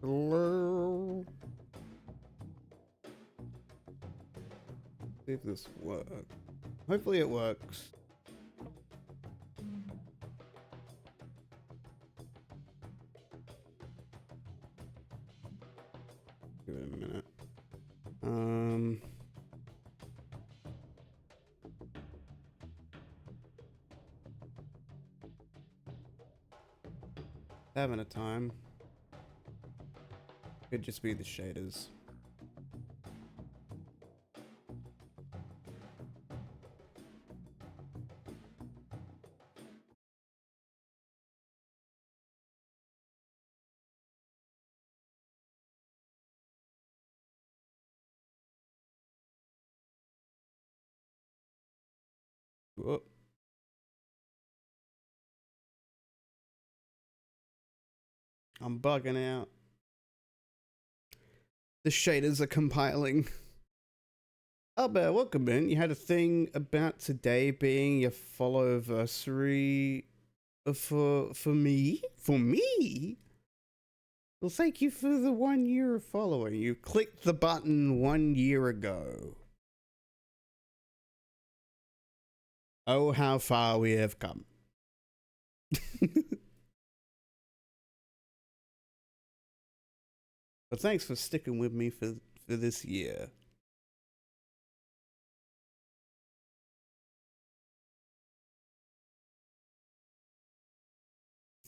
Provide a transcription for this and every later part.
Hello. See if this works. Hopefully it works. Give it a minute. Having a time. Could just be the shaders. Whoop. I'm bugging out. The shaders are compiling. Albert, welcome in. You had a thing about today being your follow-versary for me? For me? Well, thank you for the 1 year of following. You clicked the button 1 year ago. Oh, how far we have come. But thanks for sticking with me for this year.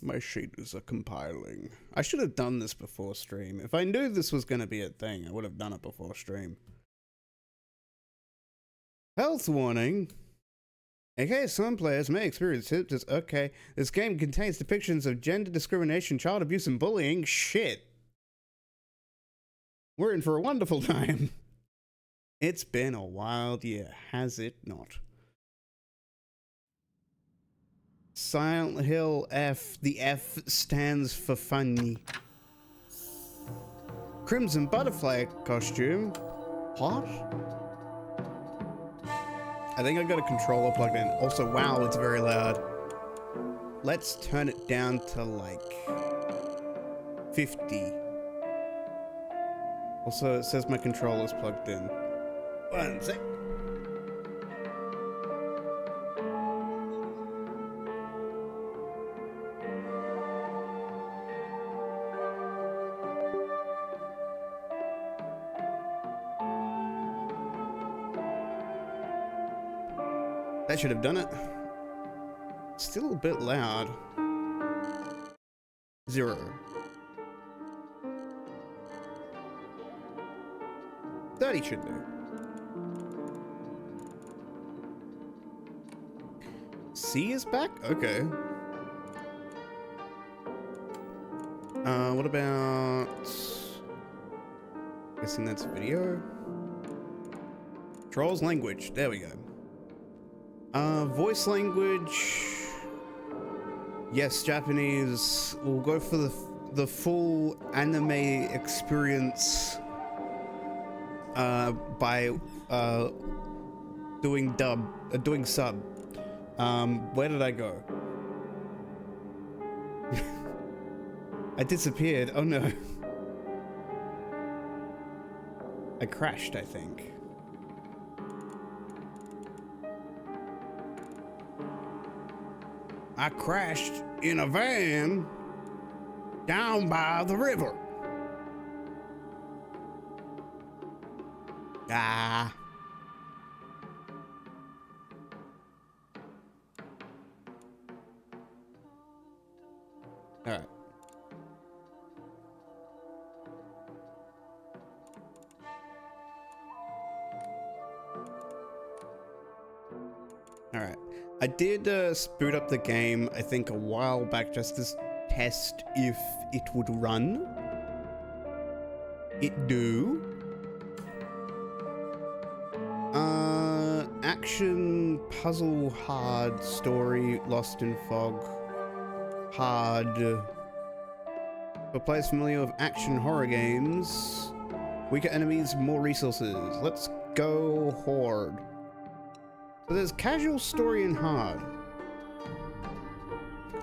My shaders are compiling. I should have done this before stream. If I knew this was going to be a thing, I would have done it before stream. Health warning. In case some players may experience symptoms, okay, this game contains depictions of gender discrimination, child abuse, and bullying. Shit. We're in for a wonderful time. It's been a wild year, has it not? Silent Hill F. The F stands for funny. Crimson butterfly costume. What? I think I got a controller plugged in. Also, wow, it's very loud. Let's turn it down to like 50. Also, it says my controller's plugged in. 1 sec. That should have done it. Still a bit loud. 0. 30 should do. C is back? Okay. What about... Guessing that's video? Trolls language. There we go. Voice language. Yes, Japanese. We'll go for the full anime experience by doing sub. Where did I go? I disappeared. Oh no. I crashed, I think. I crashed in a van down by the river. Ah. All right. All right. I did boot up the game, I think a while back, just to test if it would run. It do. Action, puzzle, hard, story, Lost in Fog, hard. For players familiar with action horror games, weaker enemies, more resources. Let's go horde. So there's casual, story, and hard.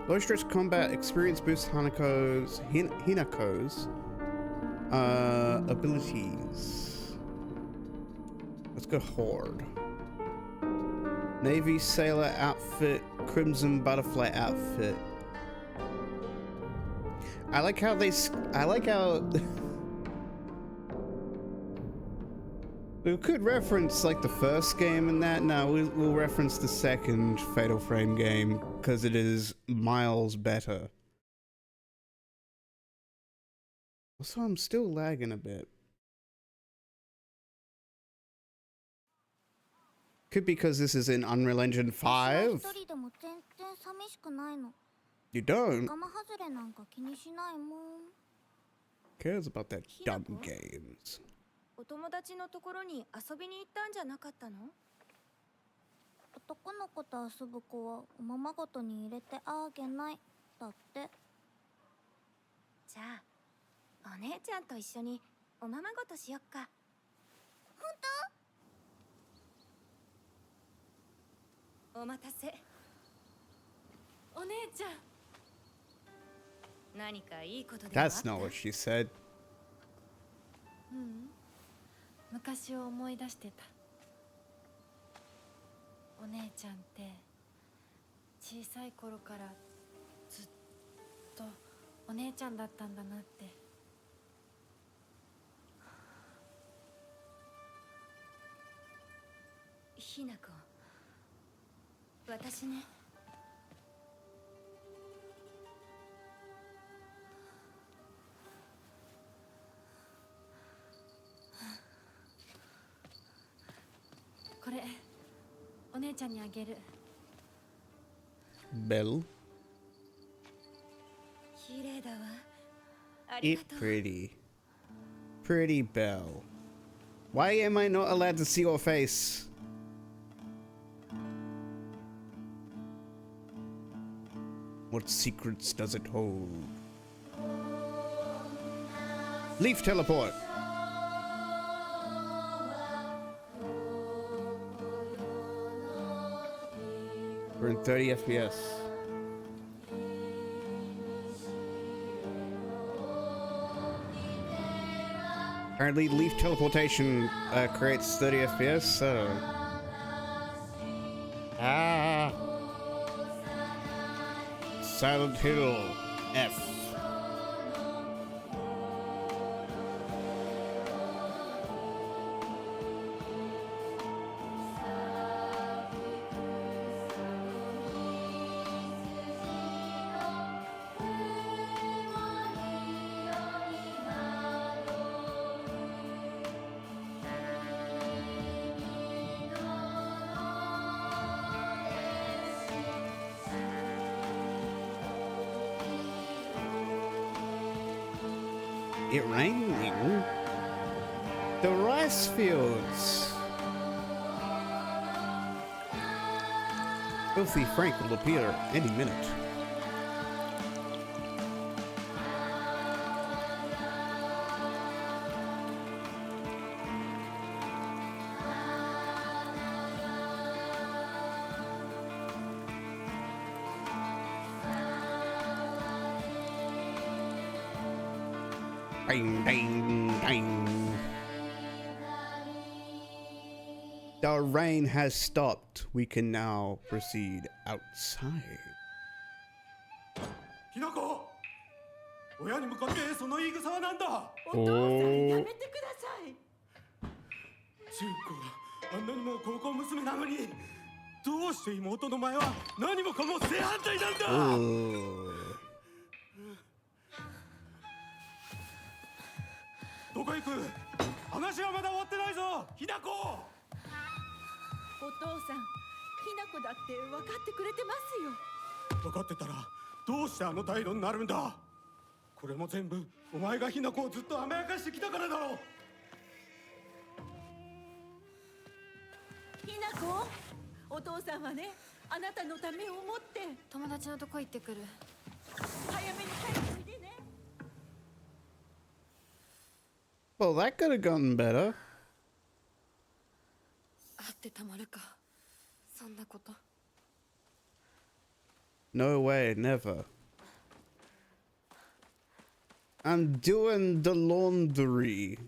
Low stress combat, experience boosts Hinako's. Abilities. Let's go Horde. Navy Sailor outfit, Crimson Butterfly outfit. I like how we could reference like the first game in that. No, we'll reference the second Fatal Frame game because it is miles better. Also, I'm still lagging a bit. Could be because this is in Unreal Engine 5. You don't? Cares about that dumb games. お友達のところに遊びに行ったんじゃなかったの？男の子と遊ぶ子はおままごとに入れてあげないだって。じゃあお姉ちゃんと一緒におままごとしよっか。本当？お待たせ。お姉ちゃん。何かいいことでもあった？ That's not what she said. 昔を思い出してた。お姉ちゃんって小さい頃からずっとお姉ちゃんだったんだなって。ひな子、私ね。これお姉ちゃんにあげる。Bell. 綺麗だわ。ありが It とう。 pretty. Pretty Bell. Why am I not allowed to see your face? What secrets does it hold? Leaf teleport. We're in 30 FPS. Apparently, leaf teleportation creates 30 FPS, so... Ah! Silent Hill F. It raining? The rice fields. Filthy Frank will appear any minute. Ding, ding, ding. The rain has stopped. We can now proceed outside. ひなこ、親に向かってその言い草はなんだ。お父さんやめてください。純子があんなにも高校娘なのに、どうして妹の前は何もかも正反対なんだ。 どこ行く？話はまだ終わってないぞ、ひなこ。お父さん、ひな子だって分かってくれてますよ。分かってたらどうしてあの態度になるんだ。これも全部お前がひな子をずっと甘やかしてきたからだろう。ひな子、お父さんはね、あなたのためを思って友達のとこ行ってくる。早めに帰っておいでね。 Well, that could have gotten better. あってたまるか、そんなこと。 No way, never. I'm doing the laundry.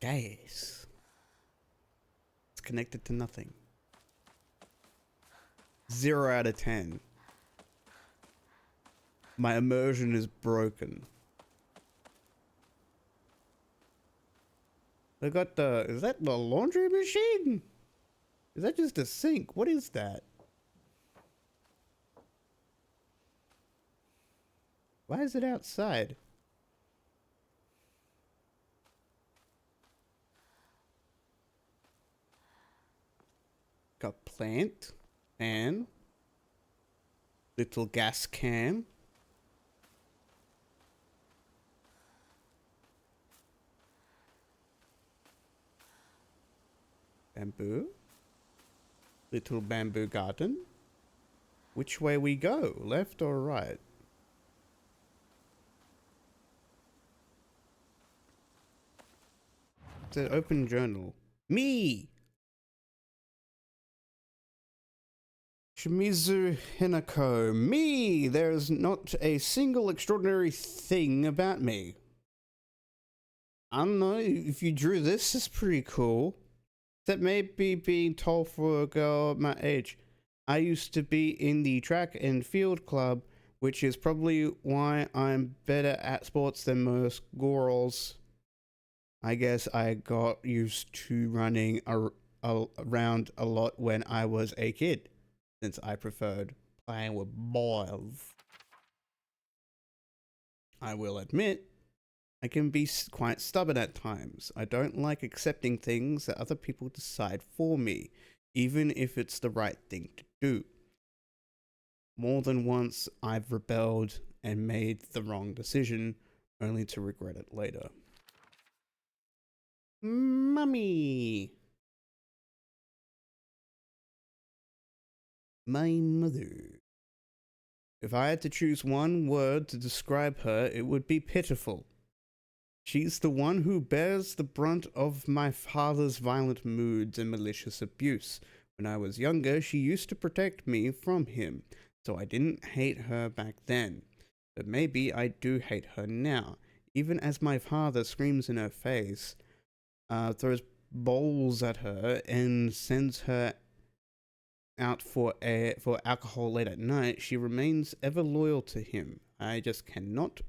Guys. It's connected to nothing. 0 out of 10. My immersion is broken. I got the... Is that the laundry machine? Is that just a sink? What is that? Why is it outside? Got plant, fan, little gas can. Bamboo. Little bamboo garden. Which way we go? Left or right? It's an open journal. Me! Shimizu Hinako. Me! There's not a single extraordinary thing about me. I don't know, if you drew this, it's pretty cool. That may be being tall for a girl my age. I used to be in the track and field club, which is probably why I'm better at sports than most girls. I guess I got used to running around a lot when I was a kid, since I preferred playing with boys. I will admit, I can be quite stubborn at times. I don't like accepting things that other people decide for me, even if it's the right thing to do. More than once, I've rebelled and made the wrong decision, only to regret it later. Mummy! My mother. If I had to choose one word to describe her, it would be pitiful. She's the one who bears the brunt of my father's violent moods and malicious abuse. When I was younger, she used to protect me from him, so I didn't hate her back then. But maybe I do hate her now, even as my father screams in her face, throws bowls at her, and sends her out for alcohol late at night. She remains ever loyal to him. I just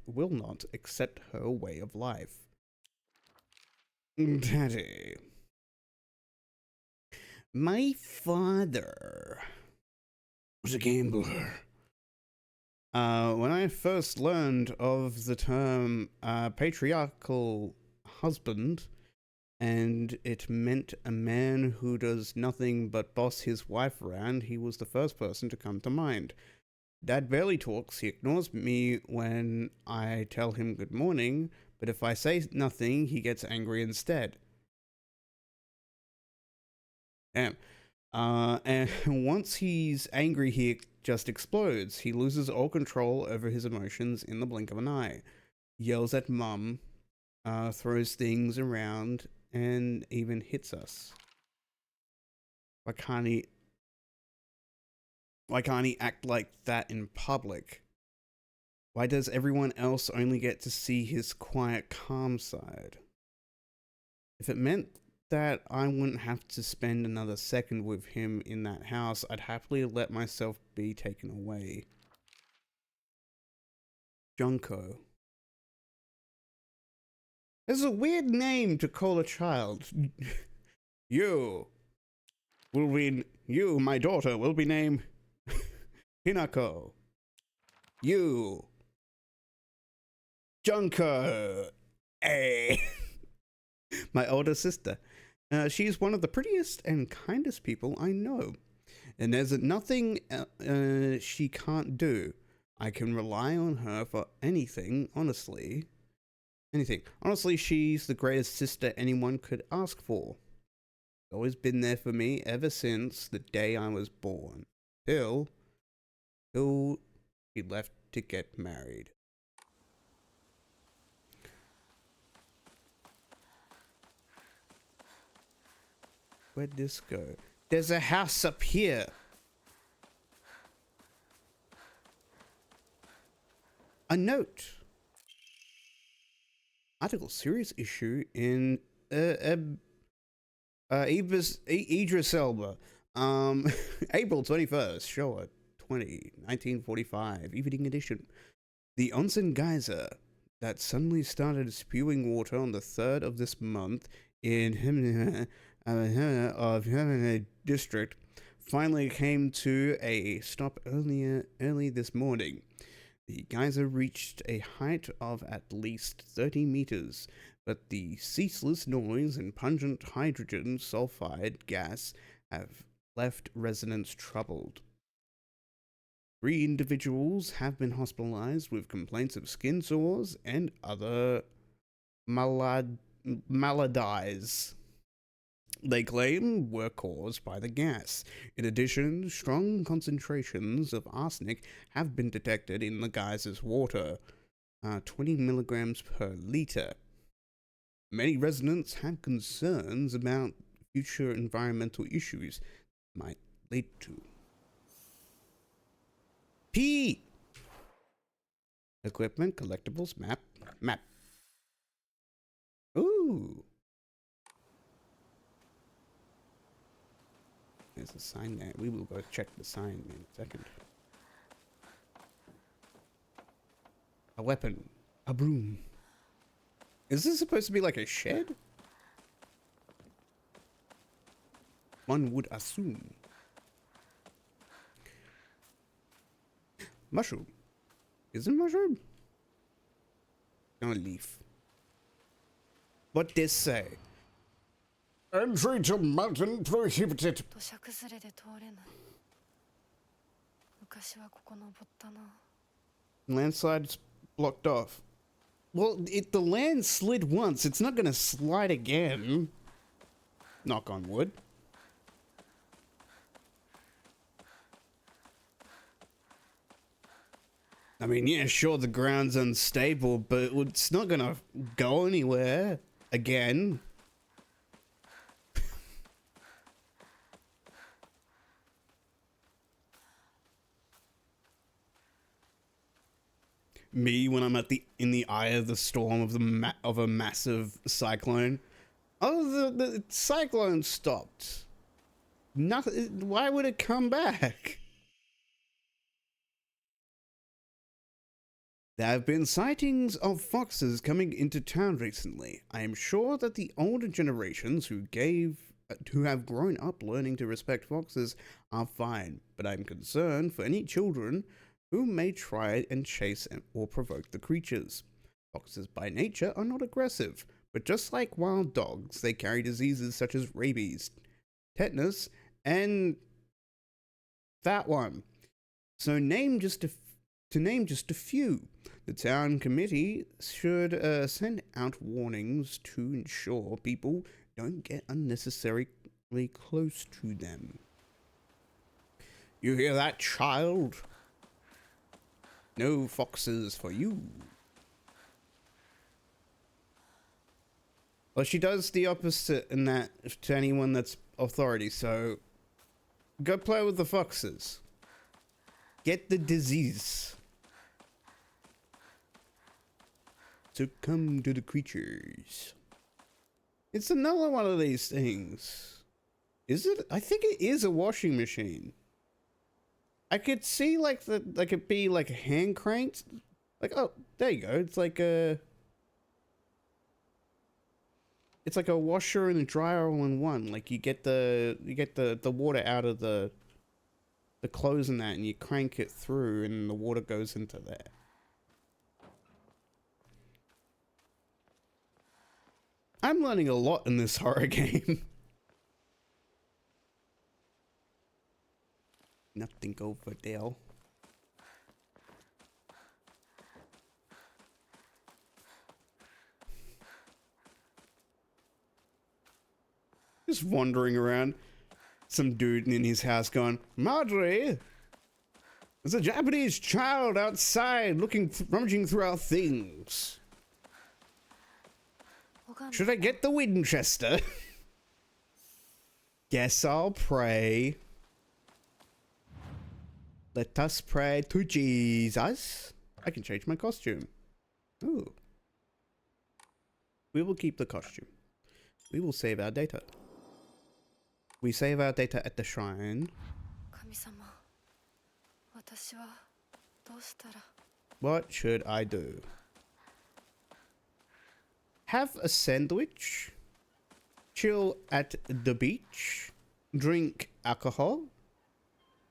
will not accept her way of life. Daddy. My father was a gambler. When I first learned of the term patriarchal husband, and it meant a man who does nothing but boss his wife around, he was the first person to come to mind. Dad barely talks. He ignores me when I tell him good morning, but if I say nothing, he gets angry instead. Damn. And once he's angry, he just explodes. He loses all control over his emotions in the blink of an eye. Yells at Mum, throws things around, and even hits us. Why can't he act like that in public? Why does everyone else only get to see his quiet, calm side? If it meant that I wouldn't have to spend another second with him in that house, I'd happily let myself be taken away. Junko. It's a weird name to call a child. You, my daughter, will be named Hinako. You, Junko. Hey. My older sister. She's one of the prettiest and kindest people I know. And there's nothing she can't do. I can rely on her for anything, honestly. Anything. Honestly, she's the greatest sister anyone could ask for. Always been there for me ever since the day I was born. Till she left to get married. Where'd this go? There's a house up here. A note. Article series issue in Idris Elba. April 21st, Showa 1945, evening edition. The onsen geyser that suddenly started spewing water on the 3rd of this month in district finally came to a stop early this morning. The geyser reached a height of at least 30 meters, but the ceaseless noise and pungent hydrogen sulfide gas have left residents troubled. 3 individuals have been hospitalized with complaints of skin sores and other maladies they claim were caused by the gas. In addition, strong concentrations of arsenic have been detected in the geyser's water, 20 milligrams per liter. Many residents have concerns about future environmental issues might lead to. P. Equipment, collectibles, map. Ooh. There's a sign there. We will go check the sign in a second. A weapon. A broom. Is this supposed to be like a shed? One would assume. Mushroom. Is it mushroom? No, leaf. What this say? Entry to mountain prohibited. 土砂崩れで通れない。昔はここ登ったな。 Landslide's blocked off. Well, the land slid once. It's not gonna slide again. Knock on wood. I mean, yeah, sure, the ground's unstable, but it's not gonna go anywhere again. Me when I'm in the eye of the storm of a massive cyclone. Oh, the cyclone stopped. Nothing. Why would it come back? There have been sightings of foxes coming into town recently. I am sure that the older generations who have grown up learning to respect foxes are fine, but I'm concerned for any children who may try and chase or provoke the creatures. Foxes by nature are not aggressive, but just like wild dogs, they carry diseases such as rabies, tetanus, and that one. So to name just a few, the town committee should send out warnings to ensure people don't get unnecessarily close to them. You hear that, child? No foxes for you. Well, she does the opposite in that to anyone that's authority, so go play with the foxes. Get the disease. Succumb to the creatures. It's another one of these things. Is it? I think it is a washing machine. I could see like it be like a hand cranked. Like, oh, there you go. It's like a washer and a dryer all in one. Like you get the water out of the clothes and that, and you crank it through, and the water goes into there. I'm learning a lot in this horror game. Nothing over there. Just wandering around. Some dude in his house going, Madre! There's a Japanese child outside rummaging through our things. Should I get the Winchester? Guess I'll pray. Let us pray to Jesus. I can change my costume. Ooh. We will keep the costume. We will save our data. We save our data at the shrine. 神様、私はどうしたら。 What should I do? Have a sandwich? Chill at the beach? Drink alcohol?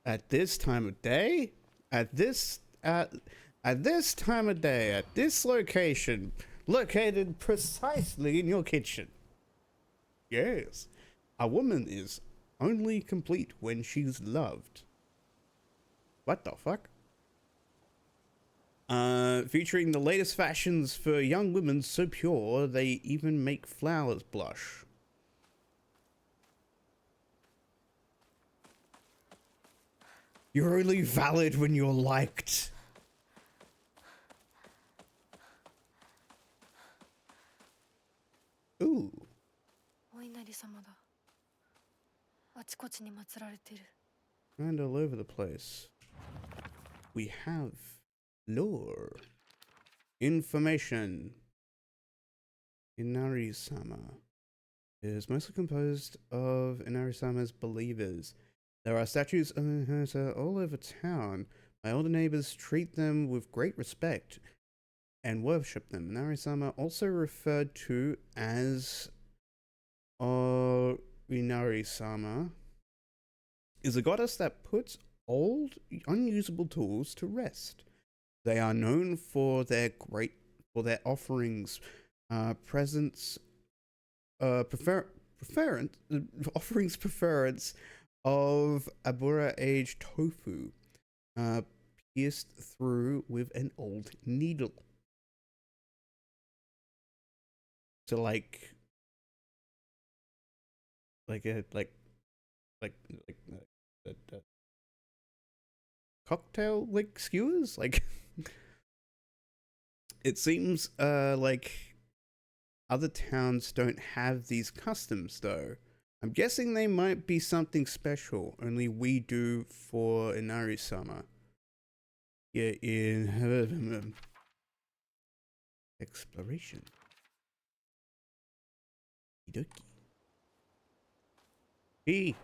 At this time of day? At this time of day, at this location, located precisely in your kitchen. Yes, a woman is only complete when she's loved. What the fuck? Featuring the latest fashions for young women so pure they even make flowers blush. You're only valid when you're liked. Ooh. お稲荷様だ。あちこちに祀られてる。 And all over the place. We have lore. Information. Inari-sama is mostly composed of Inari-sama's believers. There are statues of her all over town. My older neighbors treat them with great respect and worship them. Inari-sama, also referred to as Inari-sama, is a goddess that puts old, unusable tools to rest. They are known for their offerings, preference of Abura aged tofu, pierced through with an old needle. So like cocktail like skewers, like it seems like other towns don't have these customs though. I'm guessing they might be something special only we do for Inari-sama. Yeah, in exploration. Okie dokie.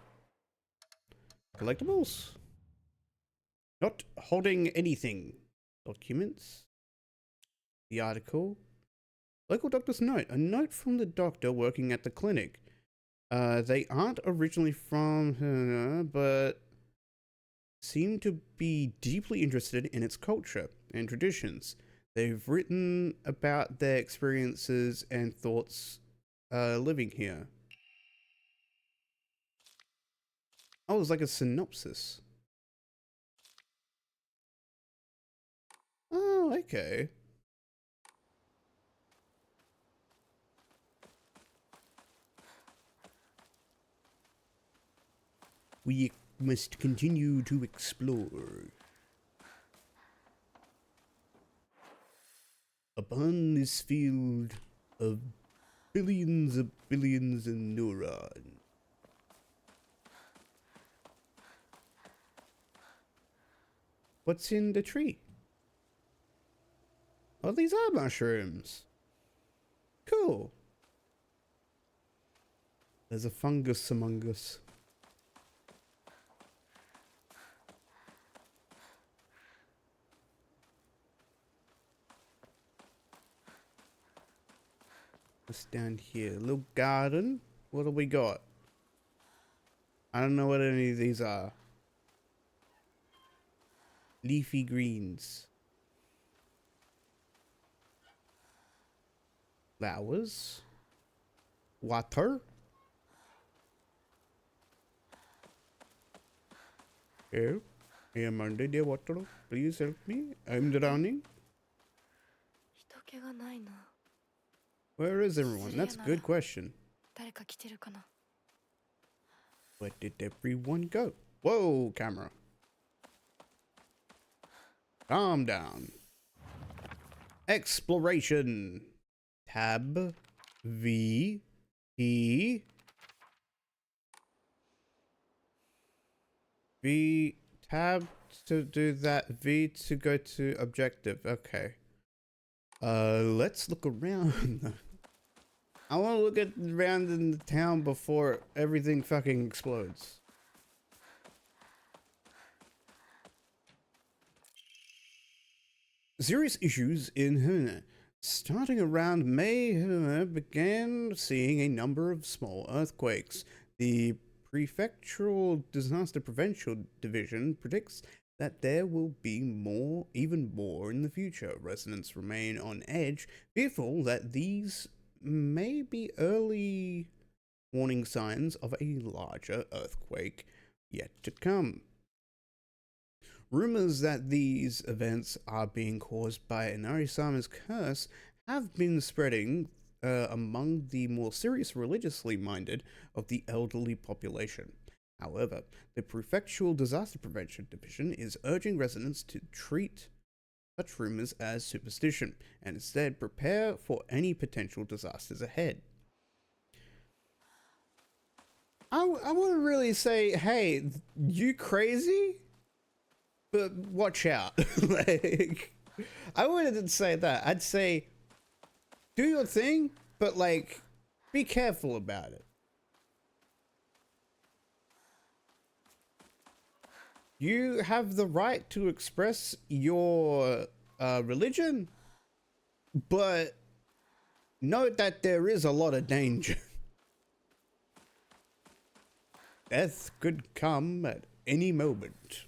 Collectibles. Not holding anything. Documents. The article. Local doctor's note. A note from the doctor working at the clinic. They aren't originally from, but seem to be deeply interested in its culture and traditions. They've written about their experiences and thoughts living here. Oh, it's like a synopsis. Oh, okay. We must continue to explore. Upon this field of billions of neurons. What's in the tree? Oh, these are mushrooms. Cool. There's a fungus among us. What's down here? Little garden. What do we got? I don't know what any of these are. Leafy greens. Flowers. Water. Help. I am under the water. Please help me. I'm drowning. 人気がないな。 Where is everyone? That's a good question. 誰か来てるかな。 Where did everyone go? Whoa, camera. Calm down. Exploration. Tab. V. E. V. tab to do that, V to go to objective. Okay. Let's look around. I want to look around in the town before everything fucking explodes. Serious issues in Huna. Starting around May, Huna began seeing a number of small earthquakes. The Prefectural Disaster Prevention Division predicts that there will be even more in the future. Residents remain on edge, fearful that these may be early warning signs of a larger earthquake yet to come. Rumors that these events are being caused by Inari-sama's curse have been spreading among the more serious religiously minded of the elderly population. However, the Prefectural Disaster Prevention Division is urging residents to treat such rumors as superstition and instead prepare for any potential disasters ahead. I wouldn't really say, hey, you crazy? But watch out. Like, I wouldn't say that. I'd say, do your thing, but like, be careful about it. You have the right to express your religion, but note that there is a lot of danger. Death could come at any moment.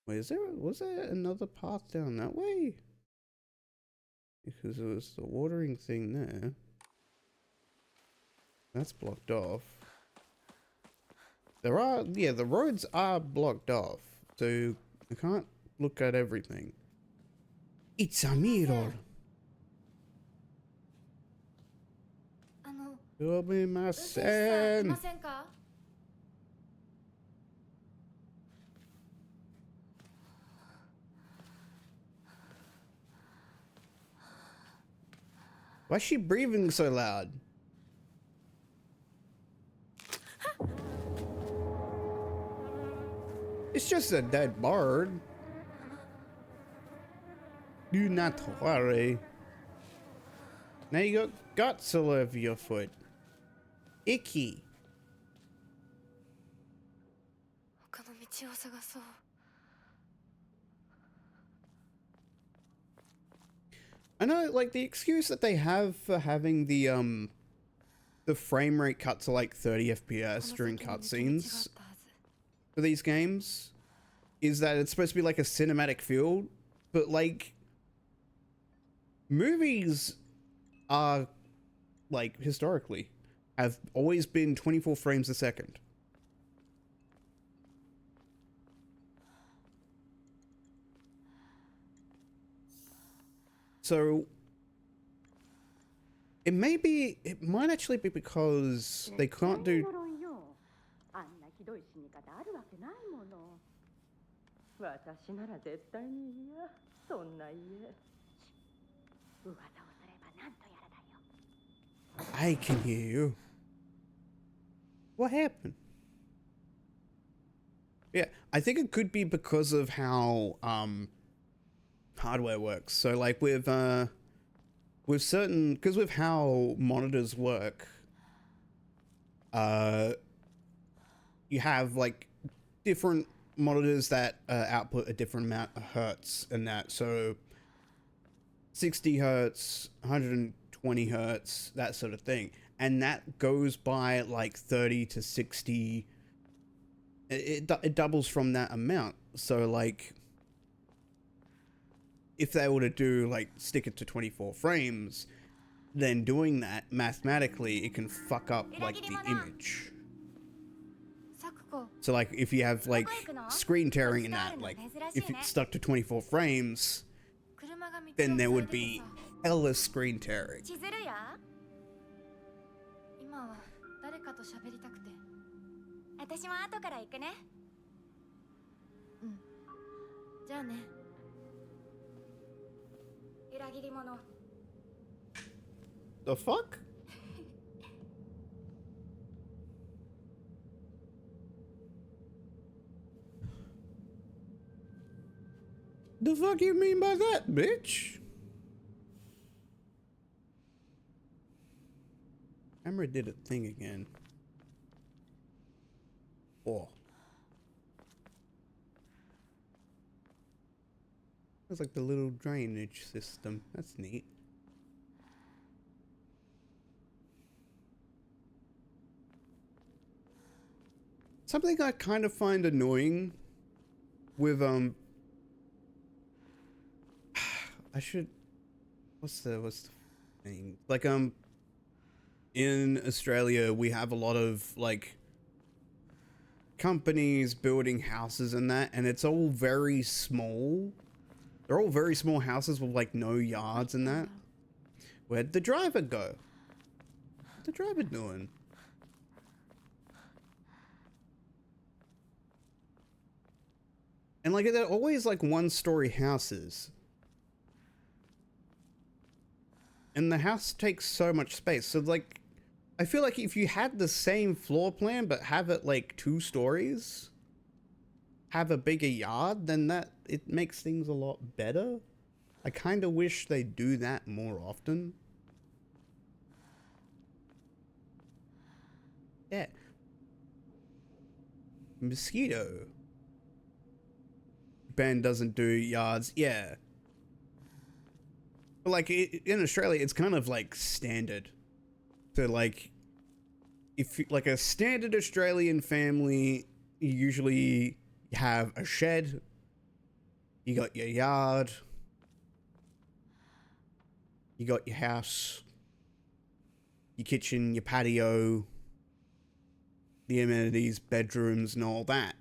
Wait, was there another path down that way? Because it was the watering thing there. That's blocked off. The roads are blocked off, so I can't look at everything. It's a mirror. すみません。Why is she breathing so loud? It's just a dead bird. Do not worry. Now you got guts all over your foot. Icky. 他の道を探そう。I know, like, the excuse that they have for having the frame rate cut to like 30 FPS during cutscenes for these games is that it's supposed to be like a cinematic field, but like, movies are, like, historically have always been 24 frames a second. So it might actually be because they can't do. I can hear you. What happened? Yeah, I think it could be because of how hardware works. So like with certain, because with how monitors work, you have like different monitors that output a different amount of hertz and that. So 60 hertz, 120 hertz, that sort of thing. And that goes by like 30 to 60. It doubles from that amount. So like, if they were to do like stick it to 24 frames, then doing that mathematically, it can fuck up like the image. So like if you have like screen tearing in that, like if it's stuck to 24 frames, then there would be hella screen tearing. 今は誰かと喋りたくて。私も後から行くね。うん。じゃあね。裏切り者。The fuck? The fuck you mean by that, bitch? Camera did a thing again. Oh. It's like the little drainage system. That's neat. Something I kind of find annoying with I should what's the thing? Like in Australia we have a lot of like companies building houses and that, and it's all very small. They're all very small houses with like no yards and that. Where'd the driver go? What's the driver doing? And like they're always like one-story houses. And the house takes so much space. So like I feel like if you had the same floor plan but have it like 2 stories, have a bigger yard, then that it makes things a lot better. I kind of wish they do that more often. Yeah. Mosquito. Ben doesn't do yards. Yeah. But like in Australia, it's kind of like standard. So like, if you, like a standard Australian family, you usually have a shed. You got your yard. You got your house. Your kitchen, your patio. The amenities, bedrooms, and all that.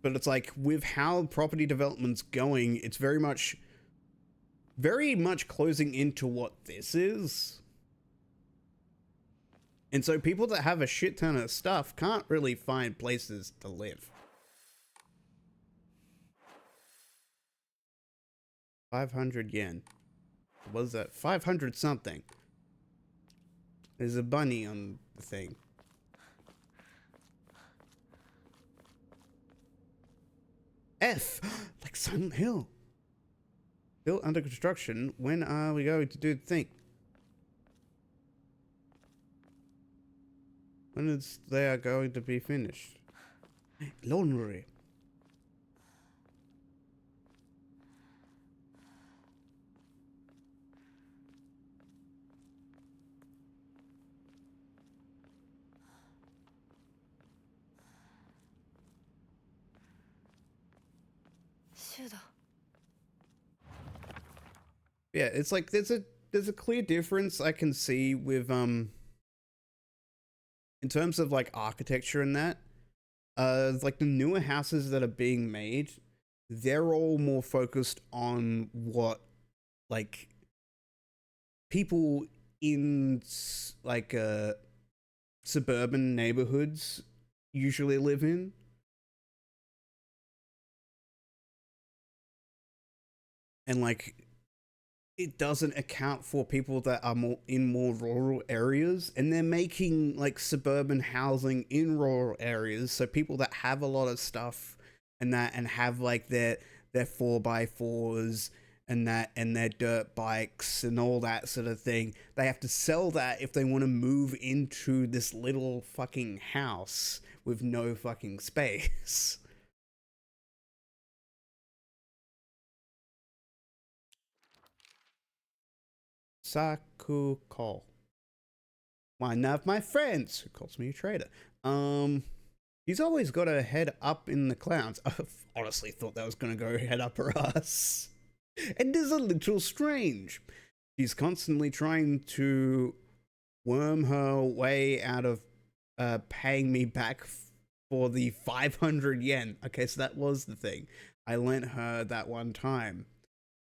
But it's like with how property development's going, it's very much closing into what this is. And so people that have a shit ton of stuff can't really find places to live. 500 yen. What was that? 500 something. There's a bunny on the thing. F, like Silent Hill. Built under construction. When are we going to do the thing? When is they are going to be finished? Laundry. Yeah, it's like there's a clear difference I can see with in terms of like architecture and that. Like the newer houses that are being made, they're all more focused on what like people in like suburban neighborhoods usually live in. And like it doesn't account for people that are more in more rural areas, and they're making like suburban housing in rural areas, so people that have a lot of stuff and that and have like their 4x4s and that and their dirt bikes and all that sort of thing, they have to sell that if they want to move into this little fucking house with no fucking space. Sakuko. One of my friends who calls me a traitor. He's always got a head up in the clouds. I honestly thought that was gonna go head up her ass. And is a little strange. She's constantly trying to worm her way out of paying me back for the 500 yen. Okay, so that was the thing. I lent her that one time.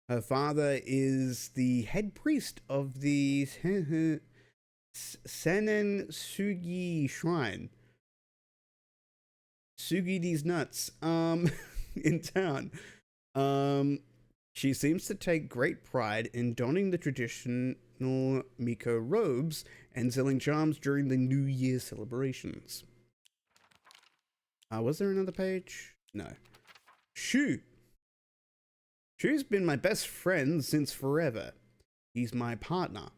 Her father is the head priest of the Sennen Sugi Shrine. Sugi these nuts. In town. She seems to take great pride in donning the traditional Miko robes and selling charms during the New Year celebrations. Was there another page? No. Shoo! Shu's been my best friend since forever. He's my partner.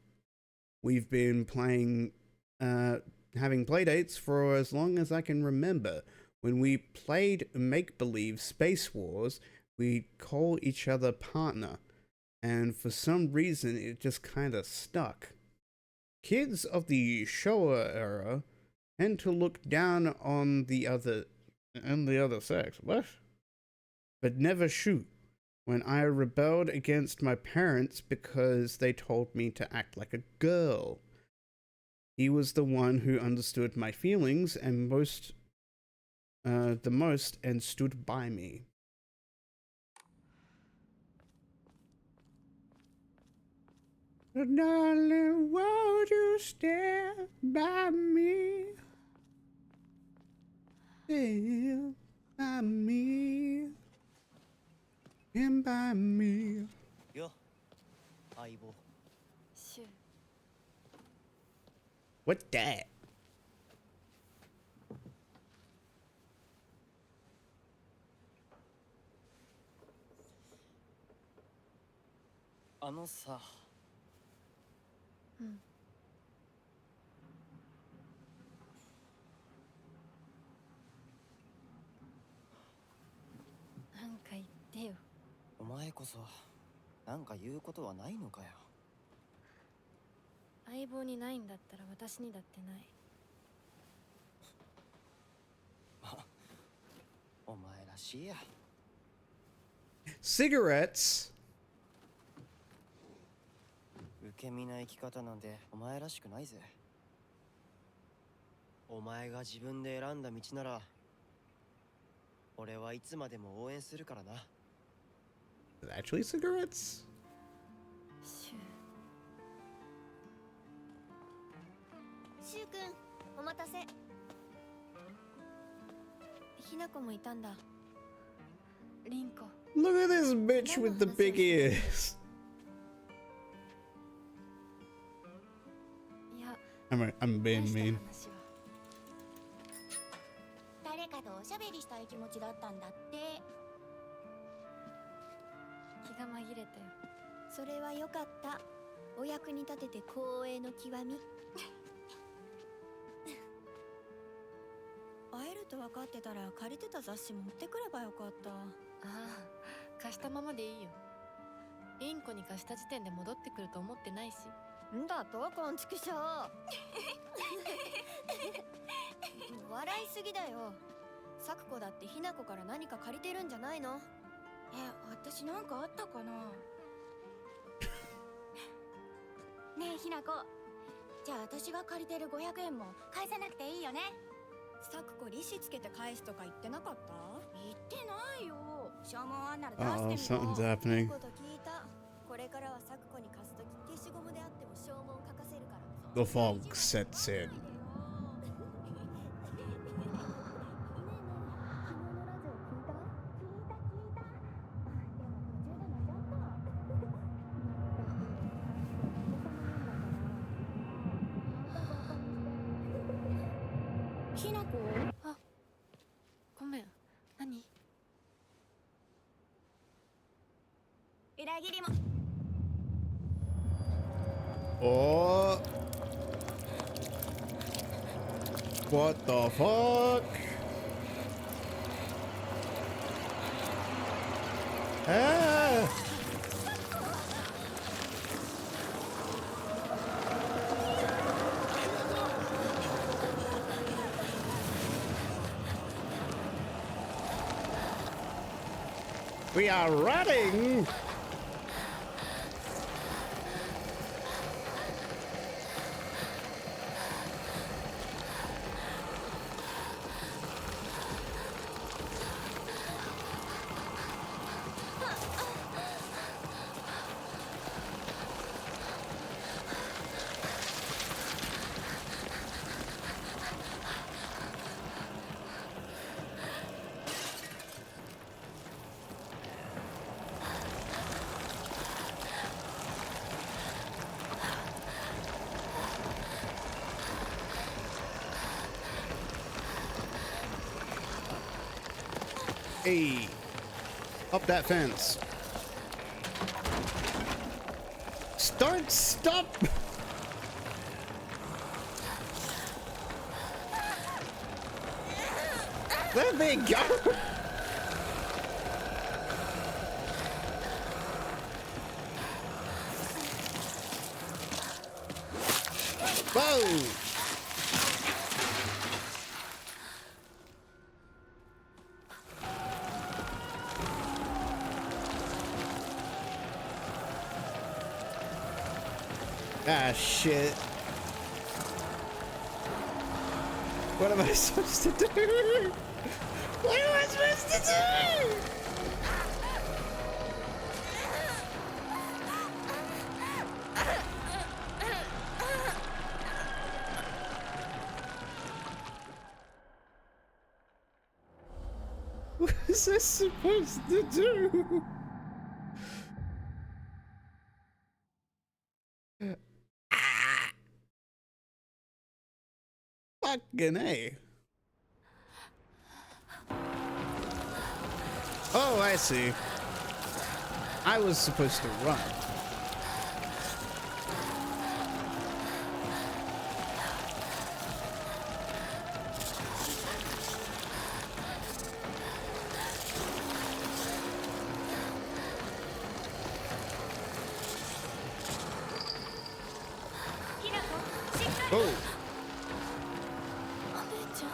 We've been playing, having playdates for as long as I can remember. When we played make-believe Space Wars, we'd call each other partner, and for some reason it just kinda stuck. Kids of the Showa era tend to look down on the other sex. What? But never Shu. When I rebelled against my parents because they told me to act like a girl. He was the one who understood my feelings and the most and stood by me. Darling, won't you stand by me? Stand by me. Stand by me. よ、相棒。シュウ What's that? あのさ、うんなんか言ってよ。お前こそなんか言うことはないのかよ。相棒にないんだったら私にだってない。お前らしいや。 Cigarettes? 受け身な生き方なんてお前らしくないぜ。お前が自分で選んだ道なら俺はいつまでも応援するからな。 Actually cigarettes? シュウシュウくんお待たせ。ひなこもいたんだ。リンコ Look at this bitch with the big ears. いや I'm being 大した mean. 話は誰かとおしゃべりしたい気持ちだったんだって。気が紛れたよ。それはよかった。お役に立てて光栄の極み。会えると分かってたら借りてた雑誌持ってくればよかった。ああ、貸したままでいいよ。リンコに貸した時点で戻ってくると思ってないし。んだとこんちくしょう。笑いすぎだよ。サクコだってひなこから何か借りてるんじゃないの？私なんかあったかな。ねえひなこ、じゃあ私が借りてる500円も返さなくていいよね。サクコ利子つけて返すとか言ってなかった？言ってないよ。証文あんなら出してみよう。 something's happening. いいこと聞いた。これからはサクコに貸すとき消しゴムであっても証文を書かせるから。 The fog sets in.あ、ごめん。何？裏切りも。 Oh. What the fuck? Ah! We are running! Hey, up that fence. Don't stop! There they go! Whoa! Ah, shit. What am I supposed to do? What am I supposed to do? What is I supposed to do? Fucking A. Oh, I see. I was supposed to run. Oh. お姉ちゃん。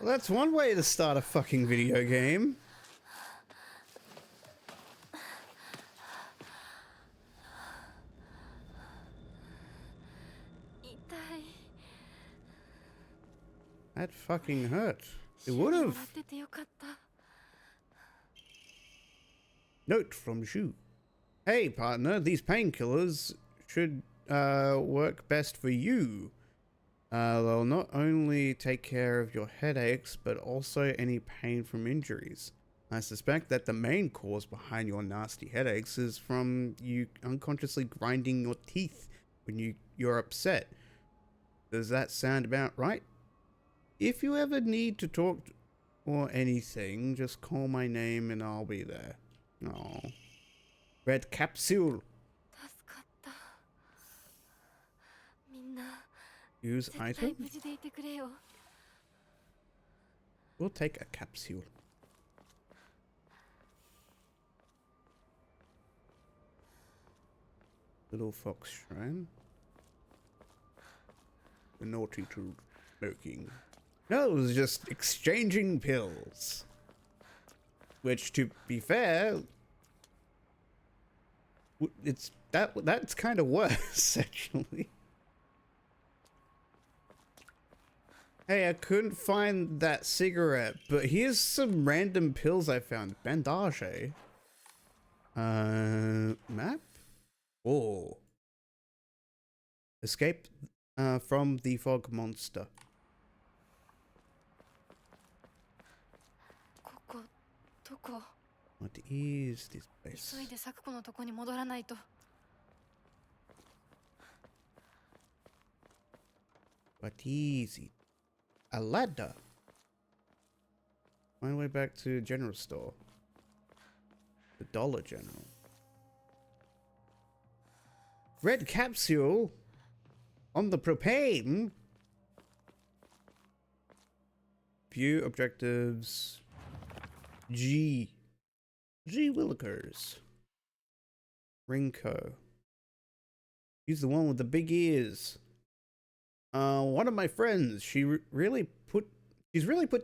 Well, that's one way to start a fucking video game. That fucking hurt. It would have. Note from Shu. Hey partner, these painkillers should work best for you. They'll not only take care of your headaches, but also any pain from injuries. I suspect that the main cause behind your nasty headaches is from you unconsciously grinding your teeth when you're upset. Does that sound about right? If you ever need to talk or anything, just call my name and I'll be there. Oh. Red capsule. Use item? We'll take a capsule. Little fox shrine. The naughty to smoking. No, it was just exchanging pills. Which, to be fair, that's kind of worse, actually. Hey, I couldn't find that cigarette, but here's some random pills I found. Bandage, eh? Map? Oh. Escape from the fog monster. What is this place? What is it? A ladder. My way back to general store. The Dollar General. Red capsule on the propane. View objectives. G Willikers. Rinko. He's the one with the big ears. One of my friends, she's really put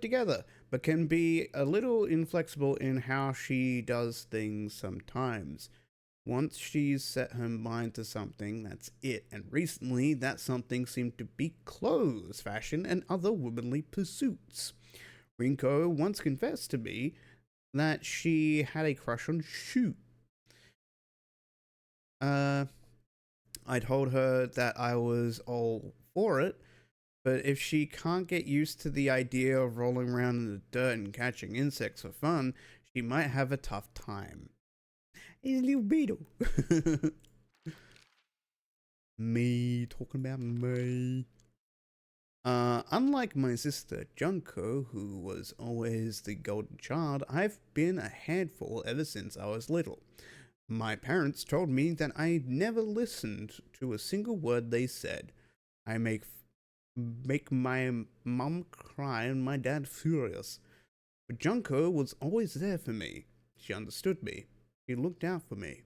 together, but can be a little inflexible in how she does things sometimes. Once she's set her mind to something, that's it. And recently, that something seemed to be clothes, fashion, and other womanly pursuits. Rinko once confessed to me that she had a crush on Shu. I told her that I was all for it, but if she can't get used to the idea of rolling around in the dirt and catching insects for fun, she might have a tough time. He's a little beetle. Me, talking about me. Unlike my sister Junko, who was always the golden child, I've been a handful ever since I was little. My parents told me that I never listened to a single word they said. I make my mum cry and my dad furious. But Junko was always there for me. She understood me. She looked out for me.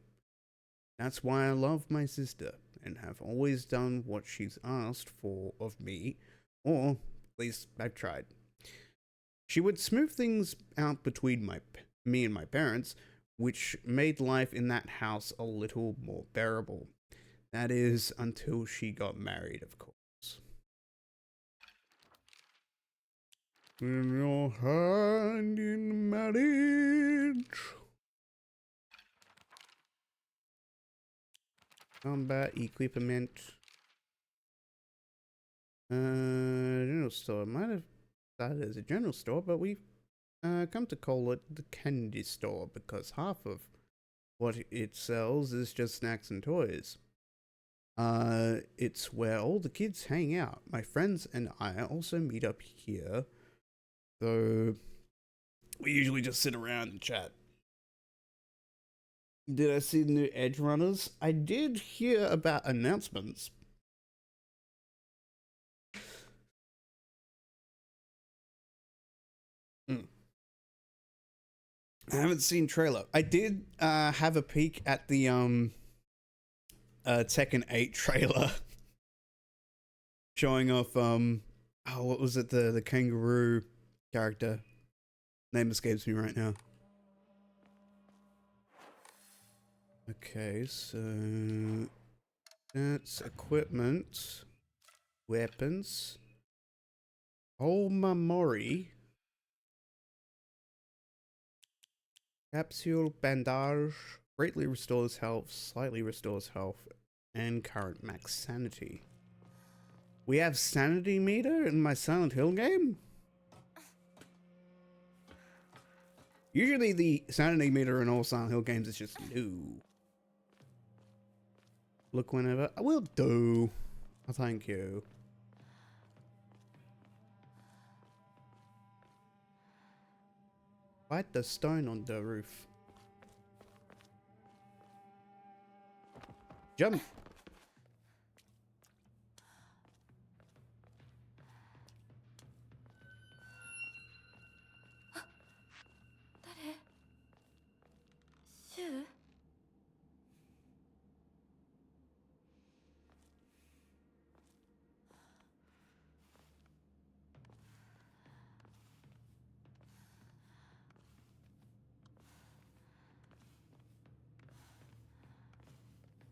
That's why I love my sister and have always done what she's asked for of me, or at least I've tried. She would smooth things out between me and my parents, which made life in that house a little more bearable. That is, until she got married, of course. In your hand in marriage. Combat equipment. General store. Might have started as a general store, but we've come to call it the candy store because half of what it sells is just snacks and toys. It's where all the kids hang out. My friends and I also meet up here, though we usually just sit around and chat. Did I see the new Edge Runners? I did hear about announcements. I haven't seen trailer. I did have a peek at the Tekken 8 trailer showing off what was it, the kangaroo character. Name escapes me right now. Okay, so that's equipment, weapons, Omamori, capsule bandage, greatly restores health, slightly restores health, and current max sanity. We have sanity meter in my Silent Hill game? Usually the sanity meter in all Silent Hill games is just no. Look whenever. I will do. Oh, thank you. Bite the stone on the roof. Jump. Shu?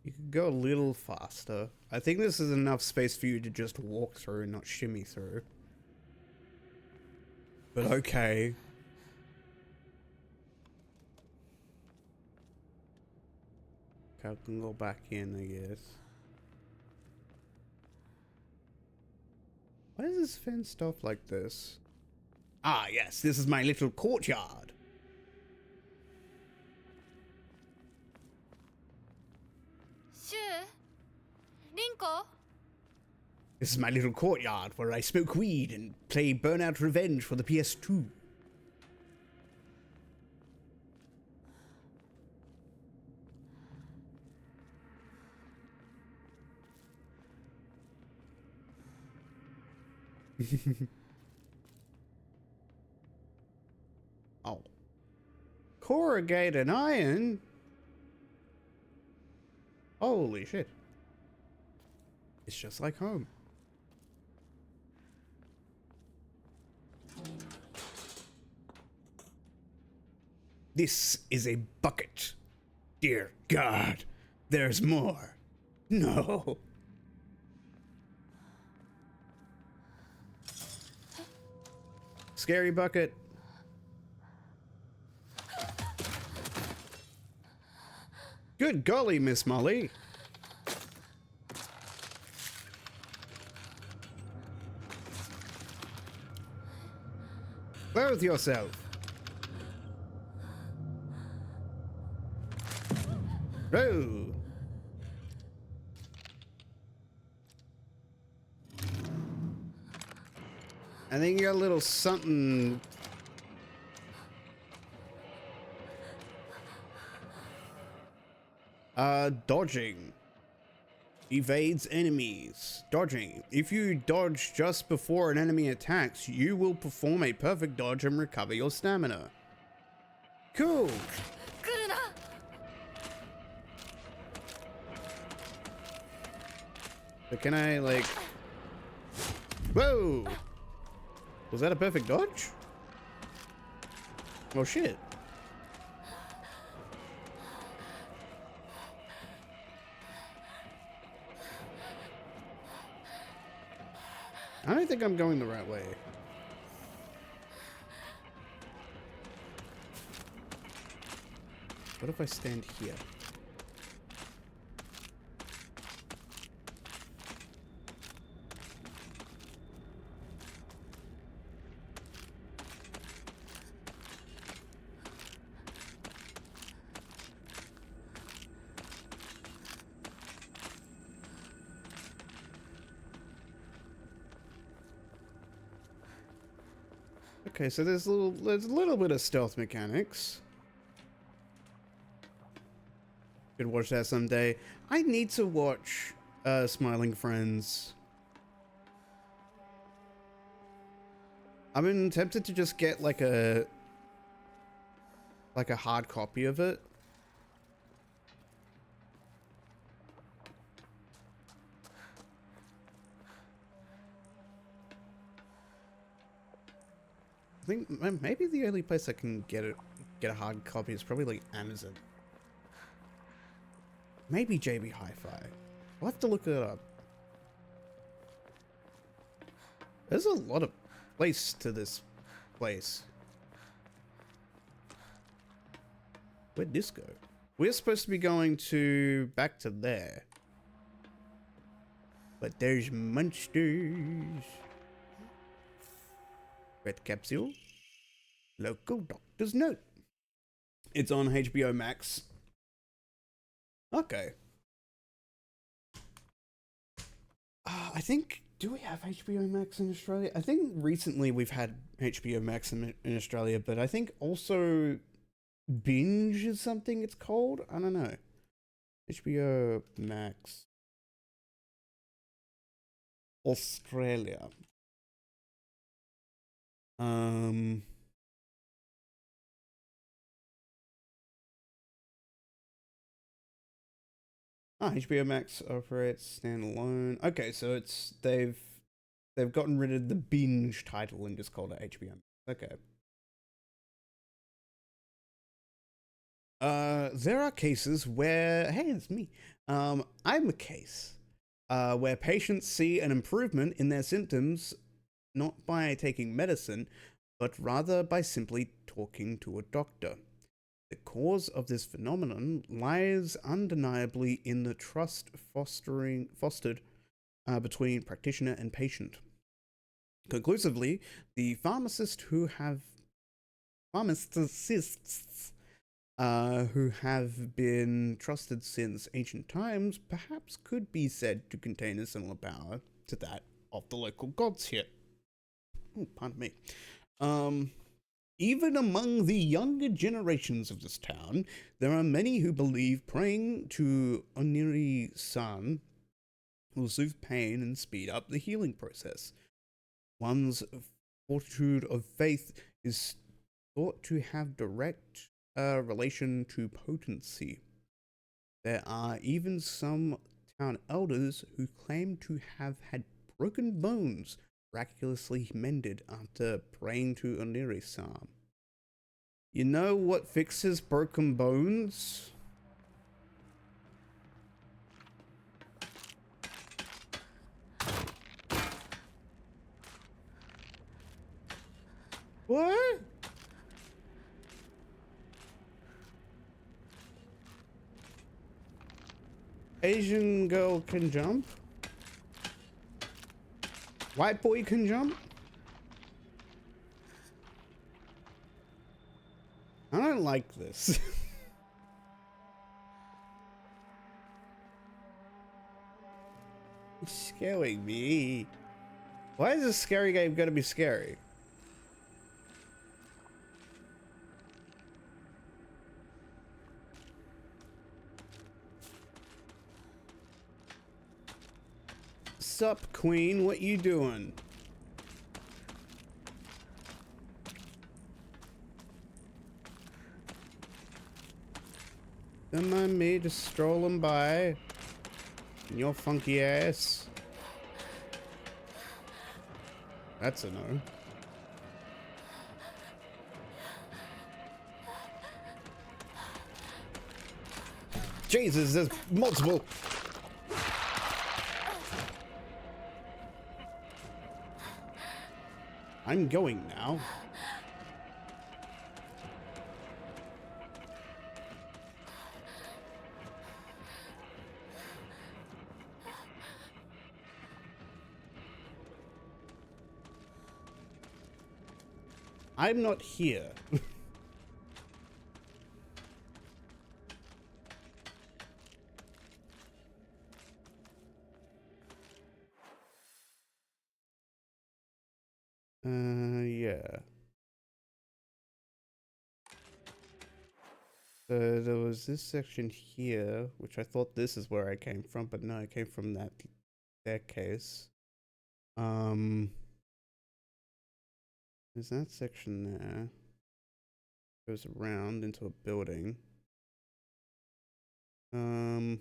You could go a little faster. I think this is enough space for you to just walk through, not shimmy through. But okay. I can go back in, I guess. Why is this fenced off like this? Ah, yes, this is my little courtyard. Shu? Rinko? This is my little courtyard where I smoke weed and play Burnout Revenge for the PS2. Oh. Corrugated iron? Holy shit. It's just like home. This is a bucket. Dear God, there's more. No. Scary bucket. Good golly, Miss Molly. Clothe yourself. Oh. I think you got a little something. Dodging. Evades enemies. Dodging. If you dodge just before an enemy attacks, you will perform a perfect dodge and recover your stamina. Cool. But can I, like... Whoa! Was that a perfect dodge? Oh shit. I don't think I'm going the right way. What if I stand here? Okay, so there's a little bit of stealth mechanics. Could watch that someday. I need to watch Smiling Friends. I've been tempted to just get like a hard copy of it. I think maybe the only place I can get a hard copy is probably like Amazon. Maybe JB Hi-Fi. I'll have to look it up. There's a lot of place to this place. Where'd this go? We're supposed to be going back to there. But there's monsters. Red capsule. Local doctor's note. It's on HBO Max. Okay. I think, do we have HBO Max in Australia? I think recently we've had HBO Max in Australia, but I think also Binge is something it's called. I don't know. HBO Max Australia. HBO Max operates standalone. Okay, so they've gotten rid of the Binge title and just called it HBO Max. Okay. There are cases where, hey, it's me. I'm a case where patients see an improvement in their symptoms not by taking medicine, but rather by simply talking to a doctor. The cause of this phenomenon lies undeniably in the trust fostered between practitioner and patient. Conclusively, the pharmacists who have been trusted since ancient times perhaps could be said to contain a similar power to that of the local gods here. Oh, pardon me. Even among the younger generations of this town, there are many who believe praying to Oniri-san will soothe pain and speed up the healing process. One's fortitude of faith is thought to have direct relation to potency. There are even some town elders who claim to have had broken bones miraculously mended after praying to Oniri-san. You know what fixes broken bones? What? Asian girl can jump? White boy can jump? I don't like this. It's scaring me. Why is this scary game gonna be scary? Sup, queen? What you doing? Don't mind me just strolling by. And your funky ass. That's a no. Jesus, there's multiple. I'm going now. I'm not here. Yeah. So there was this section here, which I thought this is where I came from, but no, I came from that staircase. There's that section there. Goes around into a building. Yeah,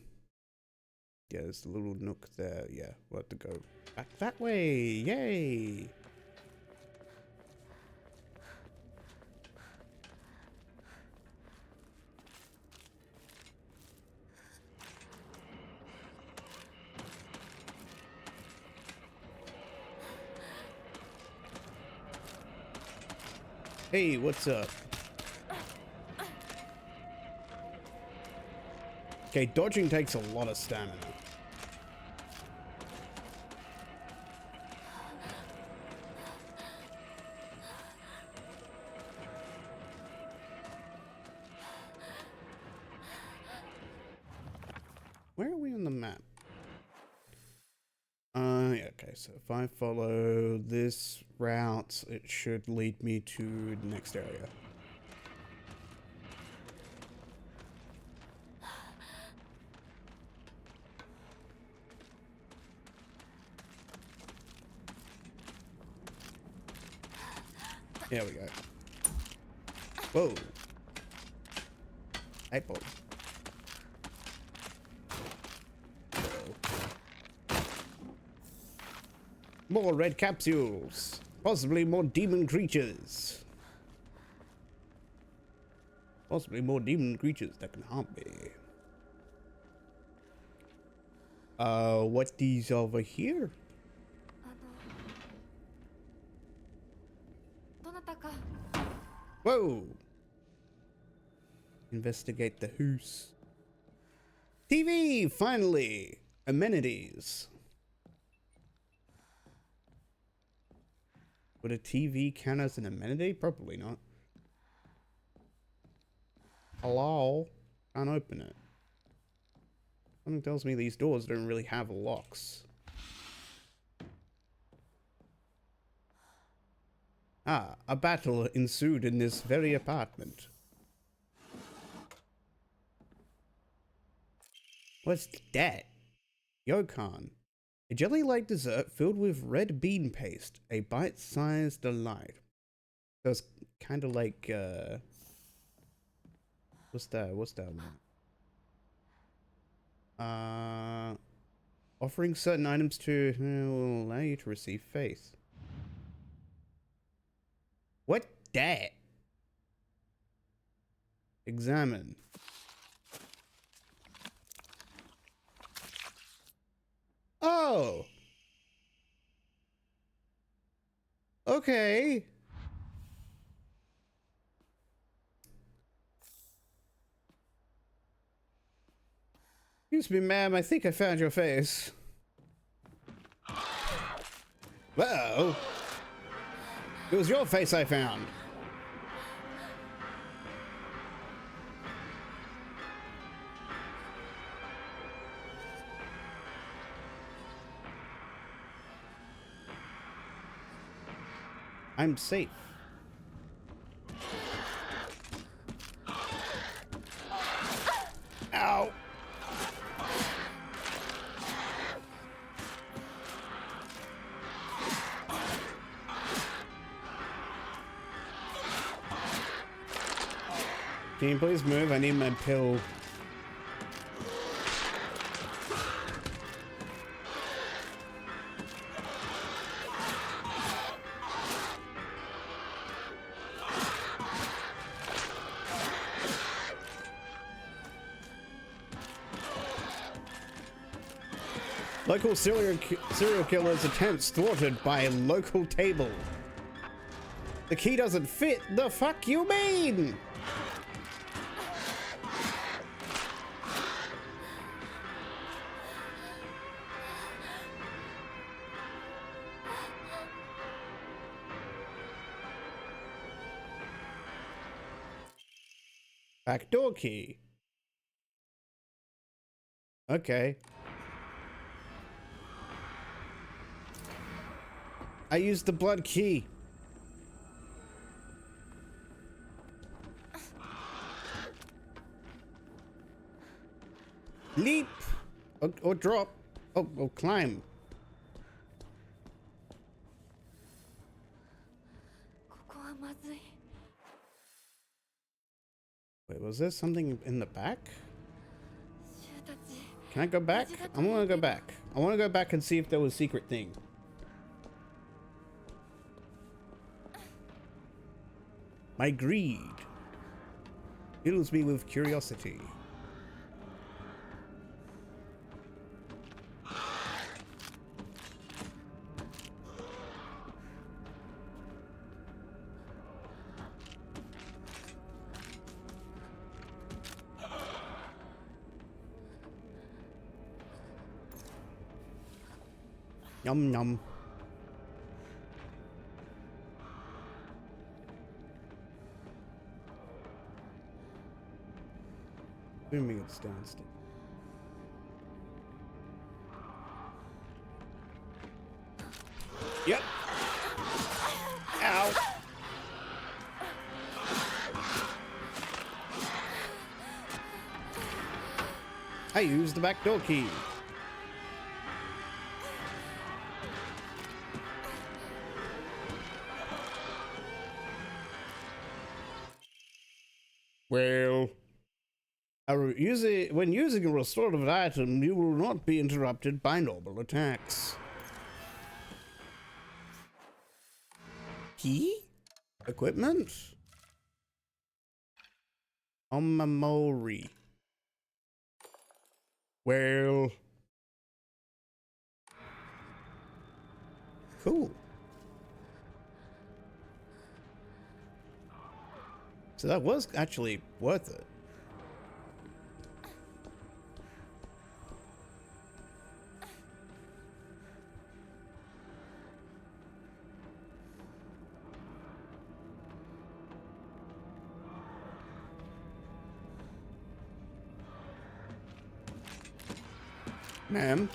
there's a little nook there. Yeah, we'll have to go back that way. Yay! Hey, what's up? Okay, dodging takes a lot of stamina. Where are we on the map? Yeah, okay, so if I follow this route, it should lead me to the next area. There we go. Whoa. Light bulb. More red capsules. Possibly more demon creatures. Possibly more demon creatures that can harm me. What these over here? どなたか Whoa! Investigate the hoose. TV, finally! Amenities. Would a TV count as an amenity? Probably not. Hello? Can't open it. Something tells me these doors don't really have locks. Ah, a battle ensued in this very apartment. What's that? Yokan. A jelly-like dessert filled with red bean paste. A bite-sized delight. So it's kind of like, what's that one? Offering certain items to will allow you to receive faith. What that? Examine. Oh. Okay. Excuse me, ma'am. I think I found your face. Whoa. It was your face I found. I'm safe. Ow. Can you please move? I need my pill. Local serial killer's attempts thwarted by local table. The key doesn't fit. The fuck you mean? Backdoor key. Okay. I used the blood key. Leap or drop. Oh, climb. ここはまずい。 Wait, was there something in the back? シュウたち。 Can I go back? I want to go back. I want to go back and see if there was a secret thing. My greed fills me with curiosity. Yum yum. Assuming it's downstairs. Yep. Ow. I used the backdoor key. Well, when using a restorative item, you will not be interrupted by normal attacks. Key? Equipment? Omamori. Well, cool. So that was actually worth it. Ma'am.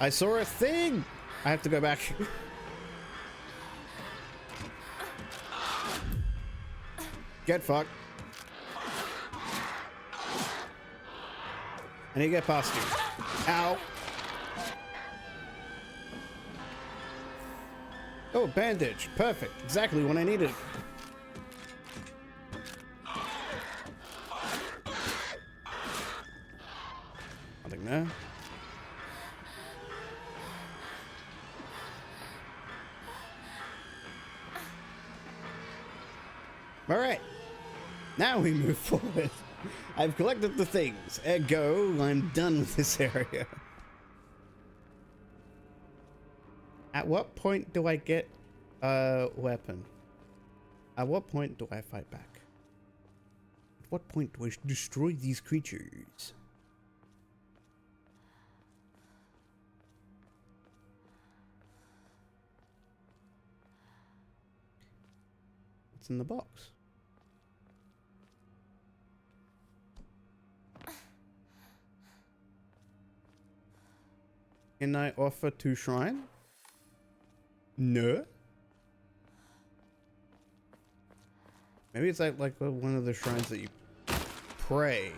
I saw a thing. I have to go back. Get fucked. I need to get past you. Ow. Oh, bandage. Perfect. Exactly what I needed. Nothing there. All right. Now we move forward. I've collected the things. Ergo, I'm done with this area. At what point do I get a weapon? At what point do I fight back? At what point do I destroy these creatures? What's in the box? Can I offer to shrine? No. Maybe it's like one of the shrines that you pray.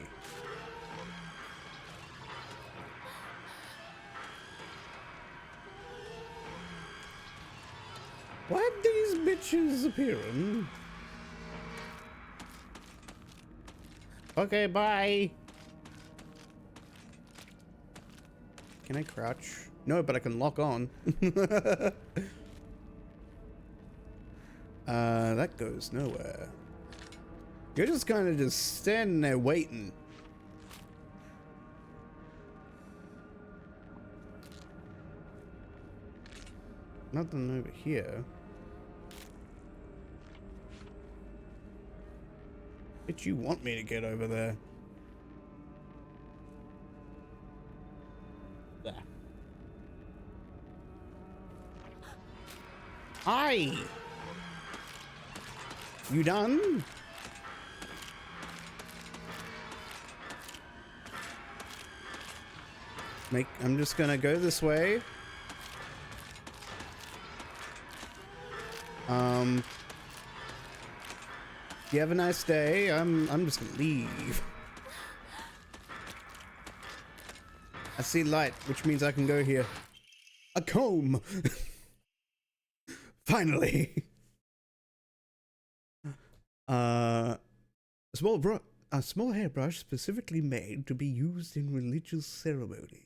Why are these bitches appearing? Okay, bye. Can I crouch? No, but I can lock on. That goes nowhere. You're just kind of just standing there waiting. Nothing over here. Bitch, you want me to get over there? There. Hi! You done? I'm just gonna go this way. You have a nice day. I'm just gonna leave. I see light, which means I can go here. A comb! Finally! A small hairbrush specifically made to be used in religious ceremonies.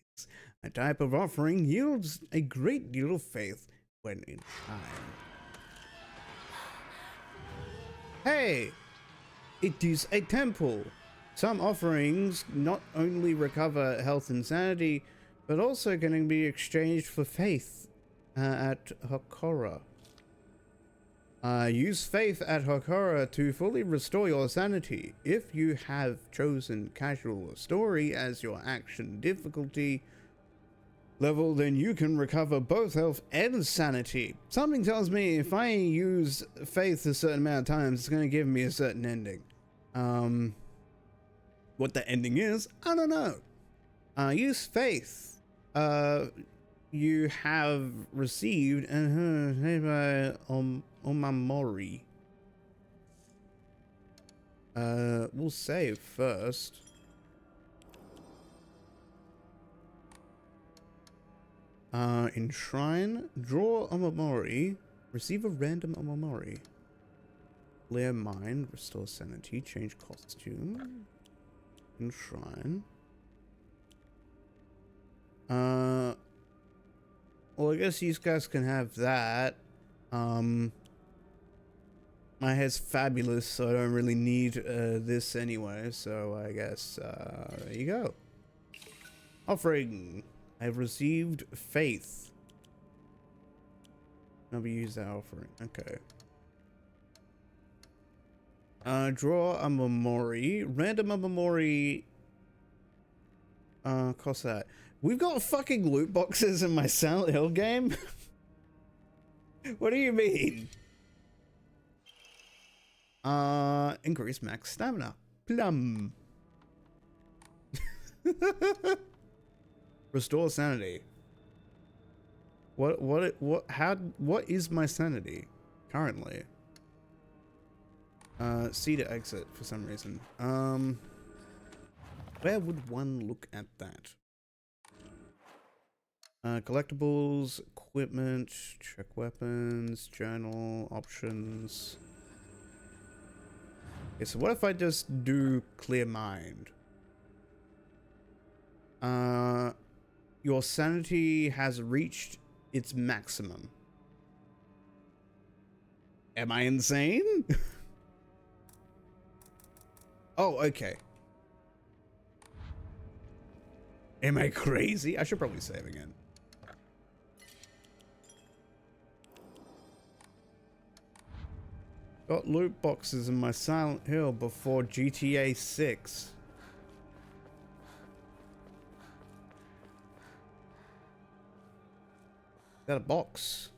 A type of offering yields a great deal of faith when in time. Hey! It is a temple. Some offerings not only recover health and sanity, but also can be exchanged for faith at Hokora. Use faith at Hokora to fully restore your sanity. If you have chosen casual or story as your action difficulty level, then you can recover both health and sanity. Something tells me if I use faith a certain amount of times, it's going to give me a certain ending. What the ending is, I don't know. Use faith. You have received Omamori. We'll save first. Enshrine, draw Omamori, receive a random Omamori. Clear mind, restore sanity, change costume. Enshrine. Well, I guess these guys can have that. My hair's fabulous, so I don't really need this anyway, so I guess there you go. Offering. I've received faith. Never use that offering. Okay. Draw a Omamori. Random Omamori. Cost that. We've got fucking loot boxes in my Silent Hill game? What do you mean? Increase max stamina. Plum. Restore sanity. What is my sanity currently? C to exit for some reason. Where would one look at that? Collectibles, equipment, check weapons, journal, options. Okay, so what if I just do clear mind? Your sanity has reached its maximum. Am I insane? Oh, okay. Am I crazy? I should probably save again. Got loot boxes in my Silent Hill before GTA 6. Got a box.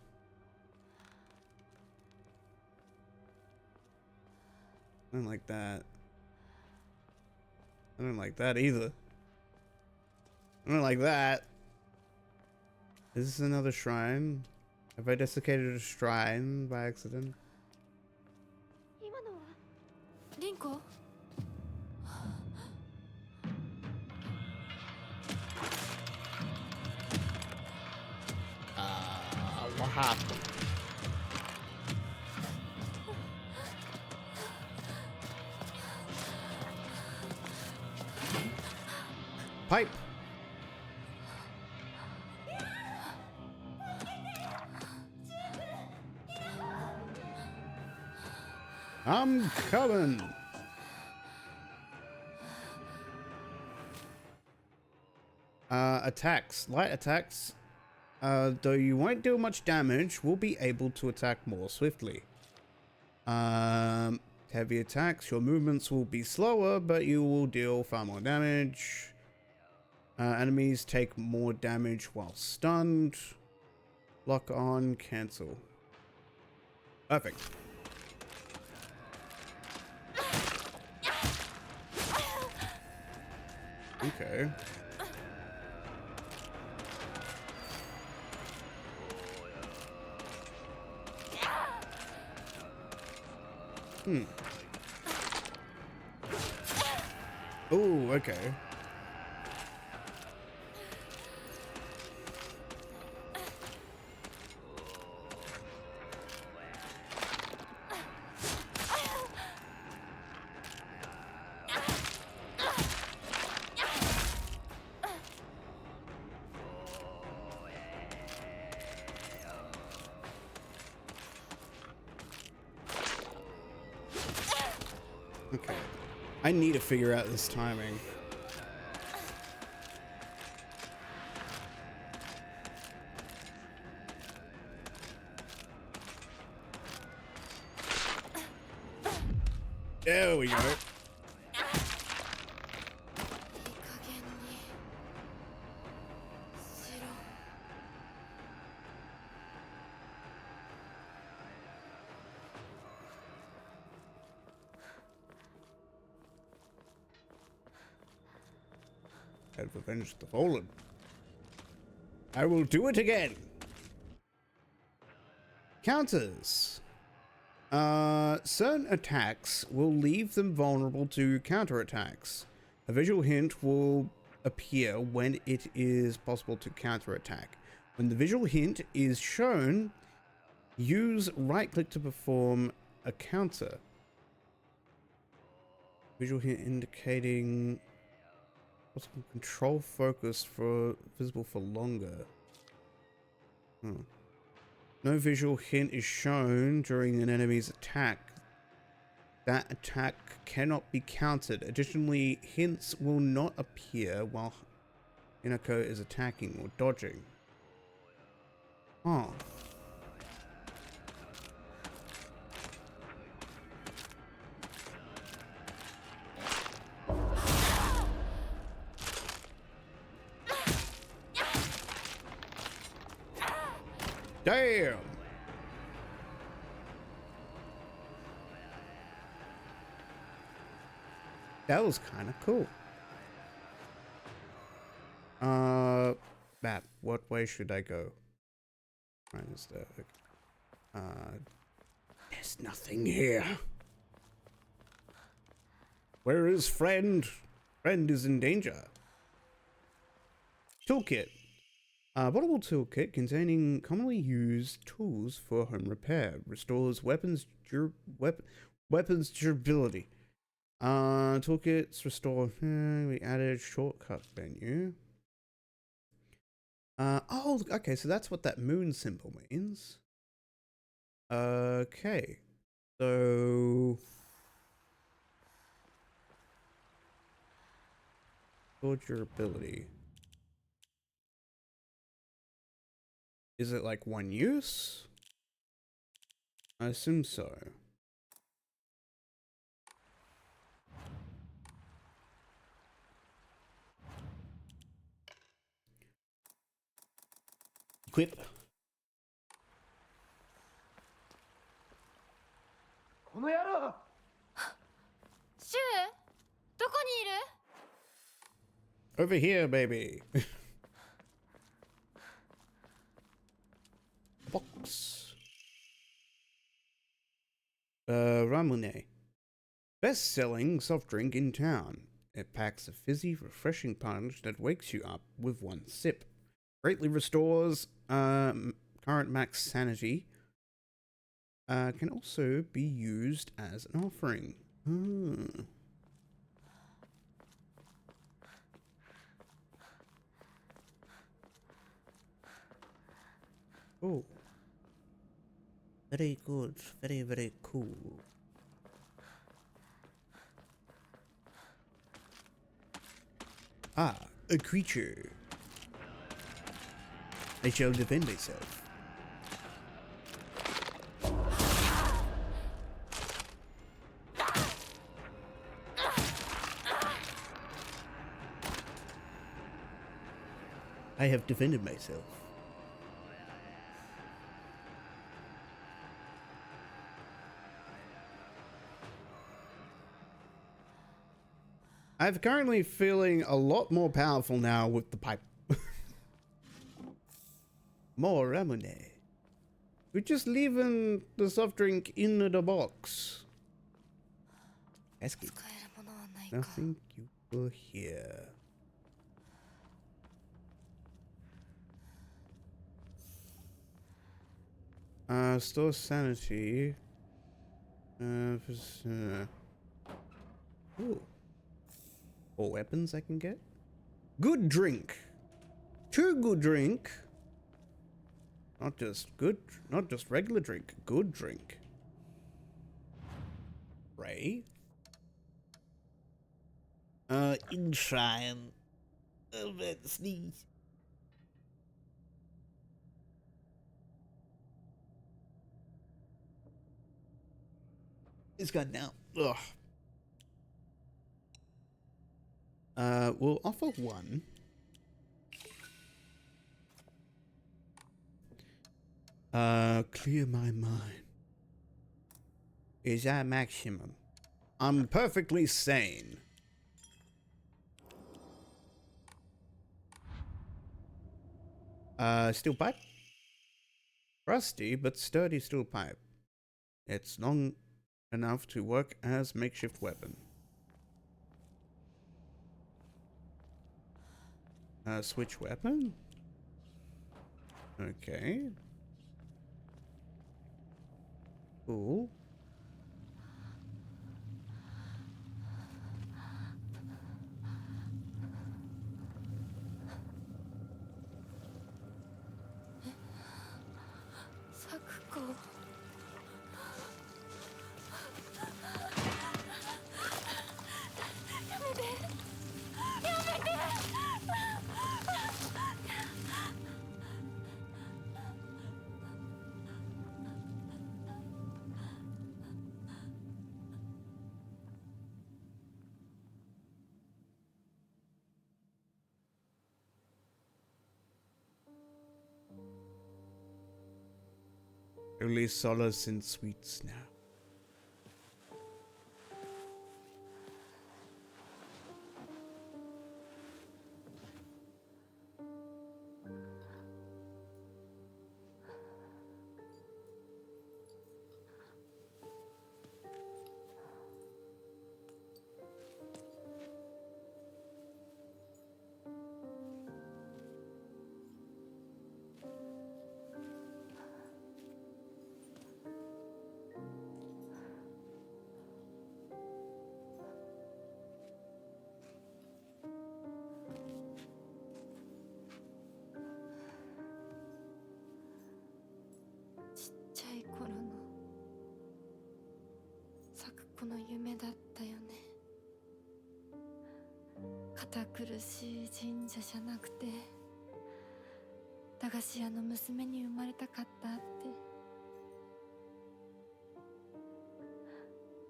I don't like that. I don't like that either. I don't like that. Is this another shrine? Have I desiccated a shrine by accident? 今のはリンコ What happened? Pipe. I'm coming. Attacks. Light attacks, though you won't deal much damage, will be able to attack more swiftly. Heavy attacks, your movements will be slower, but you will deal far more damage. Enemies take more damage while stunned. Lock on, cancel. Perfect. Okay. Oh, okay. Okay. I need to figure out this timing. There we go. いい加減にしろ I've avenged the fallen. I will do it again. Counters. Certain attacks will leave them vulnerable to counterattacks. A visual hint will appear when it is possible to counterattack. When the visual hint is shown, use right click to perform a counter. Visual hint indicating possible control focus for visible for longer. No visual hint is shown during an enemy's attack. That attack cannot be countered. Additionally, hints will not appear while Hinako is attacking or dodging. Oh. Damn! That was kind of cool. Map, what way should I go? Right, is there, there's nothing here. Where is friend? Friend is in danger. Toolkit. Portable toolkit containing commonly used tools for home repair. Restores weapons durability. Toolkits restore. We added shortcut menu. Oh, okay. So that's what that moon symbol means. Okay. So. Restore durability. Is it like one use? I assume so. Quip. この野郎。シュウ、どこにいる？ Over here, baby. Box. Ramune. Best-selling soft drink in town. It packs a fizzy, refreshing punch that wakes you up with one sip. Greatly restores current max sanity. Can also be used as an offering. Oh. Very good. Very, very cool. Ah, a creature. I shall defend myself. I have defended myself. I'm currently feeling a lot more powerful now with the pipe. More Ramune. We're just leaving the soft drink in the box. Escape. 使えるものはないか。 Nothing useful here. Store sanity. Ooh. 4 weapons I can get. Good drink. Too good drink. Not just good, not just regular drink. Good drink. Ray. Enshrine. Oh, man, sneeze. It's gone now. Ugh. We'll offer one. Clear my mind. Is that maximum? I'm perfectly sane. Steel pipe? Rusty but sturdy steel pipe. It's long enough to work as makeshift weapon. Switch weapon? Okay. Cool. Sakuko. 'Only solace in sweets now.'ちっちゃい頃の咲く子の夢だったよね。堅苦しい神社じゃなくて駄菓子屋の娘に生まれたかったって。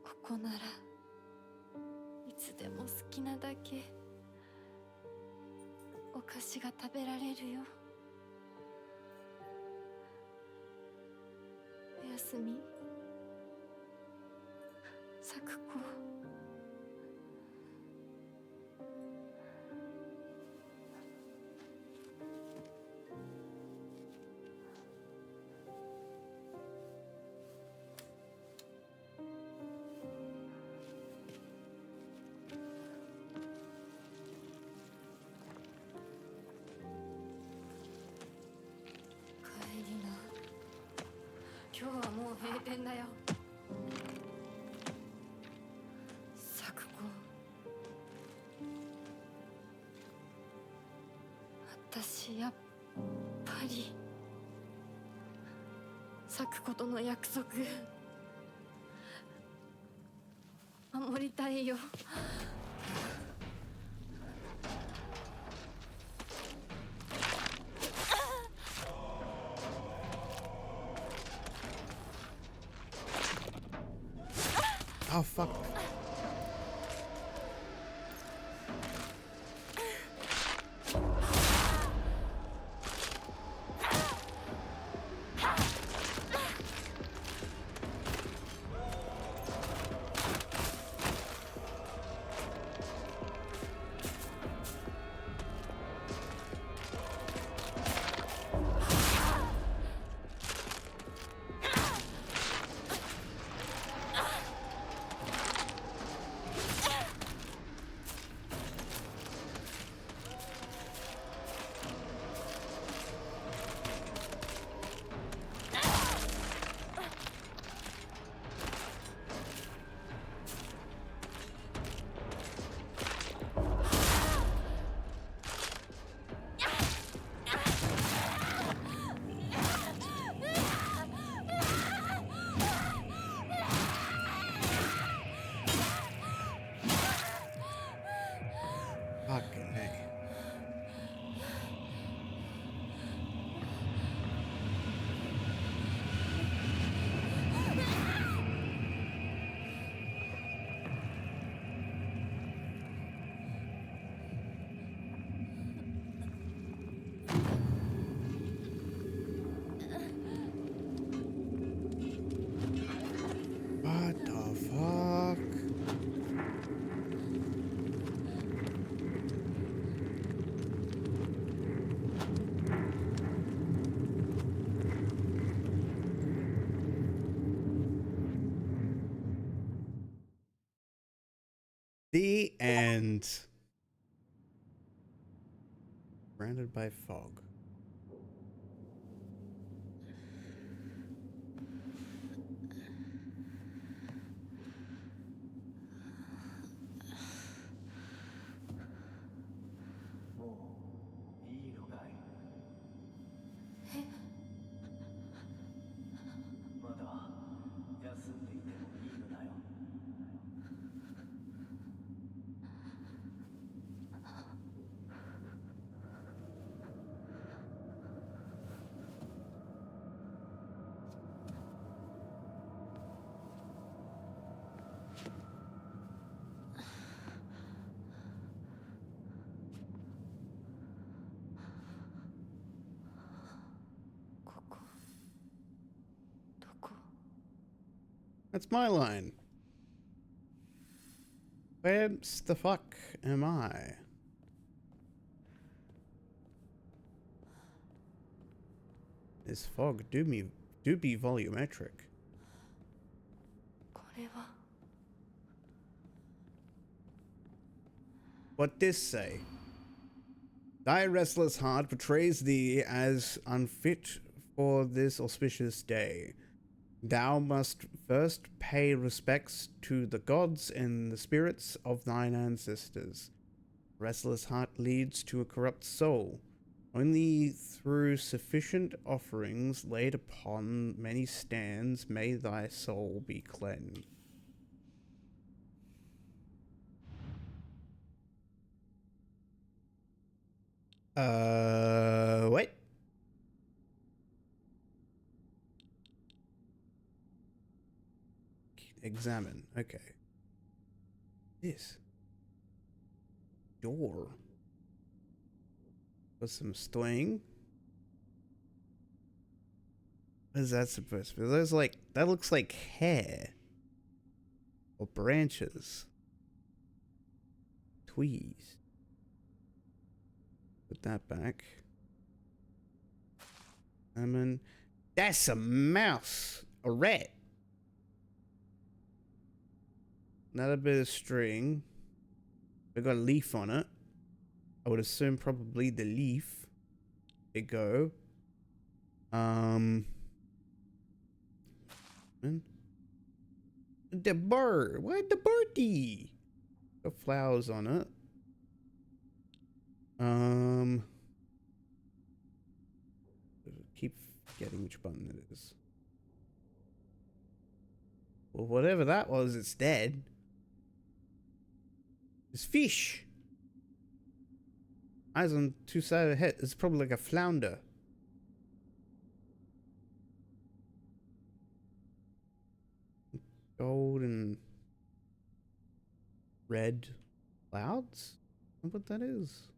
ここならいつでも好きなだけお菓子が食べられるよ。すみ咲子。帰りな。今日はもう閉店だよ。咲子。私やっぱり咲子との約束守りたいよ。Oh, fuck. Fucking hey. What the fuck? The end. Surrounded by fog. That's my line. Where the fuck am I? This fog do be volumetric. これは What this say? Thy restless heart portrays thee as unfit for this auspicious day. Thou must first pay respects to the gods and the spirits of thine ancestors. Restless heart leads to a corrupt soul. Only through sufficient offerings laid upon many stands may thy soul be cleansed. What? Examine. Okay. This door. With some string. What is that supposed to be? Those like that looks like hair or branches. Tweez. Put that back. That's a mouse. A rat. Another bit of string. We got a leaf on it. I would assume probably the leaf. There you go. The bird. Why the birdie? Got flowers on it. Keep forgetting which button it is. Well, whatever that was, it's dead. It's fish. Eyes on two sides of the head. It's probably like a flounder. Gold and red clouds? I don't know what that is.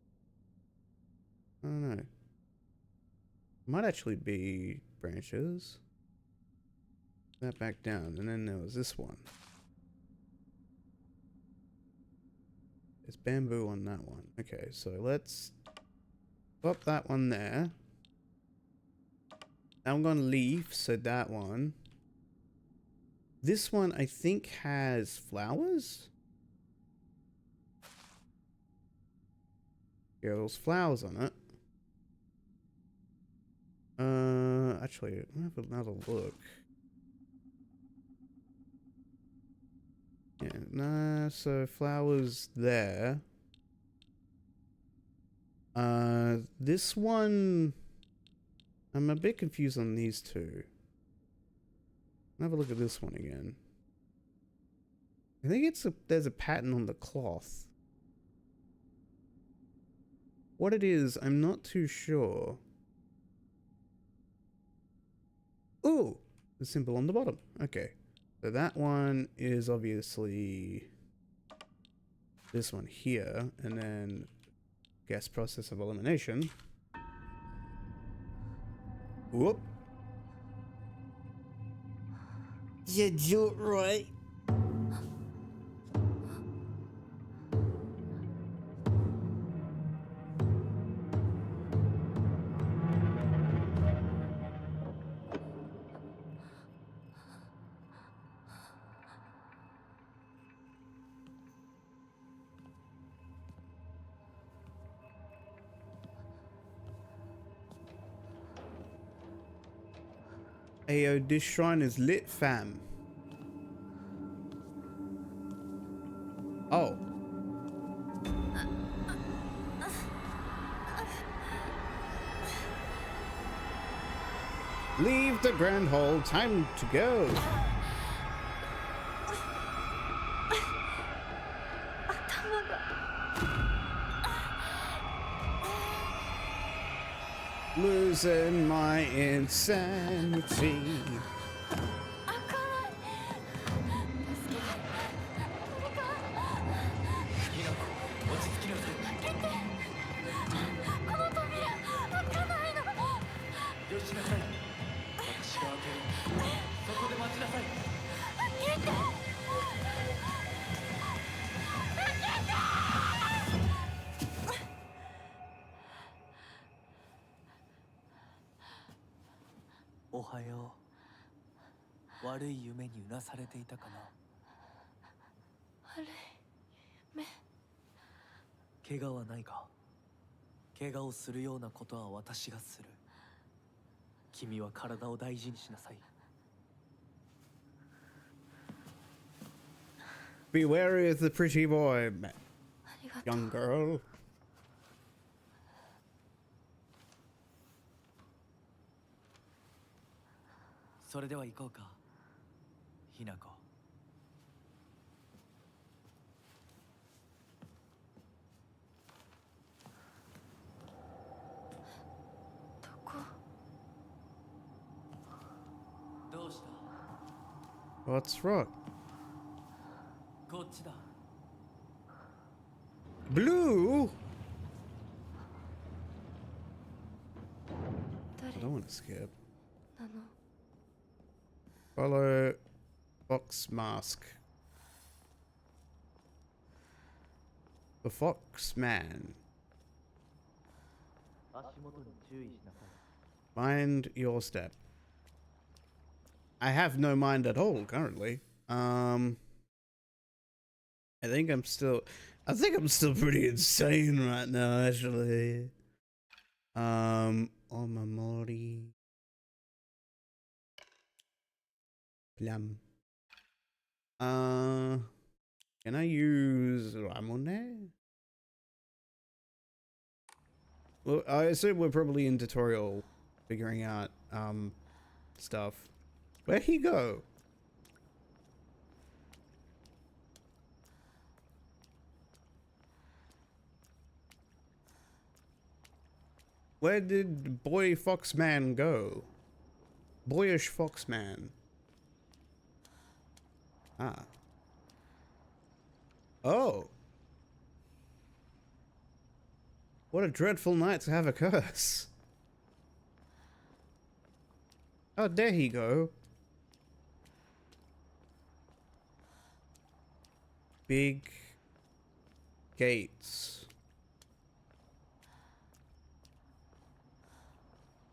I don't know. Might actually be branches. That back down, and then there was this one. There's bamboo on that one. Okay, so let's pop that one there. Now I'm gonna leave, so that one. This one I think has flowers. Yeah, those flowers on it. Actually, I'll have another look. Yeah, nah, so flowers there. This one, I'm a bit confused on these two. I'll have a look at this one again. I think there's a pattern on the cloth. What it is, I'm not too sure. Ooh, the symbol on the bottom. Okay. So that one is obviously this one here, and then gas process of elimination. Whoop. You do it right. Ayo, this shrine is lit, fam. Oh. Leave the grand hall. Time to go. Losing my insanity. Ohayo. 悪い夢にうなされていたかな。悪い夢。怪我はないか。怪我をするようなことは私がする。君は体を大事にしなさい。Be wary of the pretty boy, young girl. それでは行こうか、ひなこ。どこ？どうした？ What's wrong? こっちだ。Blue? 誰 I don't want to skip. なの？ Follow Fox Mask. The Fox Man. 足元に注意しなさい。 Mind your step. I have no mind at all currently. I think I'm still pretty insane right now, actually. Omamori. Plum. Can I use Ramone? Well, I assume we're probably in tutorial figuring out, stuff. Where'd he go? Where did boy Foxman go? Boyish Foxman. Ah. Oh. What a dreadful night to have a curse. Oh, there he go. Big gates.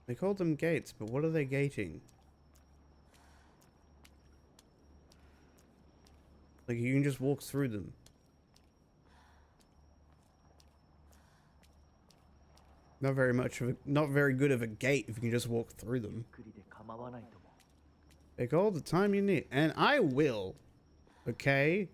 They called them gates, but what are they gating? Like, you can just walk through them. Not very good of a gate if you can just walk through them. ゆっくりで構わないとも。 Take all the time you need, and I will. Okay.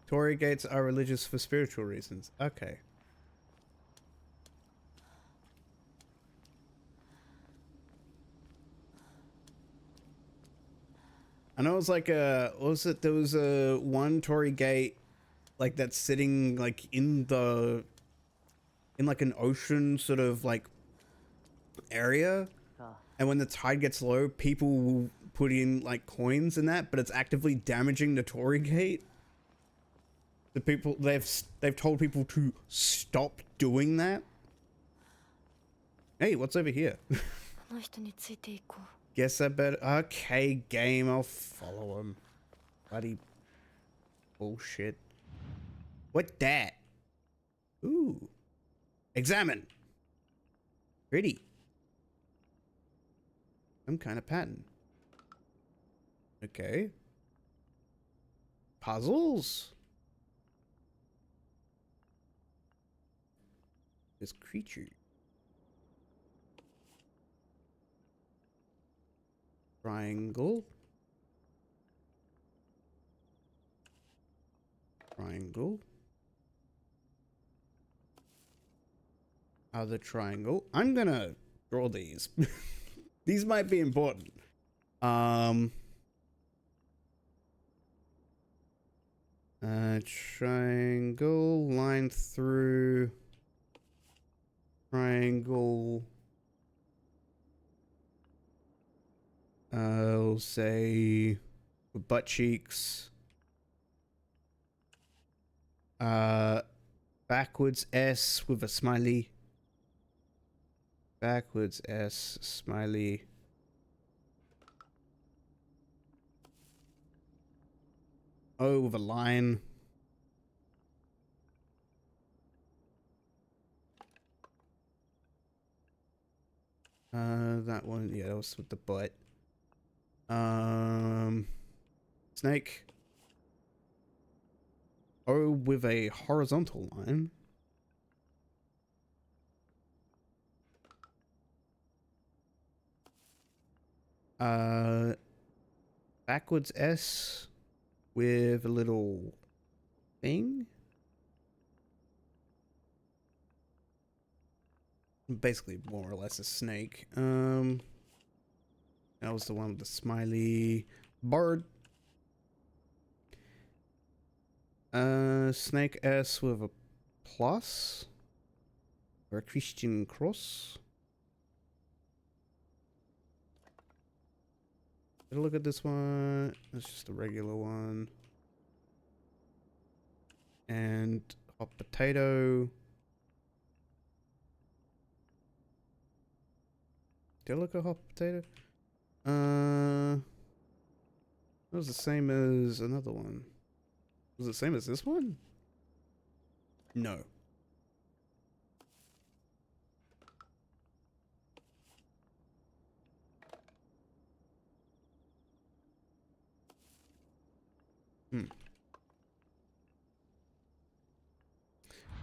Torii gates are religious for spiritual reasons. Okay. I know it was like what was it? There was a one Torii gate, like that's sitting like in like an ocean sort of like area, さあ、 and when the tide gets low, people will put in like coins in that, but it's actively damaging the Torii gate. The people they've told people to stop doing that. Hey, what's over here? あの人についていこう。 Guess I better. Okay, game. I'll follow him. Bloody bullshit. What that? Ooh. Examine. Pretty. Some kind of pattern. Okay. Puzzles. This creature. Triangle. Triangle. Other triangle. I'm gonna draw these. These might be important. Triangle, line through. Triangle. I'll say butt cheeks. Backwards S with a smiley. Backwards S, smiley. O with a line. That one, yeah, that was with the butt. Snake. O with a horizontal line. Backwards S with a little thing. Basically more or less a snake. That was the one with the smiley bird. Snake S with a plus or a Christian cross. Take a look at this one. That's just a regular one. And hot potato. Delica hot potato? That was the same as another one. Was it the same as this one? No.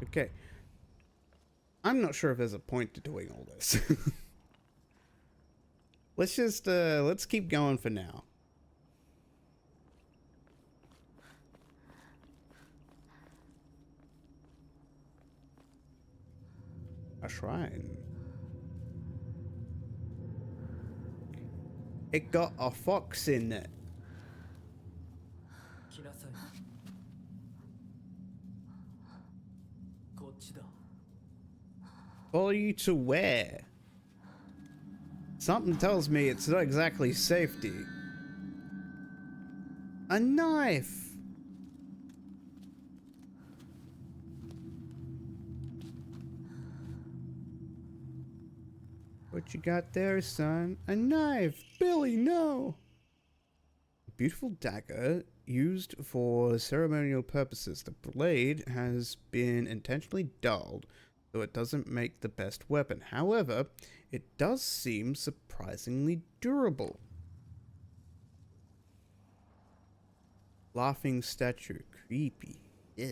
Okay. I'm not sure if there's a point to doing all this. Let's keep going for now. A shrine. It got a fox in it. 来なさい。こっちだ。 Follow you to where? Something tells me it's not exactly safety. A knife! What you got there, son? A knife! Billy, no! A beautiful dagger used for ceremonial purposes. The blade has been intentionally dulled, so it doesn't make the best weapon. However, it does seem surprisingly durable. Laughing statue. Creepy. Yeah.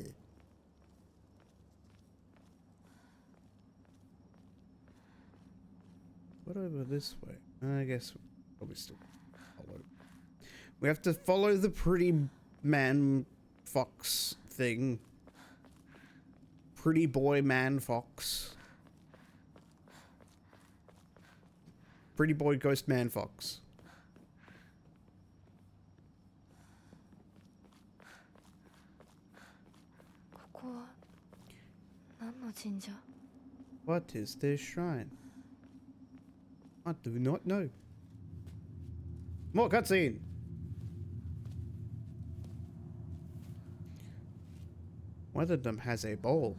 What over this way? I guess we'll probably still follow. We have to follow the pretty man fox thing. Pretty boy man fox. Pretty boy ghost man fox. ここは何の神社？ What is this shrine? I do not know. More cutscene. One of them has a bowl.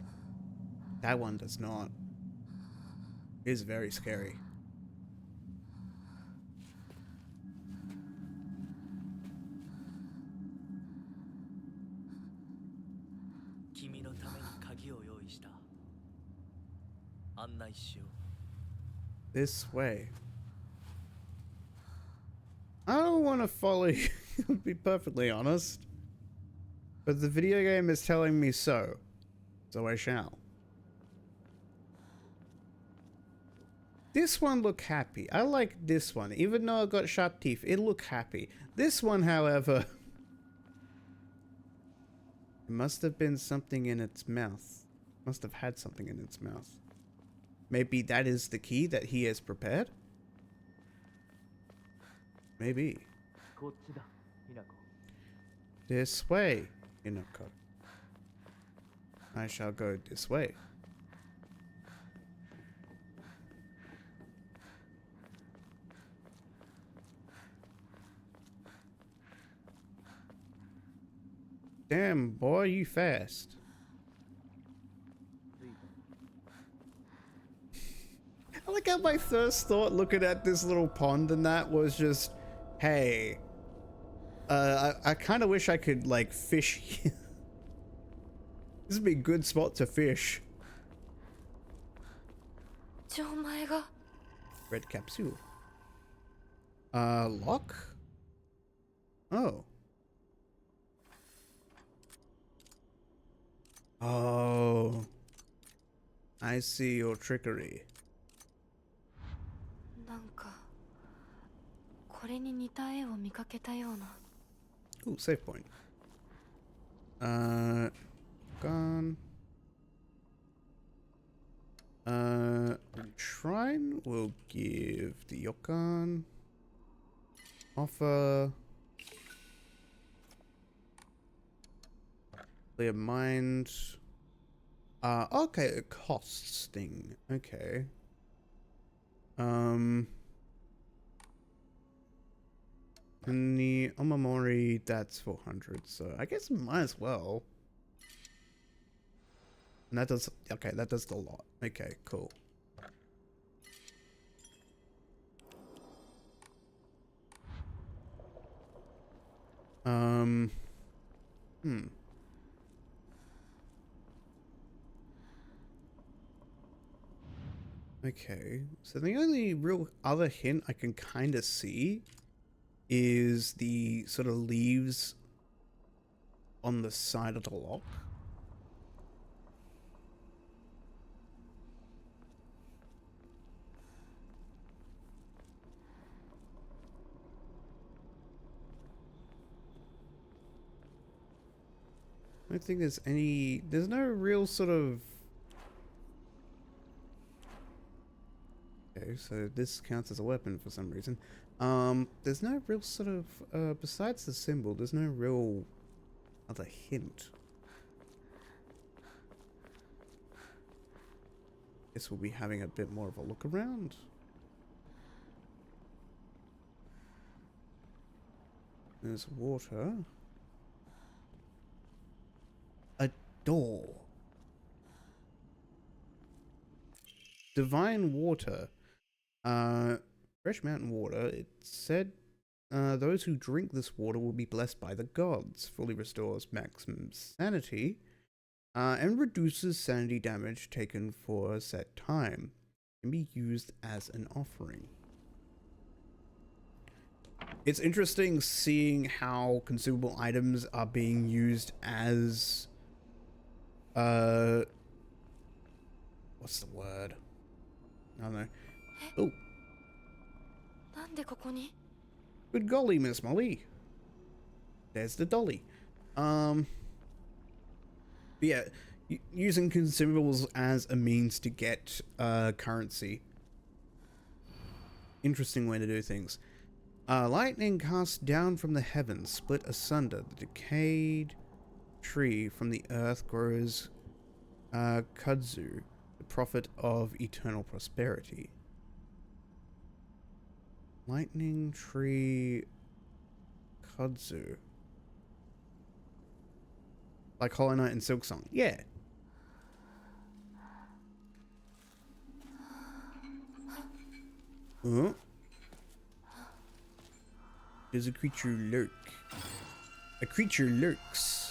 That one does not. It is very scary. Kimi no tame ni kagi o yoii shita. Annai shiyou. This way. I don't want to follow you, to be perfectly honest. But the video game is telling me so. So I shall. This one look happy. I like this one. Even though I got sharp teeth, it look happy. This one, however... It must have been something in its mouth. Must have had something in its mouth. Maybe that is the key that he has prepared? Maybe. こっちだ、ひなこ。 This way, Inoko. I shall go this way. Damn, boy, you fast. I like how my first thought looking at this little pond and that was just, hey, I kind of wish I could, like, fish here. This would be a good spot to fish. じゃあお前が Red capsule. Lock? Oh. Oh. I see your trickery. なんかこれに似た絵を見かけたような。 Ooh, save point. Gone. Shrine will give the Yokan. Offer. Clear mind. Okay, it costs thing. Okay. And the Omamori, that's 400, so I guess might as well. And that does, okay, that does a lot. Okay, cool. Okay, so the only real other hint I can kind of see is the sort of leaves on the side of the lock. I don't think there's no real sort of... Okay, so this counts as a weapon for some reason. There's no real sort of, besides the symbol, there's no real other hint. Guess we'll be having a bit more of a look around. There's water. A door. Divine water. Fresh mountain water. It said those who drink this water will be blessed by the gods. Fully restores maximum sanity. And reduces sanity damage taken for a set time. Can be used as an offering. It's interesting seeing how consumable items are being used as what's the word? I don't know. Oh. なんでここに? Good golly, Miss Molly. There's the dolly. But yeah, using consumables as a means to get currency. Interesting way to do things. Lightning cast down from the heavens, split asunder. The decayed tree from the earth grows kudzu, the prophet of eternal prosperity. Lightning tree kudzu. Like Hollow Knight and Silksong. Yeah. Does a creature lurk? A creature lurks.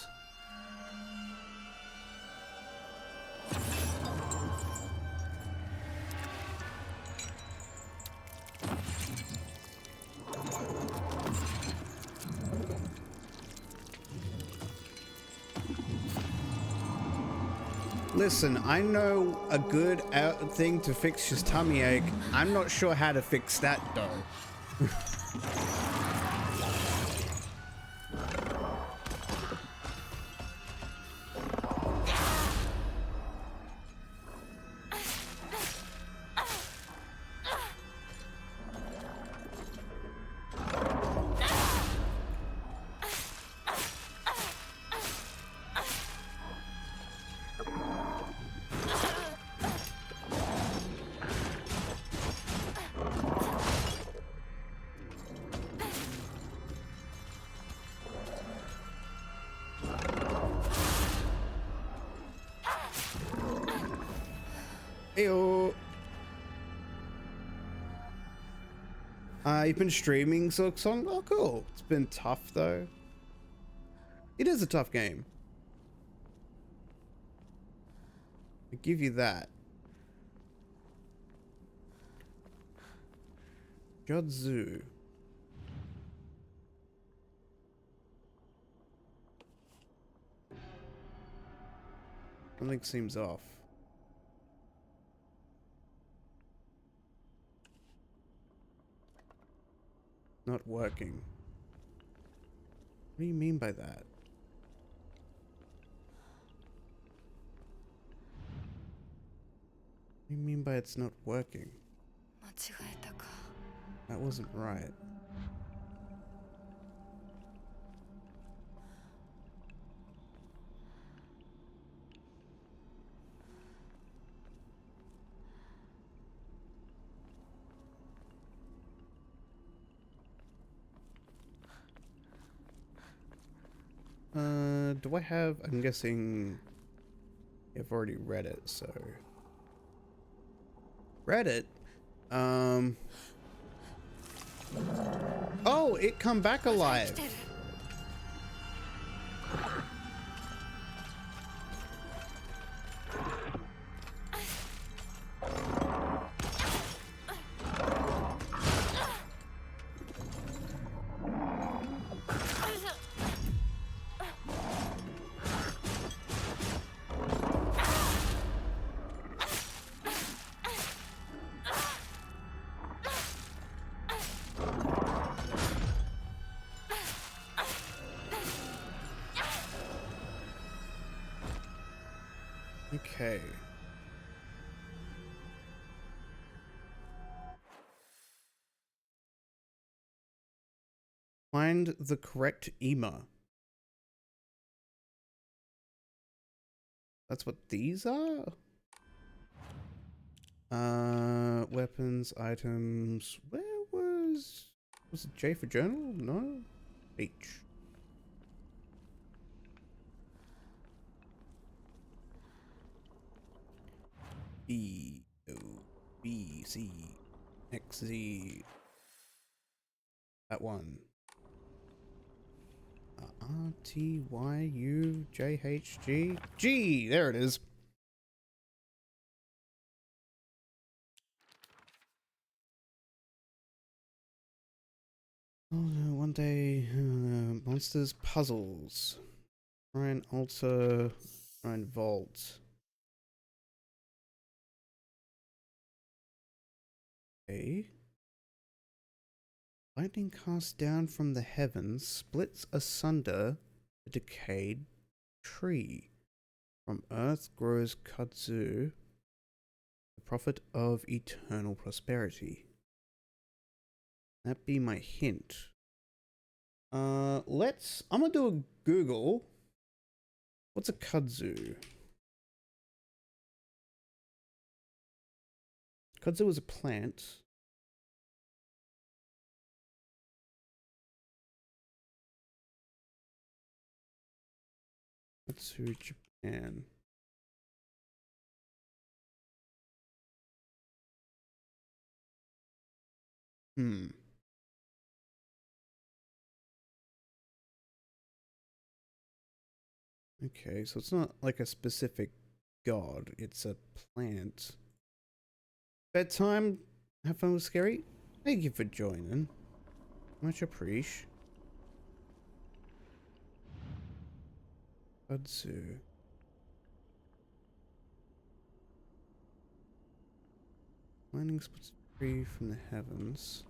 Listen, I know a good thing to fix his tummy ache. I'm not sure how to fix that though. Heyo. You've been streaming Silksong? Oh, cool. It's been tough, though. It is a tough game. I give you that. Jodzu. Something seems off. Not working. What do you mean by that? What do you mean by it's not working? 間違えたか. That wasn't right. Do I have... I'm guessing... I've already read it, so... Read it? Oh, it come back alive! Okay. Find the correct EMA. That's what these are? Weapons, items. Where was it J for journal? No? H. B, O, B, C, X, Z. That one. R, T, Y, U, J, H, G. G! There it is. Oh no, one day, monsters, puzzles. Try and alter, try and vault. Okay. Lightning cast down from the heavens splits asunder a decayed tree. From earth grows kudzu, the prophet of eternal prosperity. That be my hint. I'm gonna do a Google. What's a kudzu? Kudzu is a plant. Kudzu, Japan. Okay, so it's not like a specific god, it's a plant. Bedtime? Have fun with Scary? Thank you for joining. Much appreciate. Kudzu. Lightning splits a tree from the heavens.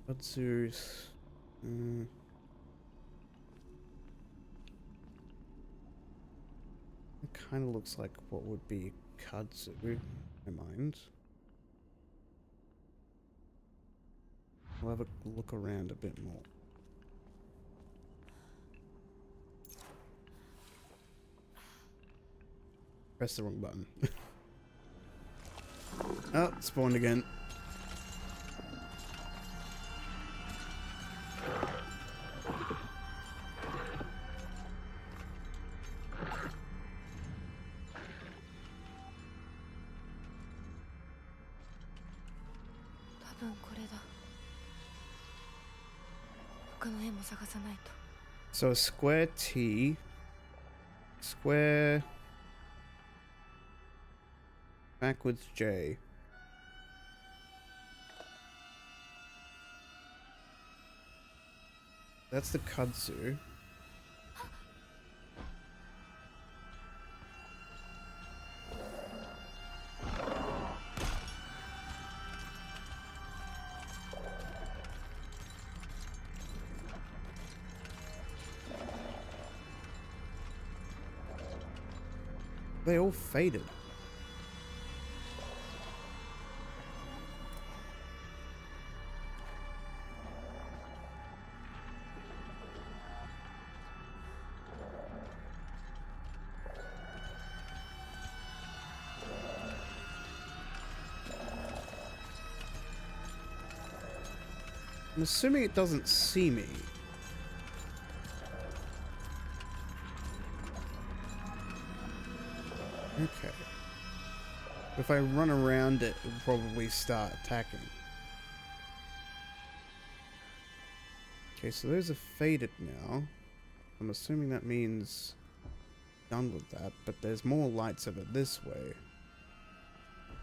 Kudzu's. It kind of looks like what would be kudzu in my mind. We'll have a look around a bit more. Press the wrong button. Oh, spawned again. So square T, square backwards J. That's the kudzu. They all faded. I'm assuming it doesn't see me. Okay. If I run around it, it'll probably start attacking. Okay, so those are faded now. I'm assuming that means done with that, but there's more lights over this way.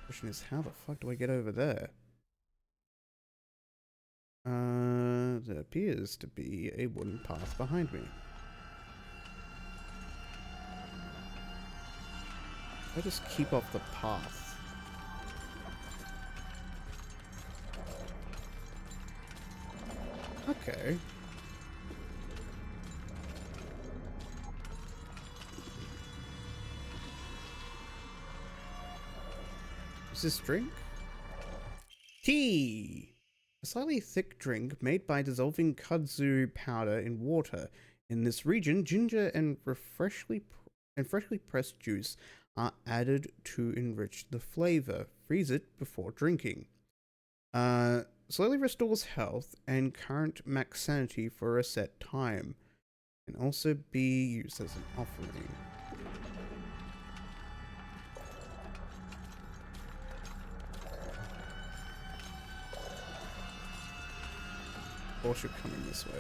Question is, how the fuck do I get over there? There appears to be a wooden path behind me. I'll just keep off the path. Okay. Is this drink? Tea! A slightly thick drink made by dissolving kudzu powder in water. In this region, ginger and freshly pressed juice are added to enrich the flavor. Freeze it before drinking. Slowly restores health and current max sanity for a set time. Can also be used as an offering. Or should come in this way.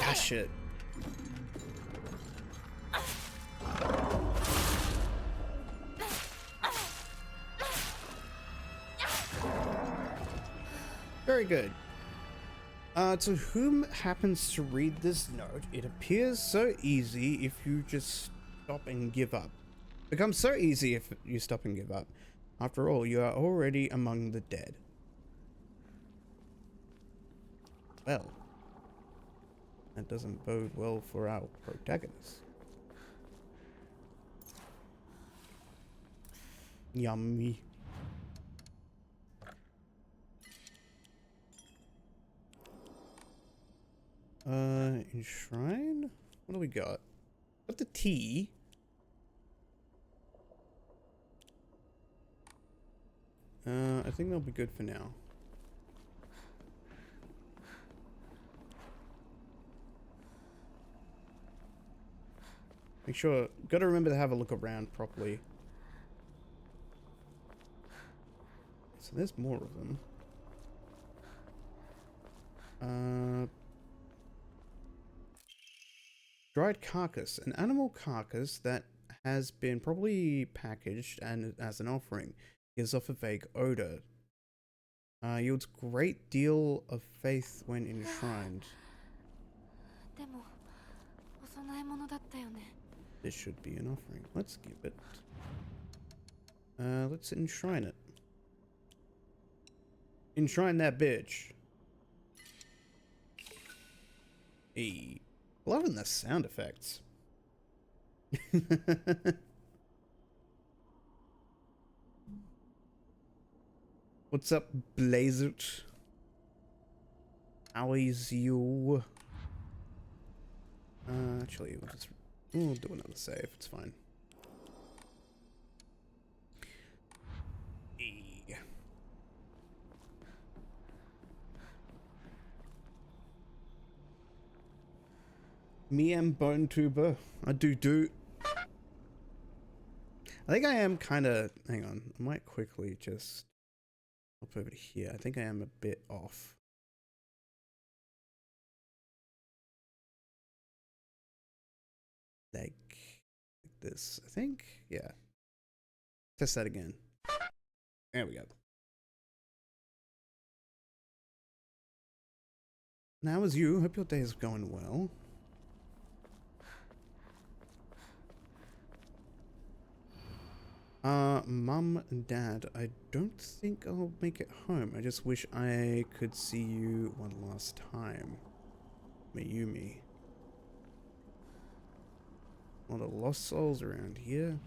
Ah, shit. Very good. To whom happens to read this note, it appears so easy if you just stop and give up. Becomes so easy if you stop and give up. After all, you are already among the dead. Well, that doesn't bode well for our protagonist. Yummy. Enshrine? What do we got? Got the tea. I think that'll be good for now. Make sure, gotta remember to have a look around properly. So there's more of them. Dried carcass, an animal carcass that has been properly packaged and as an offering, gives off a vague odor. Yields great deal of faith when enshrined. でもお供え物だったよね。 This should be an offering. Let's give it. Let's enshrine it. Enshrine that bitch. Hey. Loving the sound effects. What's up, Blazert? How is you? Actually, we'll do another save. It's fine. Hey. Me and Bone Tuber. I do. I think I am kind of. Hang on. I might quickly just hop over to here. I think I am a bit off. Like this, I think. Yeah. Test that again. There we go. Now as you. Hope your day is going well. Mum and Dad, I don't think I'll make it home. I just wish I could see you one last time. Mayumi. A lot of lost souls around here.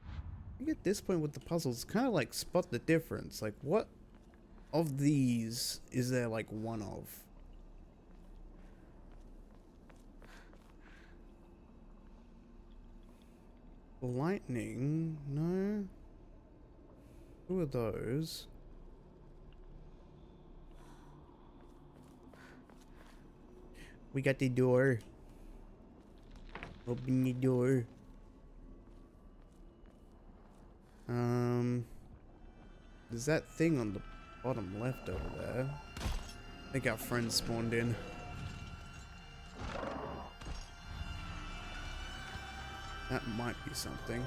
I think at this point with the puzzles, kind of like spot the difference. Like, what of these is there like one of? Lightning? No. Who are those? We got the door. Open the door. There's that thing on the bottom left over there. I think our friend spawned in. That might be something.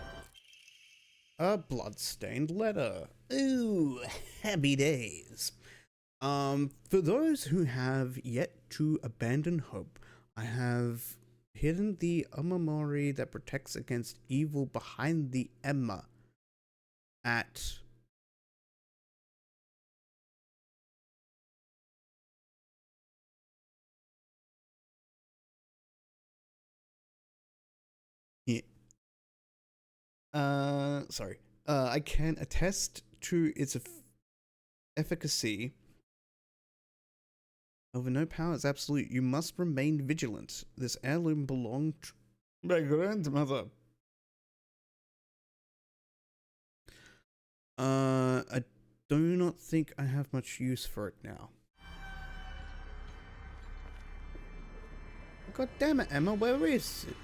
A blood-stained letter. Ooh, happy days. For those who have yet to abandon hope, I have hidden the Omamori that protects against evil behind the Emma at yeah. Sorry. I can attest to its efficacy. Over no power is absolute. You must remain vigilant. This heirloom belonged to my grandmother. I do not think I have much use for it now. God damn it, Emma, where is it?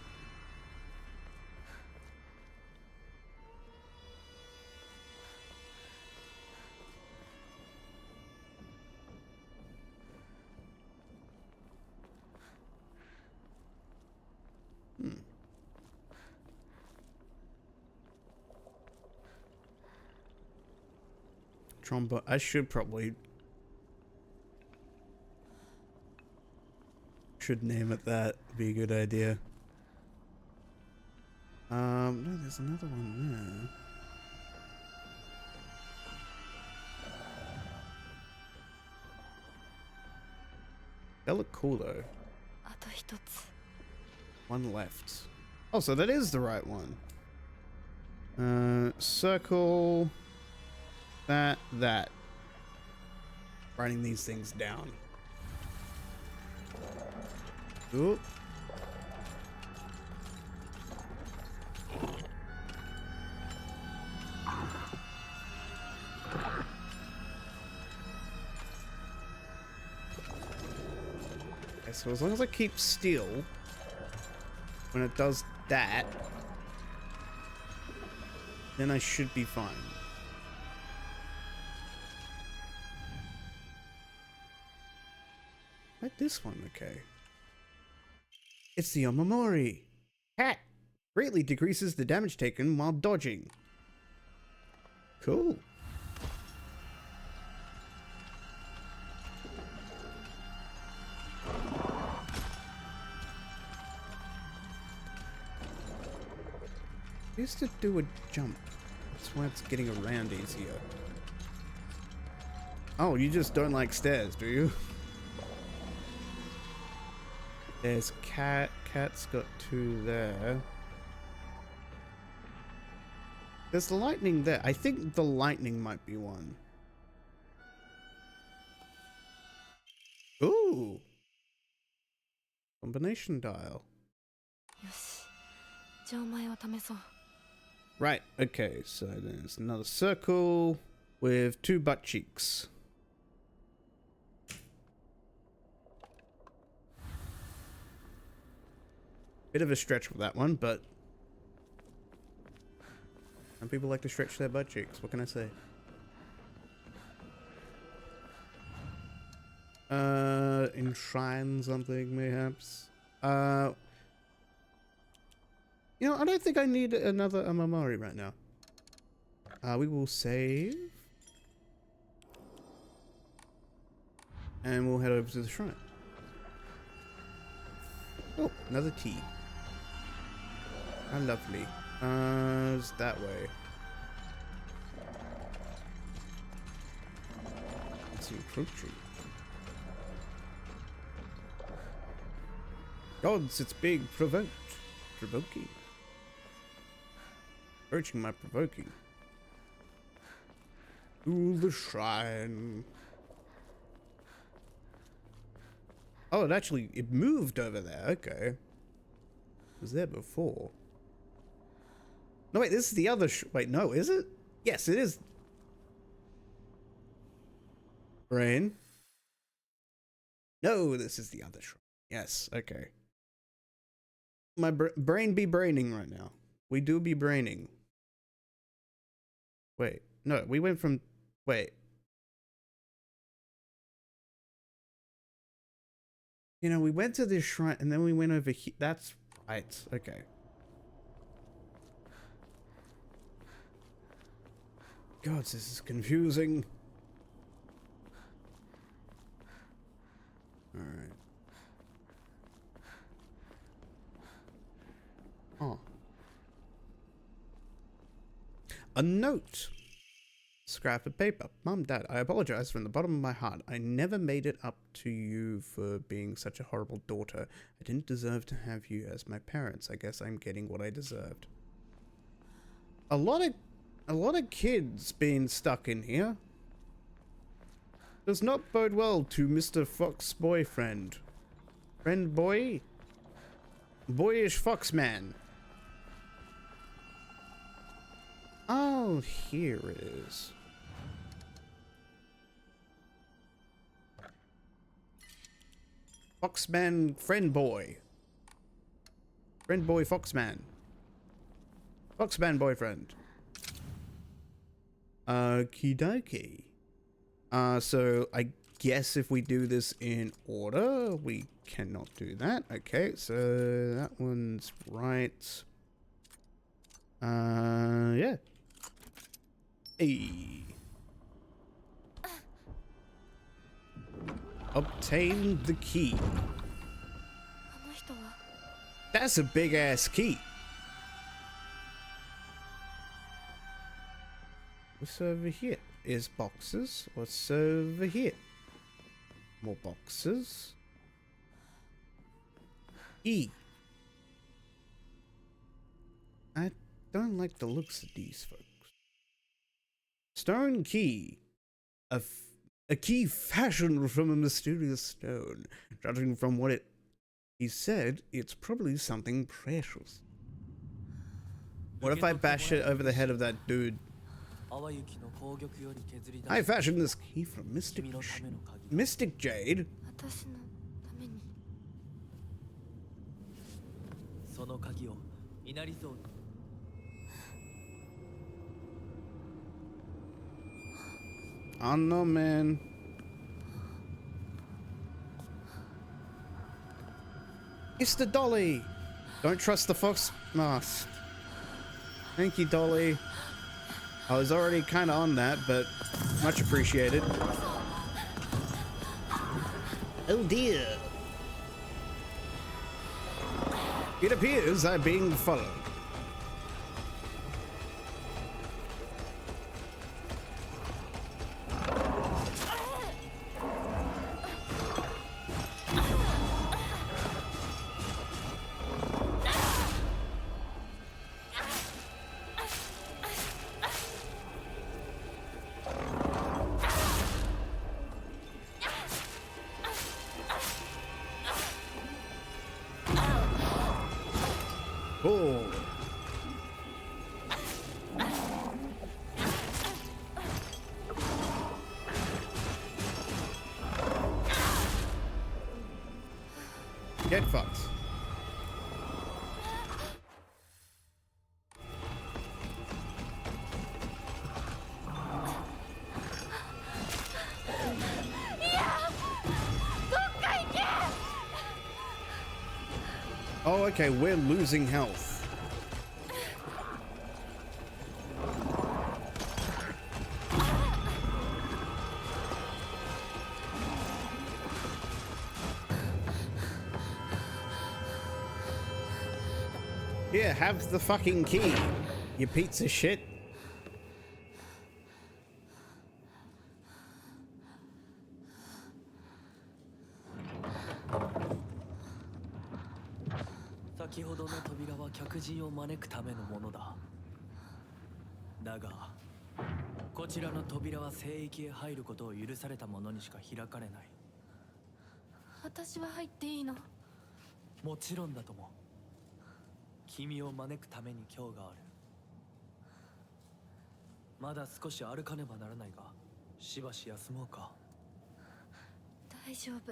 Trombone. I should name it that. Be a good idea. No, there's another one there. That look cool though. あと一つ。 One left. Oh, so that is the right one. Circle. That. Writing these things down. Oop. Okay, so as long as I keep still, when it does that, then I should be fine. Like this one, okay. It's the Omamori. Hat greatly decreases the damage taken while dodging. Cool. Used to do a jump. That's why it's getting around easier. Oh, you just don't like stairs, do you? There's Cat. Cat's got two there. There's the lightning there. I think the lightning might be one. Ooh. Combination dial. よし。じゃあお前を試そう。 Right, okay, so there's another circle with two butt cheeks. Bit of a stretch with that one, but some people like to stretch their butt cheeks. What can I say? Enshrine something, mayhaps. You know, I don't think I need another Omamori right now. We will save. And we'll head over to the shrine. Oh, another T. How lovely. It's that way. It's encroaching. Gods, it's big. Provoking. Approaching my provoking. To the shrine. Oh, it moved over there. Okay. It was there before. No, wait, this is the other wait, no, is it? Yes, it is. Brain. No, this is the other shrine. Yes, okay. My brain be braining right now. We do be braining. Wait, no, we went from... Wait. You know, we went to this shrine and then we went over here. That's right. Okay. God, this is confusing. Alright. Oh. A note. Scrap of paper. Mom, Dad, I apologize from the bottom of my heart. I never made it up to you for being such a horrible daughter. I didn't deserve to have you as my parents. I guess I'm getting what I deserved. A lot of kids being stuck in here. Does not bode well to Mr. Fox boyfriend. Friend boy? Boyish fox man. Oh, here it is. Foxman friend boy. Friend boy Foxman. Foxman boyfriend. Okie dokie. So I guess if we do this in order, we cannot do that. Okay, so that one's right. Yeah. Hey. Obtain the key. あの人は That's a big ass key. What's over here? Is boxes? What's over here? More boxes. E. I don't like the looks of these folks. Stone key. A key fashioned from a mysterious stone. Judging from what he said, it's probably something precious. What if I bash it over the head of that dude? I fashioned this key from Mystic Jade. 私のために その鍵を稲荷像に I don't know, man. Mr. Dolly! Don't trust the fox mask. Thank you, Dolly. I was already kind of on that, but much appreciated. Oh dear. It appears I'm being followed. Oh. Get fucked. Oh, okay, we're losing health. Here, have the fucking key, you piece of shit. Daga. 君を招くために今日がある。まだ少し歩かねばならないが、しばし休もうか。大丈夫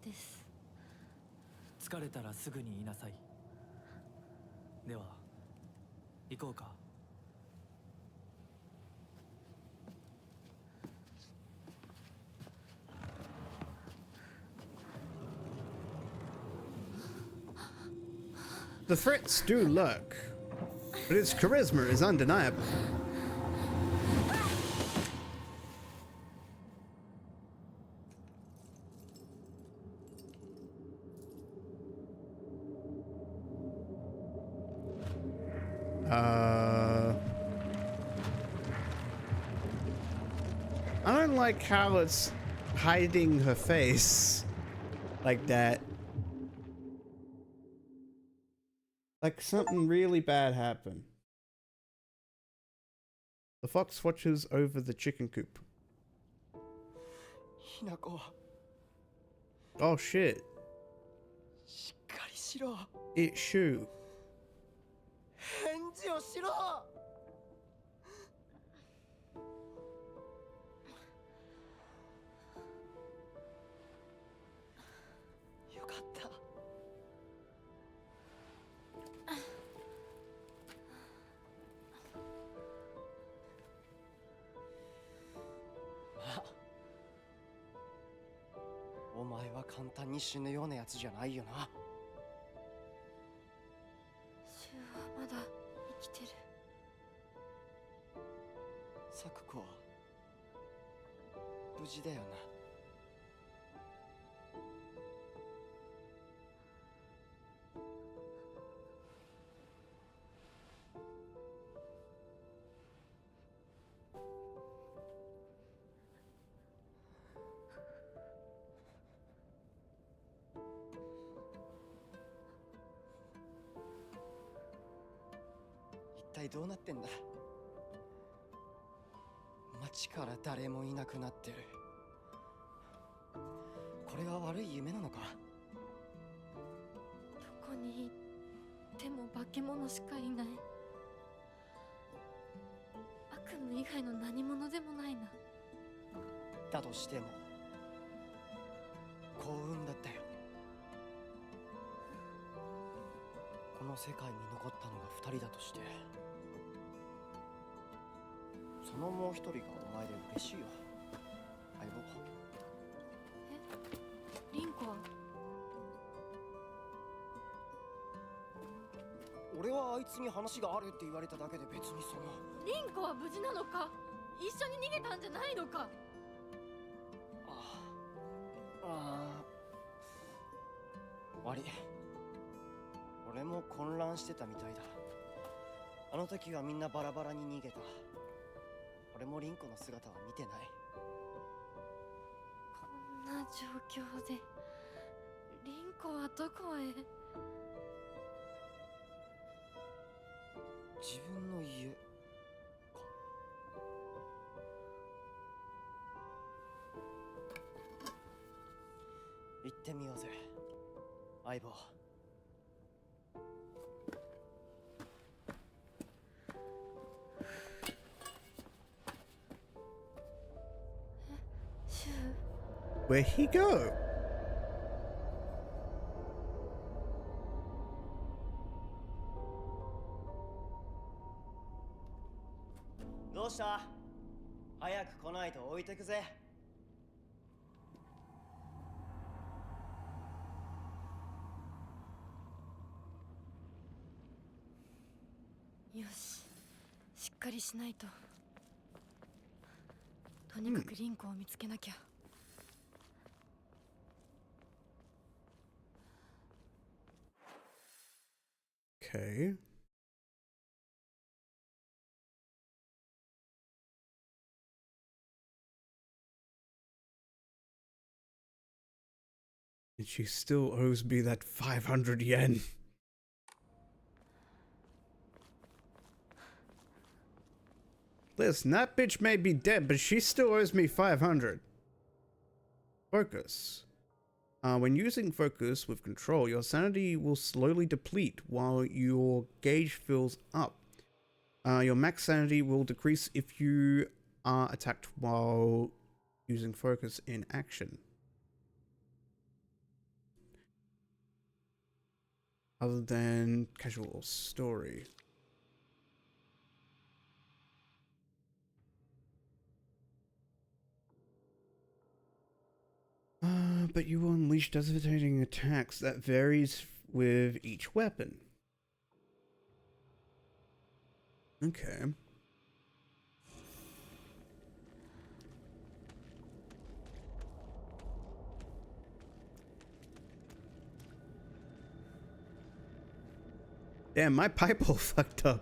です。疲れたらすぐに言いなさい。では、行こうか。The threats do lurk, but its charisma is undeniable. I don't like how it's hiding her face like that. Like something really bad happened. The fox watches over the chicken coop. ひな子 Oh shit. しっかりしろ It's Shu. 返事をしろよかったまあお前は簡単に死ぬようなやつじゃないよなシュウはまだ生きてる。咲子は無事だよな一体どうなってんだ街から誰もいなくなってるこれは悪い夢なのかどこに行っても化け物しかいない。悪夢以外の何者でもないな。だとしても幸運だったよこの世界に残ったのが2人だとしてそのもう一人がお前で嬉しいよ相棒リンコは俺はあいつに話があるって言われただけで別にそのリンコは無事なのか。一緒に逃げたんじゃないのか。悪い俺も混乱してたみたいだあの時はみんなバラバラに逃げた俺もリンコの姿は見てないこんな状況でリンコはどこへ。自分の家か行ってみようぜ相棒シュウ Where'd he go? どうした早く来ないと置いてくぜよし、しっかりしないと。とにかくリンコを見つけなきゃ。Okay. And she still owes me that 500 yen. Listen, that bitch may be dead, but she still owes me 500. Focus. When using focus with control, your sanity will slowly deplete while your gauge fills up. Your max sanity will decrease if you are attacked while using focus in action. Other than casual story. But you will unleash devastating attacks that varies with each weapon. Okay. Damn, my pipe all fucked up.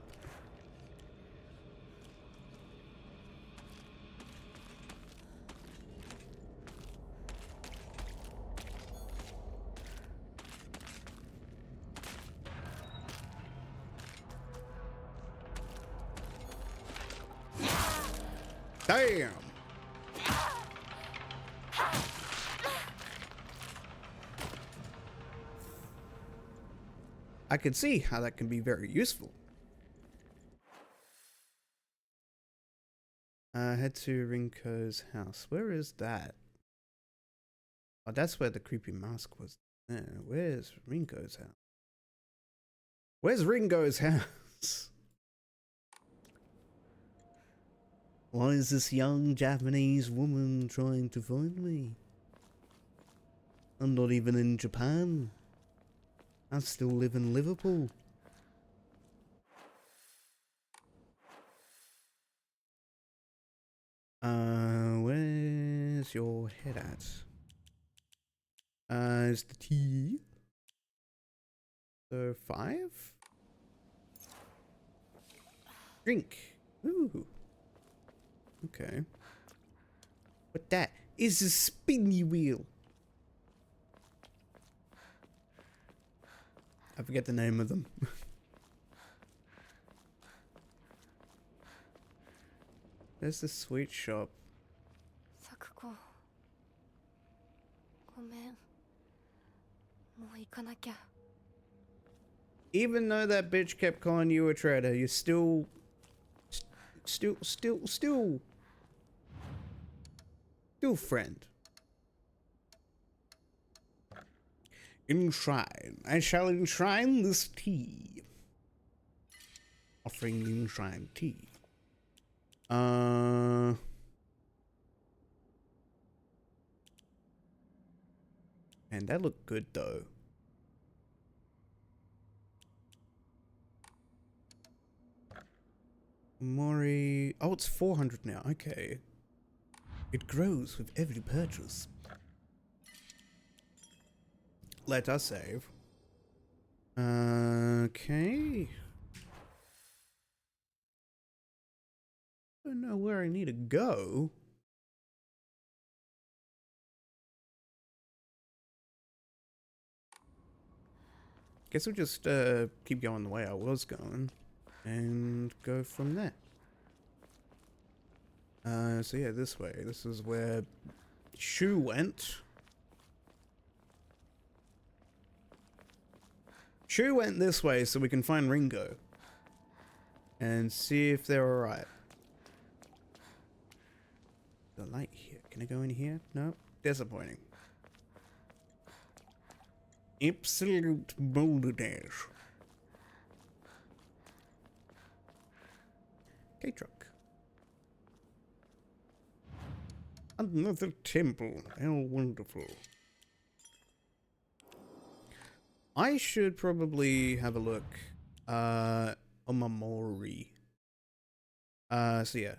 Damn. I can see how that can be very useful. Head to Rinko's house. Where is that? Oh, that's where the creepy mask was. Where's Ringo's house? Where's Ringo's house? Why is this young Japanese woman trying to find me? I'm not even in Japan. I still live in Liverpool. Where's your head at? Is the T? So 5? Drink. Ooh. Okay. But that is a spinny wheel. I forget the name of them. There's the sweet shop. サクコ、ごめん。もう行かなきゃ。 Even though that bitch kept calling you a traitor, you're still friend. Enshrine. I shall enshrine this tea. Offering enshrine tea. Man, that looked good though. Mori. Oh, it's 400 now. Okay. It grows with every purchase. Let us save. Okay. I don't know where I need to go. Guess we'll just keep going the way I was going and go from there. So yeah, this way. This is where Shu went. Shu went this way so we can find Ringo and see if they're alright. The light here. Can I go in here? No. Disappointing. Absolute balderdash. K-Truck. Another temple. How wonderful. I should probably have a look on my Mori. So yeah.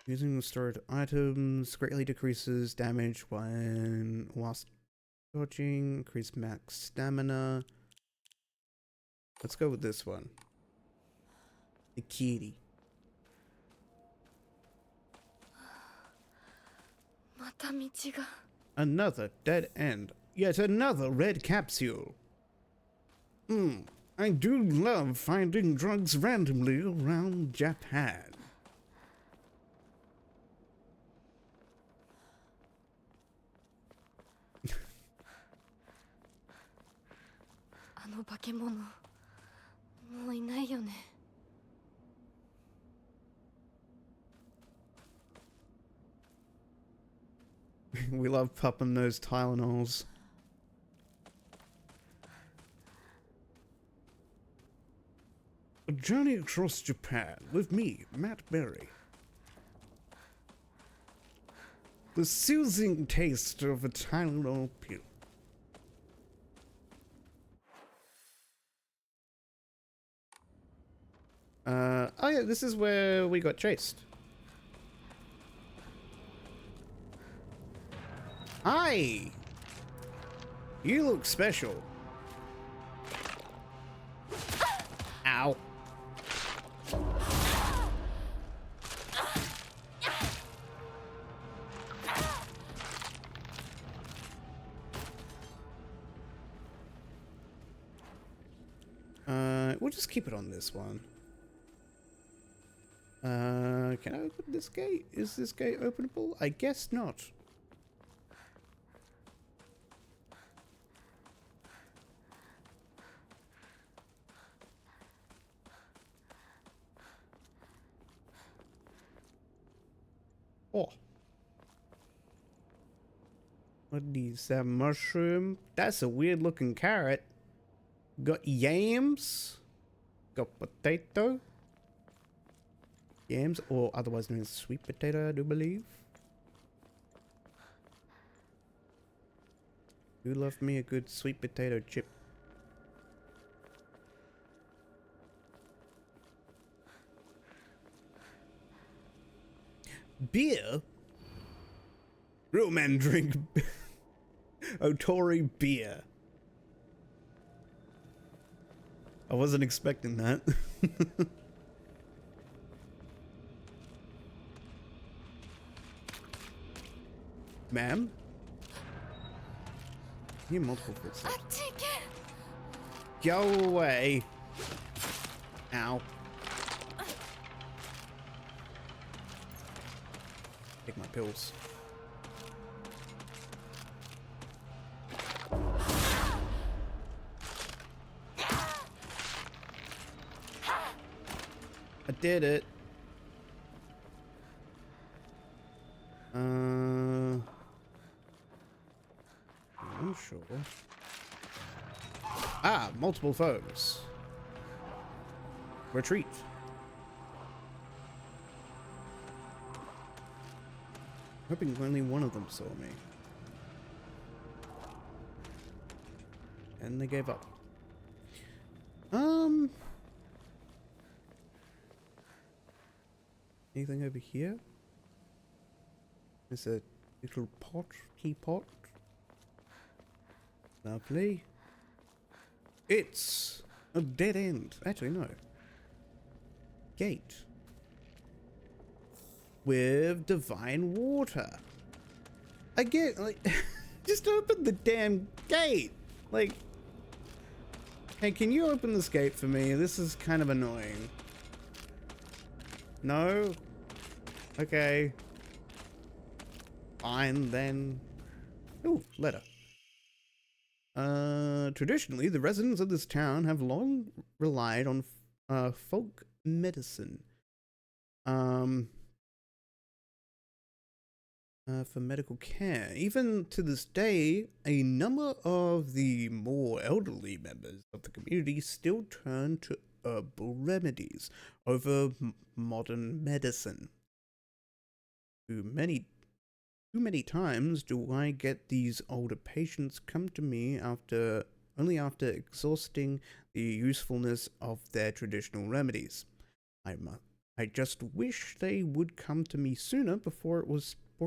Using stored items greatly decreases damage when whilst dodging, increase max stamina. Let's go with this one. The kitty. また道が。 Another dead end. Yet another red capsule. I do love finding drugs randomly around Japan. あの化け物、もういないよね。 We love popping those Tylenols. A journey across Japan with me, Matt Berry. The soothing taste of a Tylenol pill. Oh yeah, this is where we got chased. Hi! You look special. Ow. We'll just keep it on this one. Can I open this gate? Is this gate openable? I guess not. Oh. What is that mushroom? That's a weird looking carrot. Got yams. Got potato. Yams, or otherwise known as sweet potato, I do believe. You love me a good sweet potato chip. Beer? Real men drink Otori beer. I wasn't expecting that. Ma'am? You multiple footsteps. Go away. Ow. Take my pills. I did it. I'm sure. Ah, multiple foes. Retreat. Hoping only one of them saw me. And they gave up. Anything over here? There's a little pot, teapot. Lovely. It's a dead end. Actually, no. Gate. With divine water. Again, like, just open the damn gate. Like, hey, can you open this gate for me? This is kind of annoying. No? Okay. Fine then. Ooh, letter. Traditionally, the residents of this town have long relied on folk medicine. For medical care. Even to this day, a number of the more elderly members of the community still turn to herbal remedies over modern medicine. Too many times do I get these older patients come to me only after exhausting the usefulness of their traditional remedies. I just wish they would come to me sooner before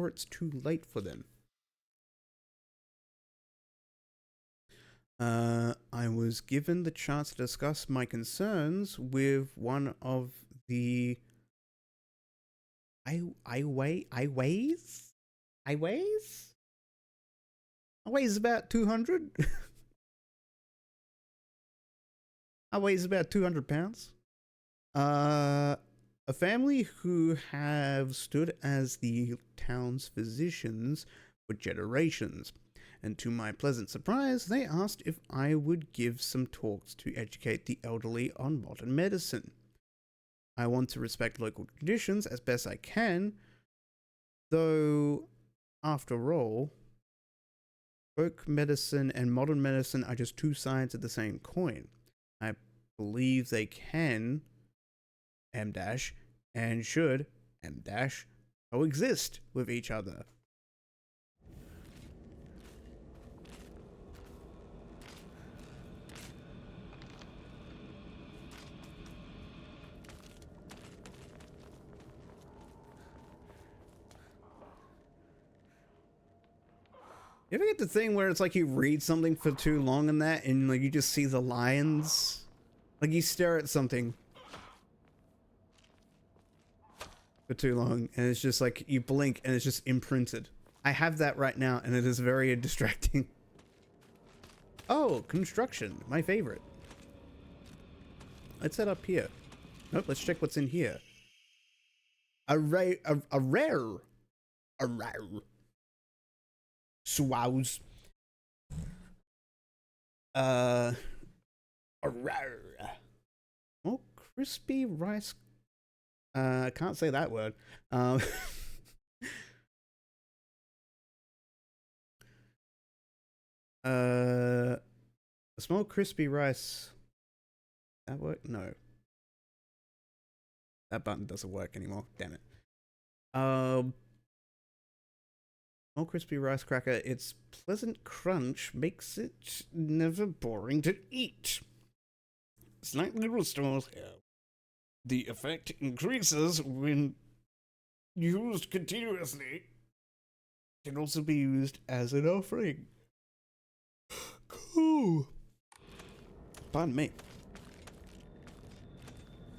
it's too late for them. I was given the chance to discuss my concerns with one of the I weighs about 200. I weighs about 200 pounds. A family who have stood as the town's physicians for generations, and to my pleasant surprise, they asked if I would give some talks to educate the elderly on modern medicine. I want to respect local traditions as best I can, though, after all, folk medicine and modern medicine are just two sides of the same coin. I believe they can M- and should M- coexist with each other. You ever get the thing where it's like you read something for too long in that and like you just see the lines? Like you stare at something for too long and it's just like you blink and it's just imprinted. I have that right now and it is very distracting. Oh, construction, my favorite. Let's head up here. Nope, let's check what's in here. A rare Swows. A rare. Oh, crispy rice. I can't say that word. A small crispy rice. That work? No. That button doesn't work anymore. Damn it. Small crispy rice cracker. Its pleasant crunch makes it never boring to eat. Slightly restores health. The effect increases when used continuously. Can also be used as an offering. Cool. Pardon me.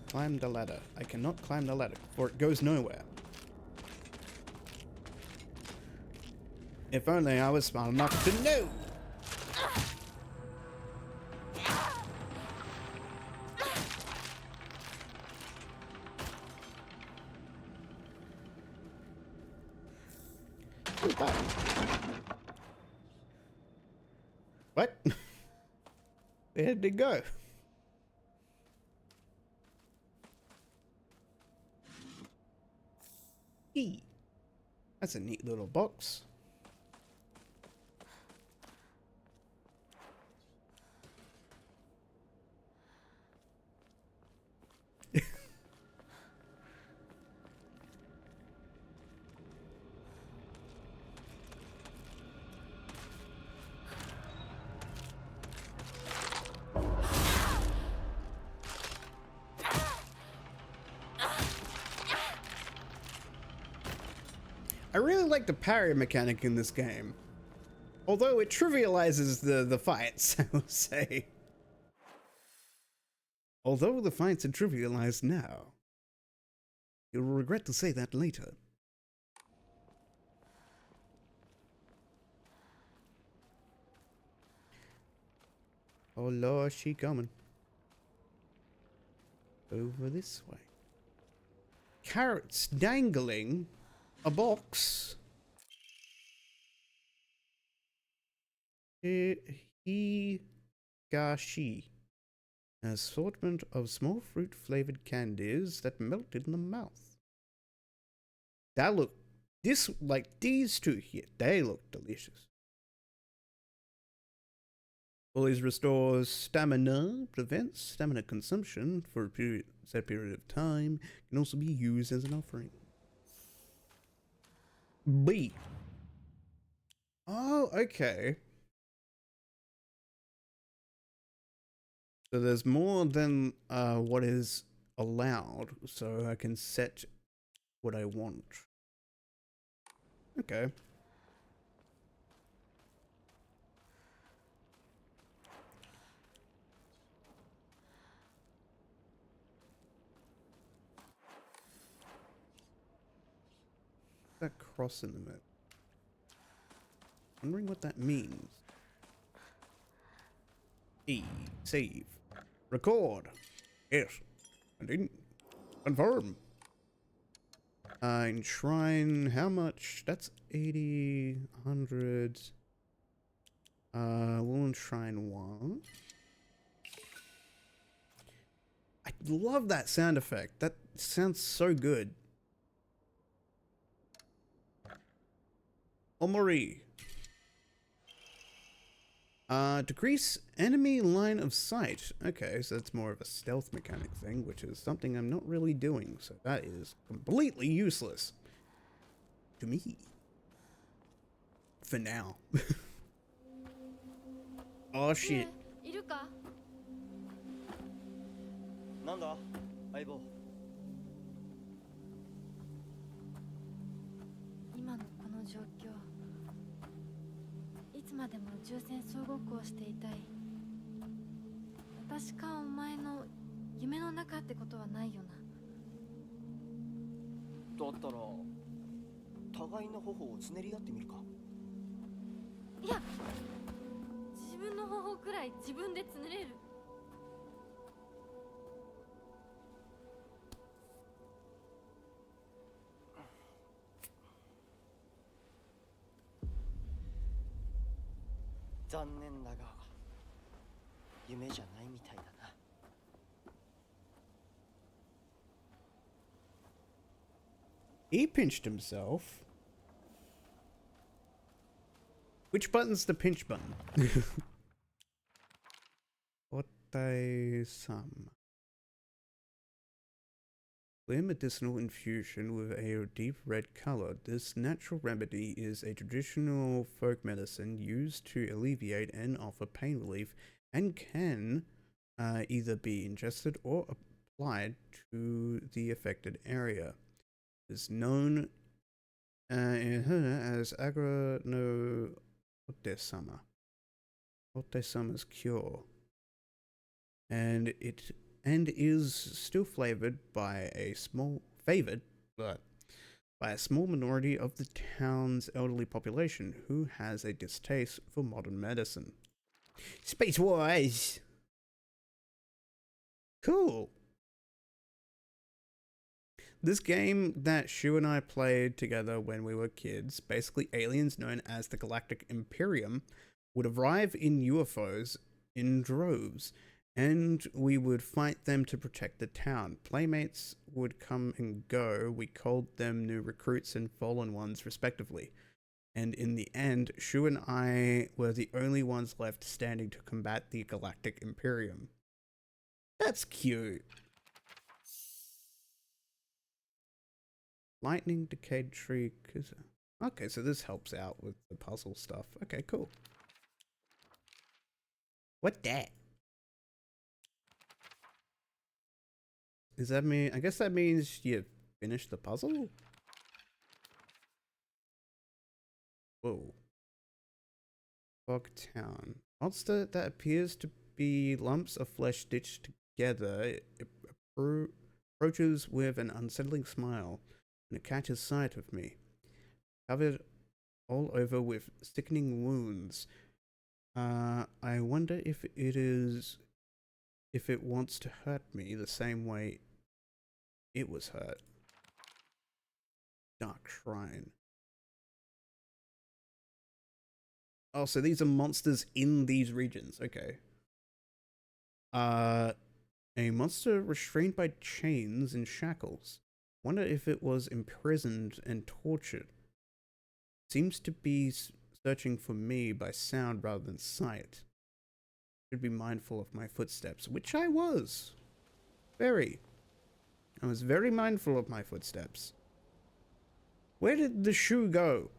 Climb the ladder. I cannot climb the ladder, for it goes nowhere. If only I was smart enough to know. What? Where did it go? E. That's a neat little box. I really like the parry mechanic in this game. Although it trivializes the fights, I will say. Although the fights are trivialized now. You'll regret to say that later. Oh Lord, she coming. Over this way. Carrots dangling. A box. Higashi. An assortment of small fruit flavored candies that melted in the mouth. That look. This, like these two here, they look delicious. Always restores stamina, prevents stamina consumption for a set period of time, can also be used as an offering. B. Oh, okay. So there's more than what is allowed, so I can set what I want. Okay. That cross in the middle. Wondering what that means. E. Save. Record. Yes. I didn't. Confirm. Enshrine. How much? That's 80, 100. We'll enshrine 1. I love that sound effect. That sounds so good. Omori. Decrease enemy line of sight. Okay, so that's more of a stealth mechanic thing, which is something I'm not really doing, so that is completely useless to me. For now. Oh shit. いるか？なんだ相棒。今のこの状況つまでも宇宙船総ごっこをしていたい。私かお前の夢の中ってことはないよな。だったら互いの頬をつねり合ってみるか。いや、自分の頬くらい自分でつねれる。残念だが夢じゃないみたいだな。He pinched himself. Which button's the pinch button? Otai-sama. Clear medicinal infusion with a deep red color. This natural remedy is a traditional folk medicine used to alleviate and offer pain relief, and can either be ingested or applied to the affected area. It is known in Hana as Agra no Otesama. Otesama's cure. And it is still favored by a small minority of the town's elderly population who has a distaste for modern medicine. Space Wars. Cool. This game that Shu and I played together when we were kids, basically aliens known as the Galactic Imperium, would arrive in UFOs in droves, and we would fight them to protect the town. Playmates would come and go. We called them new recruits and fallen ones, respectively. And in the end, Shu and I were the only ones left standing to combat the Galactic Imperium. That's cute. Lightning, decayed tree. Okay, so this helps out with the puzzle stuff. Okay, cool. What that? Does that mean? I guess that means you finished the puzzle? Whoa. Fog Town. Monster that appears to be lumps of flesh stitched together. It approaches with an unsettling smile, and it catches sight of me, covered all over with sickening wounds. I wonder if it wants to hurt me the same way it was hurt. Dark Shrine. Oh, so these are monsters in these regions. Okay. A monster restrained by chains and shackles. Wonder if it was imprisoned and tortured. Seems to be searching for me by sound rather than sight. Should be mindful of my footsteps, which I was. Very. I was very mindful of my footsteps. Where did the shoe go?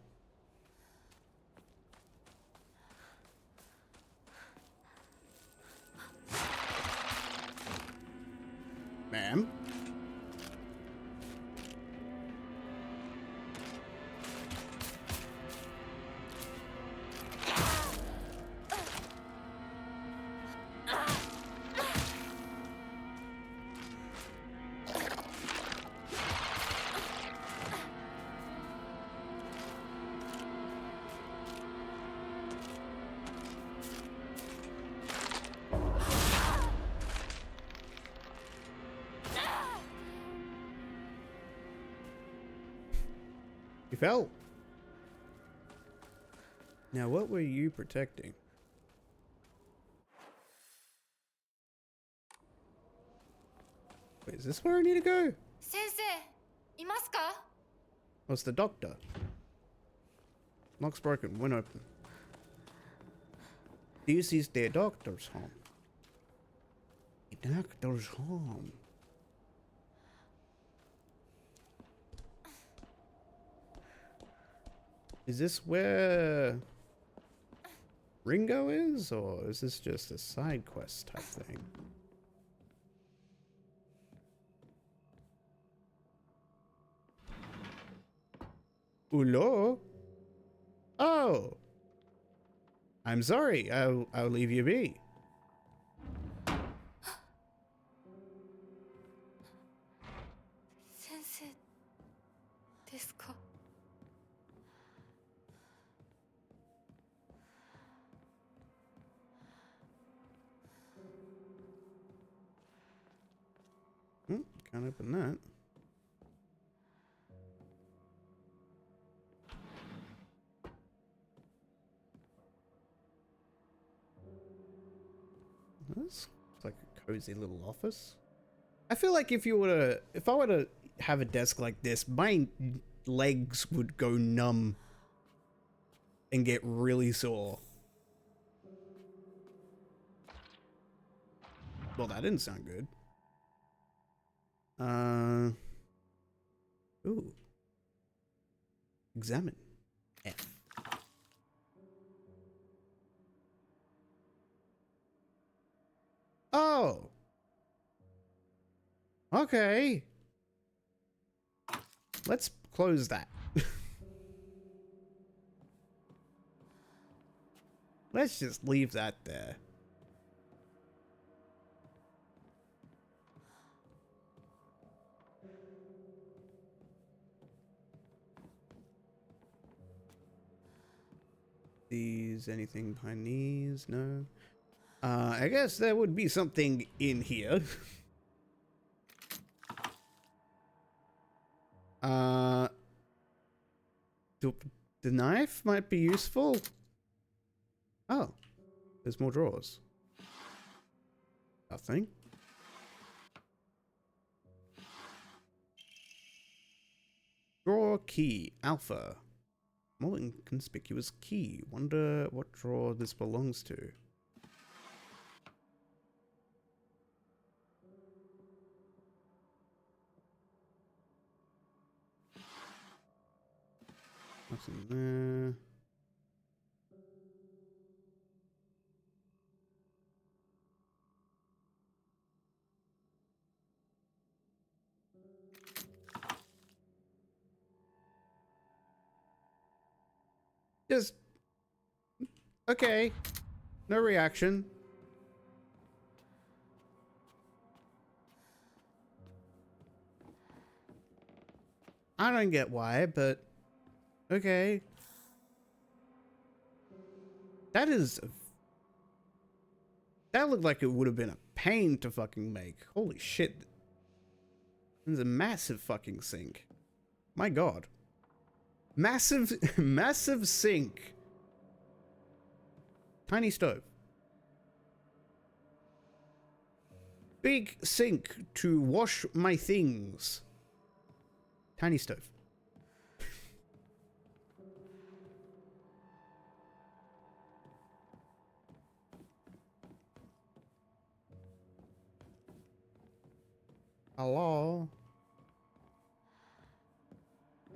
Ma'am? You fell. Now, what were you protecting? Wait, is this where I need to go? 先生、いますか? Oh, it's the doctor. Lock's broken. Went open. This is the doctor's home. The doctor's home. Is this where Ringo is, or is this just a side quest type thing? Hello? Oh! I'm sorry. I'll leave you be. 先生ですか？ Can't open that. This looks like a cozy little office. I feel like if I were to have a desk like this, my legs would go numb and get really sore. Well, that didn't sound good. Ooh. Examine. F. Oh. Okay. Let's close that. Let's just leave that there. Anything behind these? No. I guess there would be something in here. The knife might be useful. Oh, there's more drawers. Nothing. Drawer key, alpha. More inconspicuous key. Wonder what drawer this belongs to. Nothing there. Just okay. No reaction. I don't get why, but okay. That looked like it would have been a pain to fucking make. Holy shit. There's a massive fucking sink. My god. Massive massive sink. Tiny stove. Big sink to wash my things. Tiny stove. Hello?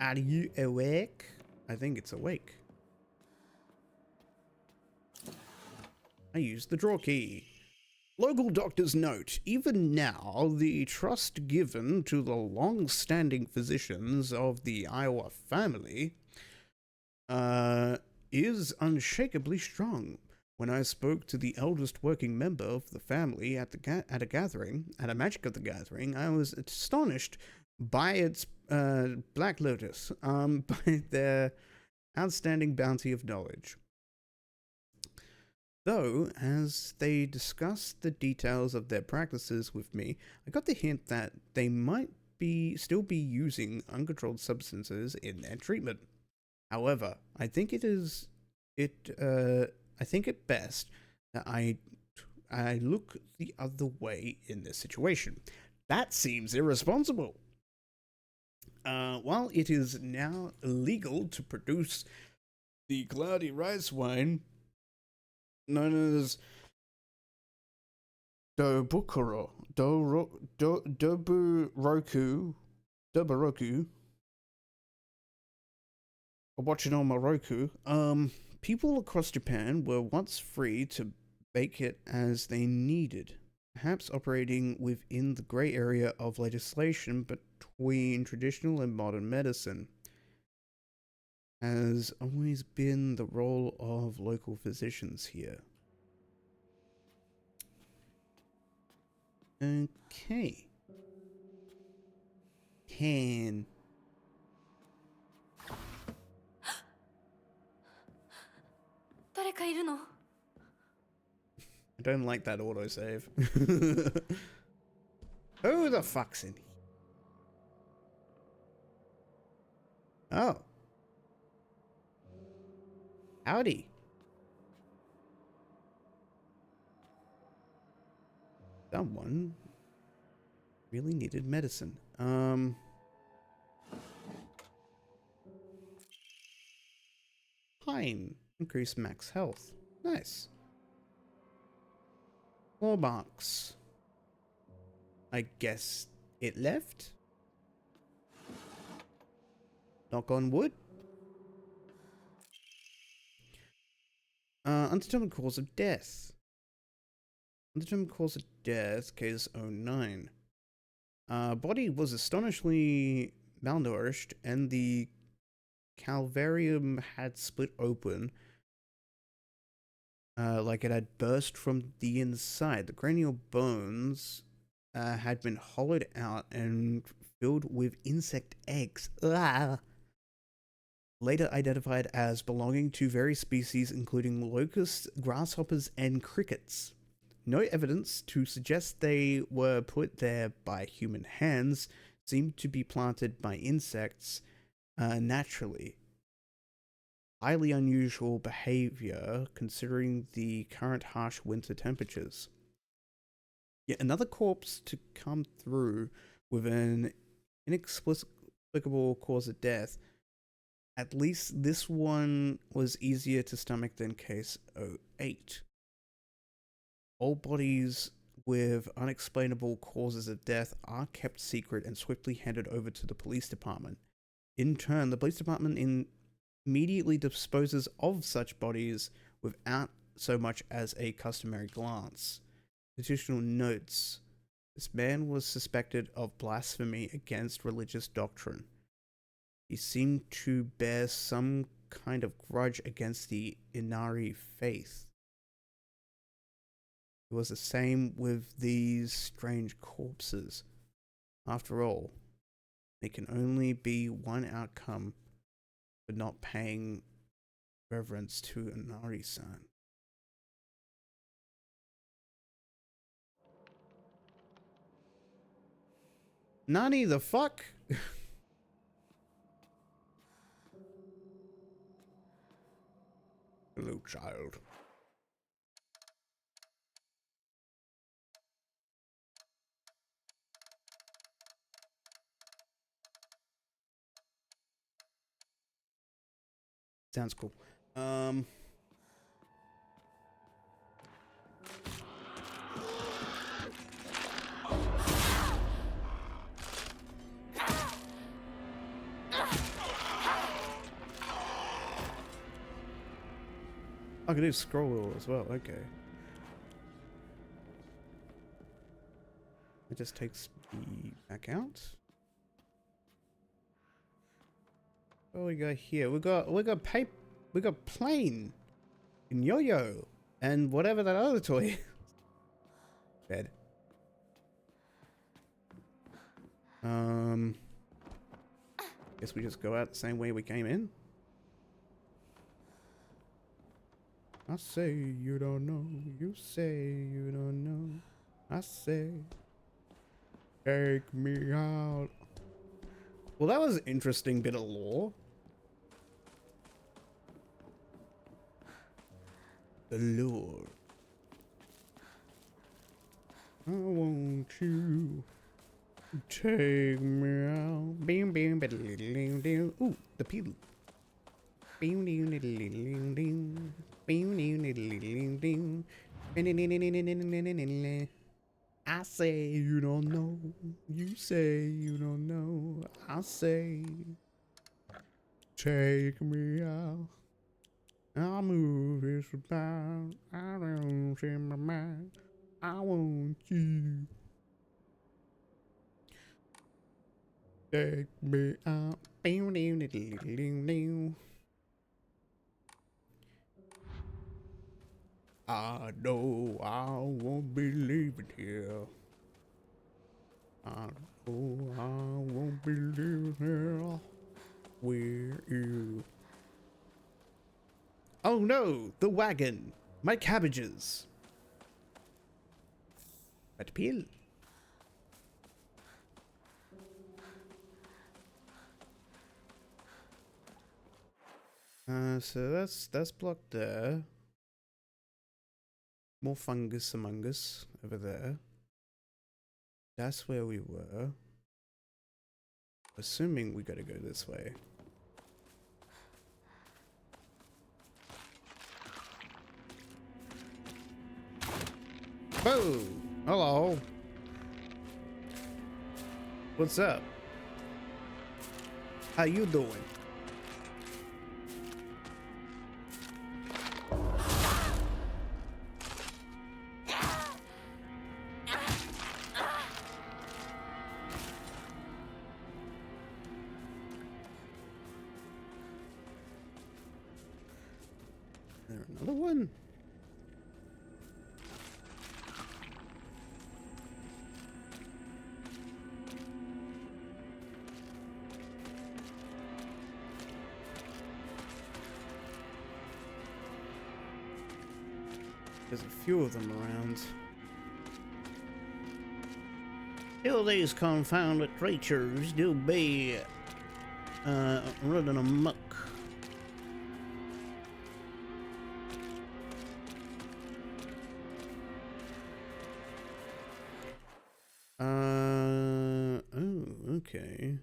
Are you awake? I think it's awake. I used the draw key. Local doctor's note. Even now, the trust given to the long-standing physicians of the Iowa family is unshakably strong. When I spoke to the eldest working member of the family at a gathering, at a Magic of the Gathering, I was astonished by its Black Lotus, by their outstanding bounty of knowledge. Though, as they discussed the details of their practices with me, I got the hint that they might still be using uncontrolled substances in their treatment. However, I think it best that I look the other way in this situation. That seems irresponsible. While it is now illegal to produce the cloudy rice wine known as Dobukuro, Doburoku, or watching on my Roku, people across Japan were once free to make it as they needed, perhaps operating within the grey area of legislation between traditional and modern medicine. has always been the role of local physicians here. Okay. 10. I don't like that autosave. Who the fuck's in here? Oh. Howdy. Someone really needed medicine. Pine. Increase max health. Nice. Claw marks. I guess it left? Knock on wood. Undetermined cause of death. Undetermined cause of death, case 09. Body was astonishingly malnourished, and the calvarium had split open, like it had burst from the inside. The cranial bones had been hollowed out and filled with insect eggs. Ugh. Later identified as belonging to various species including locusts, grasshoppers, and crickets. No evidence to suggest they were put there by human hands. Seemed to be planted by insects naturally. Highly unusual behavior considering the current harsh winter temperatures. Yet another corpse to come through with an inexplicable cause of death. At least this one was easier to stomach than case 08. All bodies with unexplainable causes of death are kept secret and swiftly handed over to the police department. In turn, the police department immediately disposes of such bodies without so much as a customary glance. Additional notes. This man was suspected of blasphemy against religious doctrine. He seemed to bear some kind of grudge against the Inari faith. It was the same with these strange corpses. After all, there can only be one outcome for not paying reverence to Inari-san. Nani the fuck? Hello, child. Sounds cool. I can do scroll wheel as well, okay. It just takes me back out. What we got here? We got paper, we got plane and yo-yo and whatever that other toy is. Bed. Guess we just go out the same way we came in. I say you don't know, you say you don't know. I say, take me out. Well, that was an interesting bit of lore. The lore. I want you to take me out. Bing, bing, bing, bing. Ooh, the pew. Bing, ding, ding, ding, ding. Bing, ding, ding, ding, ding. I say you don't know. You say you don't know. I say, take me out. I'll move this about. I don't see my mind. I want you. Take me out. Bing, ding, ding, ding, ding. I know I won't be leaving here. I know I won't be leaving here. Where you? Oh no, the wagon. My cabbages. Red peel. So that's blocked there. More fungus among us over there. That's where we were. Assuming we gotta go this way. Whoa! Hello. What's up? How you doing? Is there another one? There's a few of them around. Still, these confounded creatures do be running amok. Oh, okay.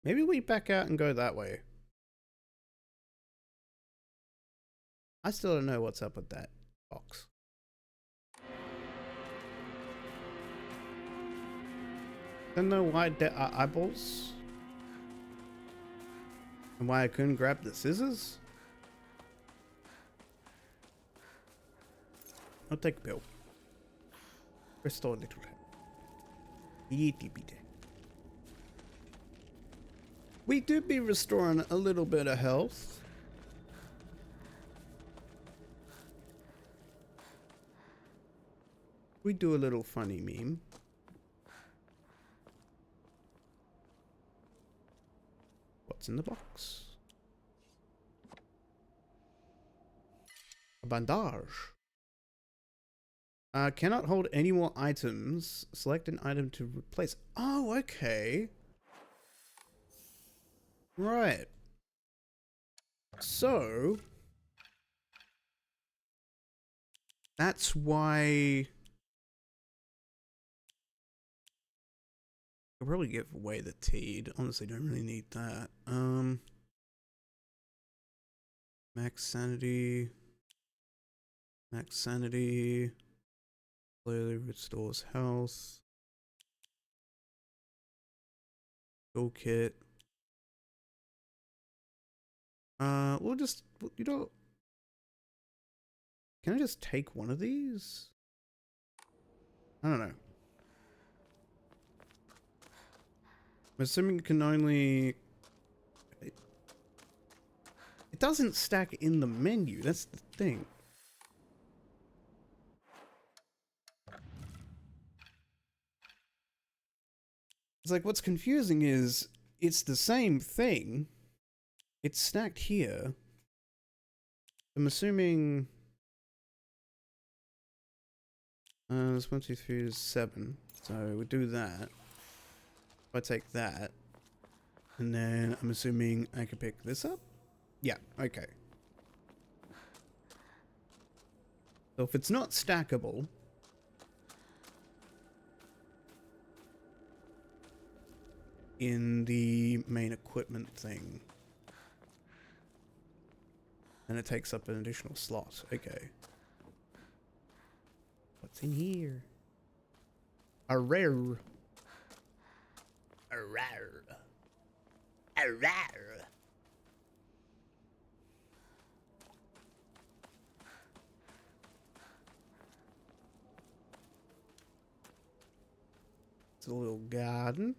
Maybe we back out and go that way. I still don't know what's up with that box. Don't know why there are eyeballs. And why I couldn't grab the scissors. I'll take a pill. Restore little health. Itty bitty. We do be restoring a little bit of health. We do a little funny meme. What's in the box? A bandage. Cannot hold any more items. Select an item to replace. Oh, okay. Right. So that's why I'll probably give away the Teed. Honestly, don't really need that. Max sanity. Max sanity. Clearly restores health. Go kit. We'll just, you know, can I just take one of these? I don't know. I'm assuming you can only... It doesn't stack in the menu, that's the thing. It's like, what's confusing is, it's the same thing. It's stacked here. I'm assuming... there's 1, 2, 3, there's 7. So we do that. If I take that, and then I'm assuming I can pick this up? Yeah, okay. So if it's not stackable, in the main equipment thing, then it takes up an additional slot. Okay. What's in here? A rare. A rare. A rare. It's a little garden.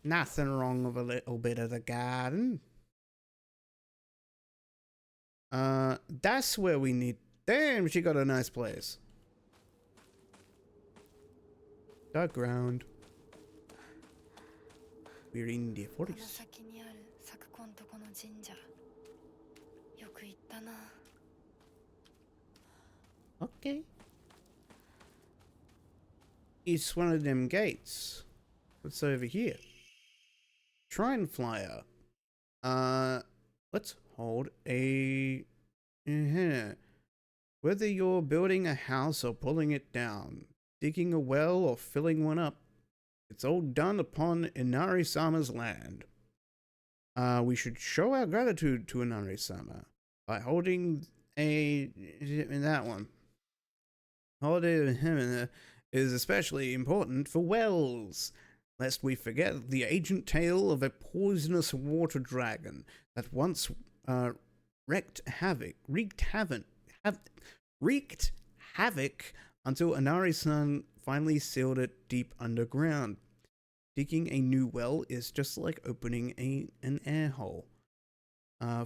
Nothing wrong with a little bit of the garden. That's where we need. Damn, she got a nice place. Dark ground. We're in the この forest. 先にある昨今とこの神社よく行ったな。 Okay. It's one of them gates. What's over here? Shrine flyer. Let's hold a. Whether you're building a house or pulling it down, digging a well or filling one up, it's all done upon Inari-sama's land. We should show our gratitude to Inari-sama by holding that one. Holding him is especially important for wells, lest we forget the ancient tale of a poisonous water dragon that once wreaked havoc until Inari-san finally sealed it deep underground. Digging a new well is just like opening an air hole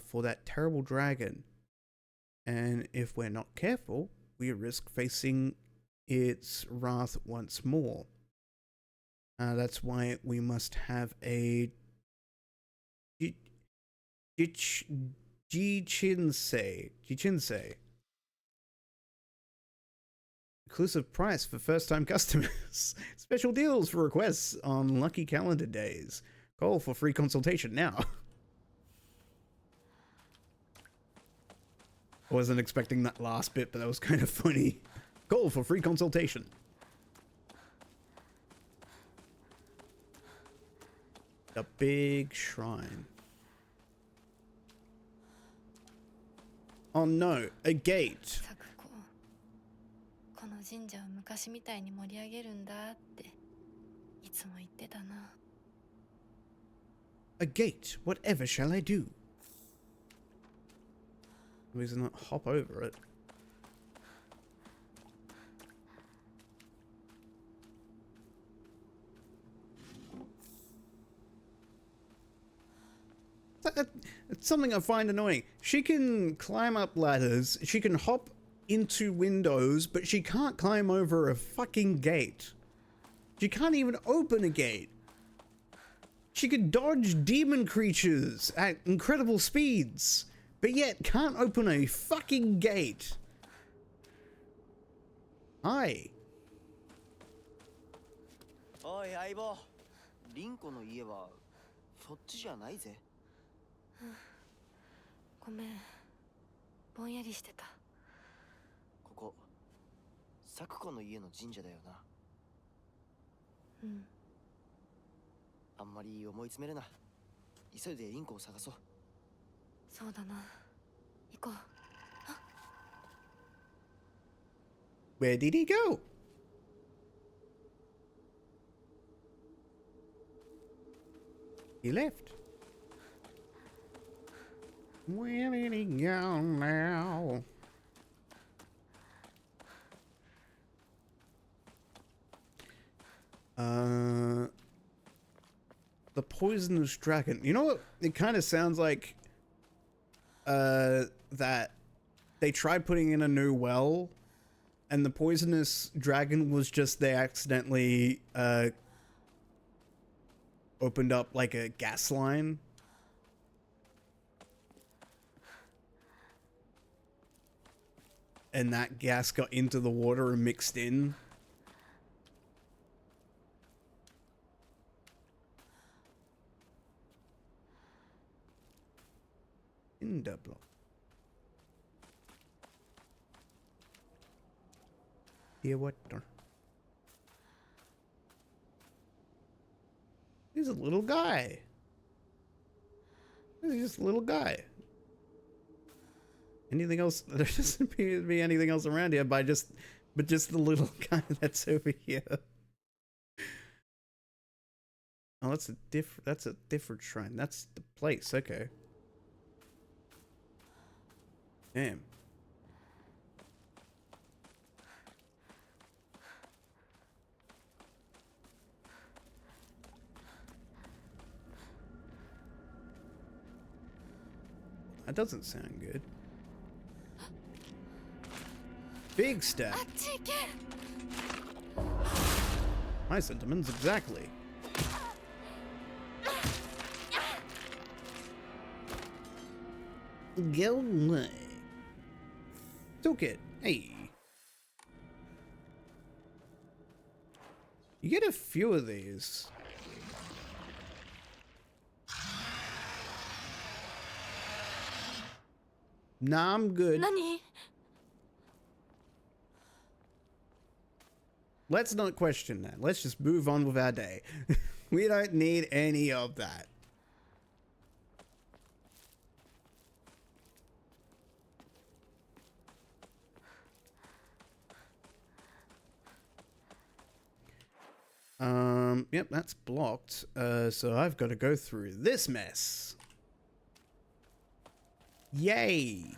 for that terrible dragon. And if we're not careful, we risk facing its wrath once more. That's why we must have a Jichinsei. Exclusive price for first-time customers. Special deals for requests on lucky calendar days. Call for free consultation now. I wasn't expecting that last bit, but that was kind of funny. Call for free consultation. The big shrine. Oh no, a gate. 昨今この神社を昔みたいに盛り上げるんだっていつも言ってたな。 A gate. Whatever shall I do? We not hop over it. It's something I find annoying. She can climb up ladders, she can hop into windows, but she can't climb over a fucking gate. She can't even open a gate. She can dodge demon creatures at incredible speeds, but yet can't open a fucking gate. Hi. おい相棒、リンコの家はそっちじゃないぜ。ごめん、ぼんやりしてた。ここサクコの家の神社だよな。うん。あんまり思い詰めるな。急いでリンコを探そう。そうだな。行こう。 Where did he go? He left. Where did he go now? The poisonous dragon. You know what? It kind of sounds like that they tried putting in a new well, and the poisonous dragon was just they accidentally opened up like a gas line. And that gas got into the water and mixed in. Cinder block. Dear water. He's a little guy. He's just a little guy. Anything else? There doesn't appear to be anything else around here, but just the little guy that's over here. Oh, that's a different shrine. That's the place. Okay. Damn. That doesn't sound good. Big step. あっち行け。 My sentiments exactly. Go away. Toolkit. Hey. You get a few of these. Nah, I'm good. 何？ Let's not question that. Let's just move on with our day. We don't need any of that. Yep, that's blocked. So I've got to go through this mess. Yay.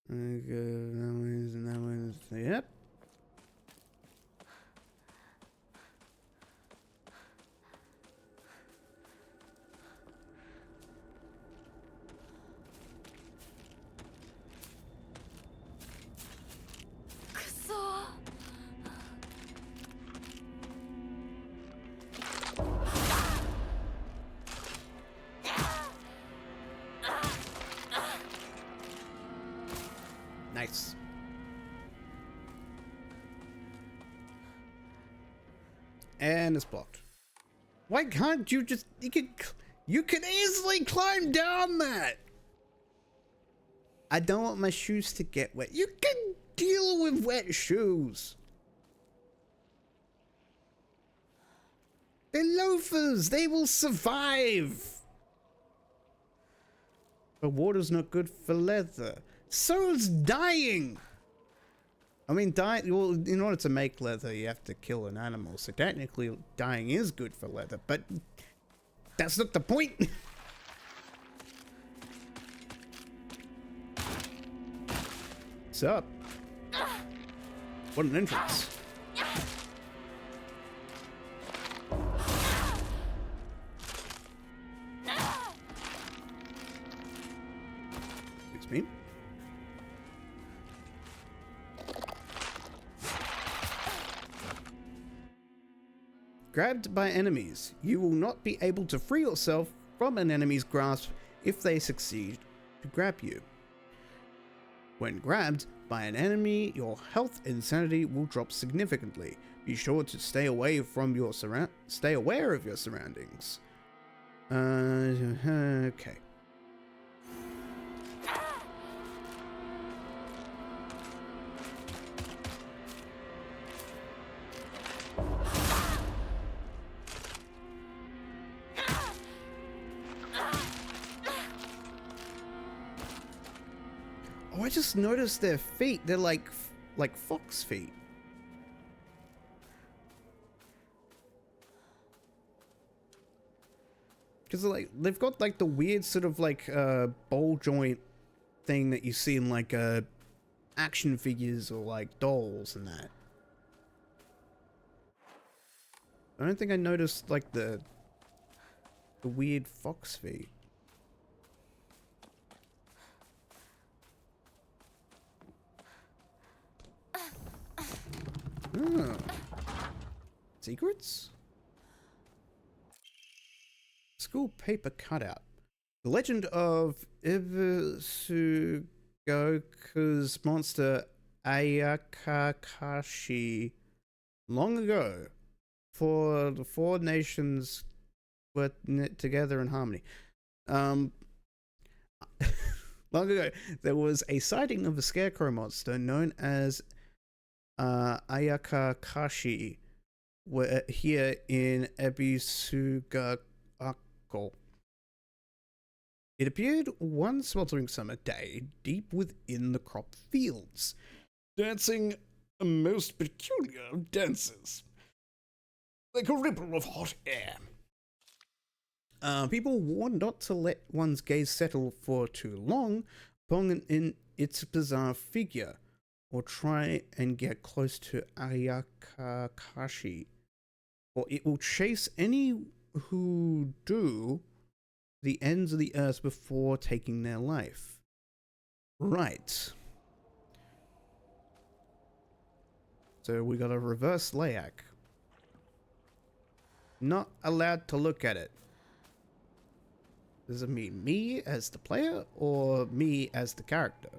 That one's, yep. Nice. And it's blocked. Why can't you just, you can easily climb down that. I don't want my shoes to get wet. You can deal with wet shoes. They're loafers. They will survive. But water's not good for leather. So's dying. I mean, well, in order to make leather, you have to kill an animal. So technically, dying is good for leather, but that's not the point. What's up? What an entrance. Excuse me. Grabbed by enemies, you will not be able to free yourself from an enemy's grasp if they succeed to grab you. When grabbed by an enemy, your health and sanity will drop significantly. Be sure to stay away from your stay aware of your surroundings. Okay. Oh, I just noticed their feet. They're like fox feet. Because like they've got like the weird sort of like ball joint thing that you see in like action figures or like dolls and that. I don't think I noticed like the weird fox feet. Oh. Secrets? School paper cutout. The legend of Ibusugoku's monster Ayakakashi. Long ago, for the four nations were knit together in harmony. Long ago, there was a sighting of a scarecrow monster known as Ayakakashi here in Ebisugako. It appeared one sweltering summer day deep within the crop fields, dancing a most peculiar of dances, like a ripple of hot air. People warned not to let one's gaze settle for too long upon its bizarre figure, or try and get close to Ayakakashi or it will chase any who do the ends of the earth before taking their life. Right. So we got a reverse Layak. Not allowed to look at it. Does it mean me as the player or me as the character?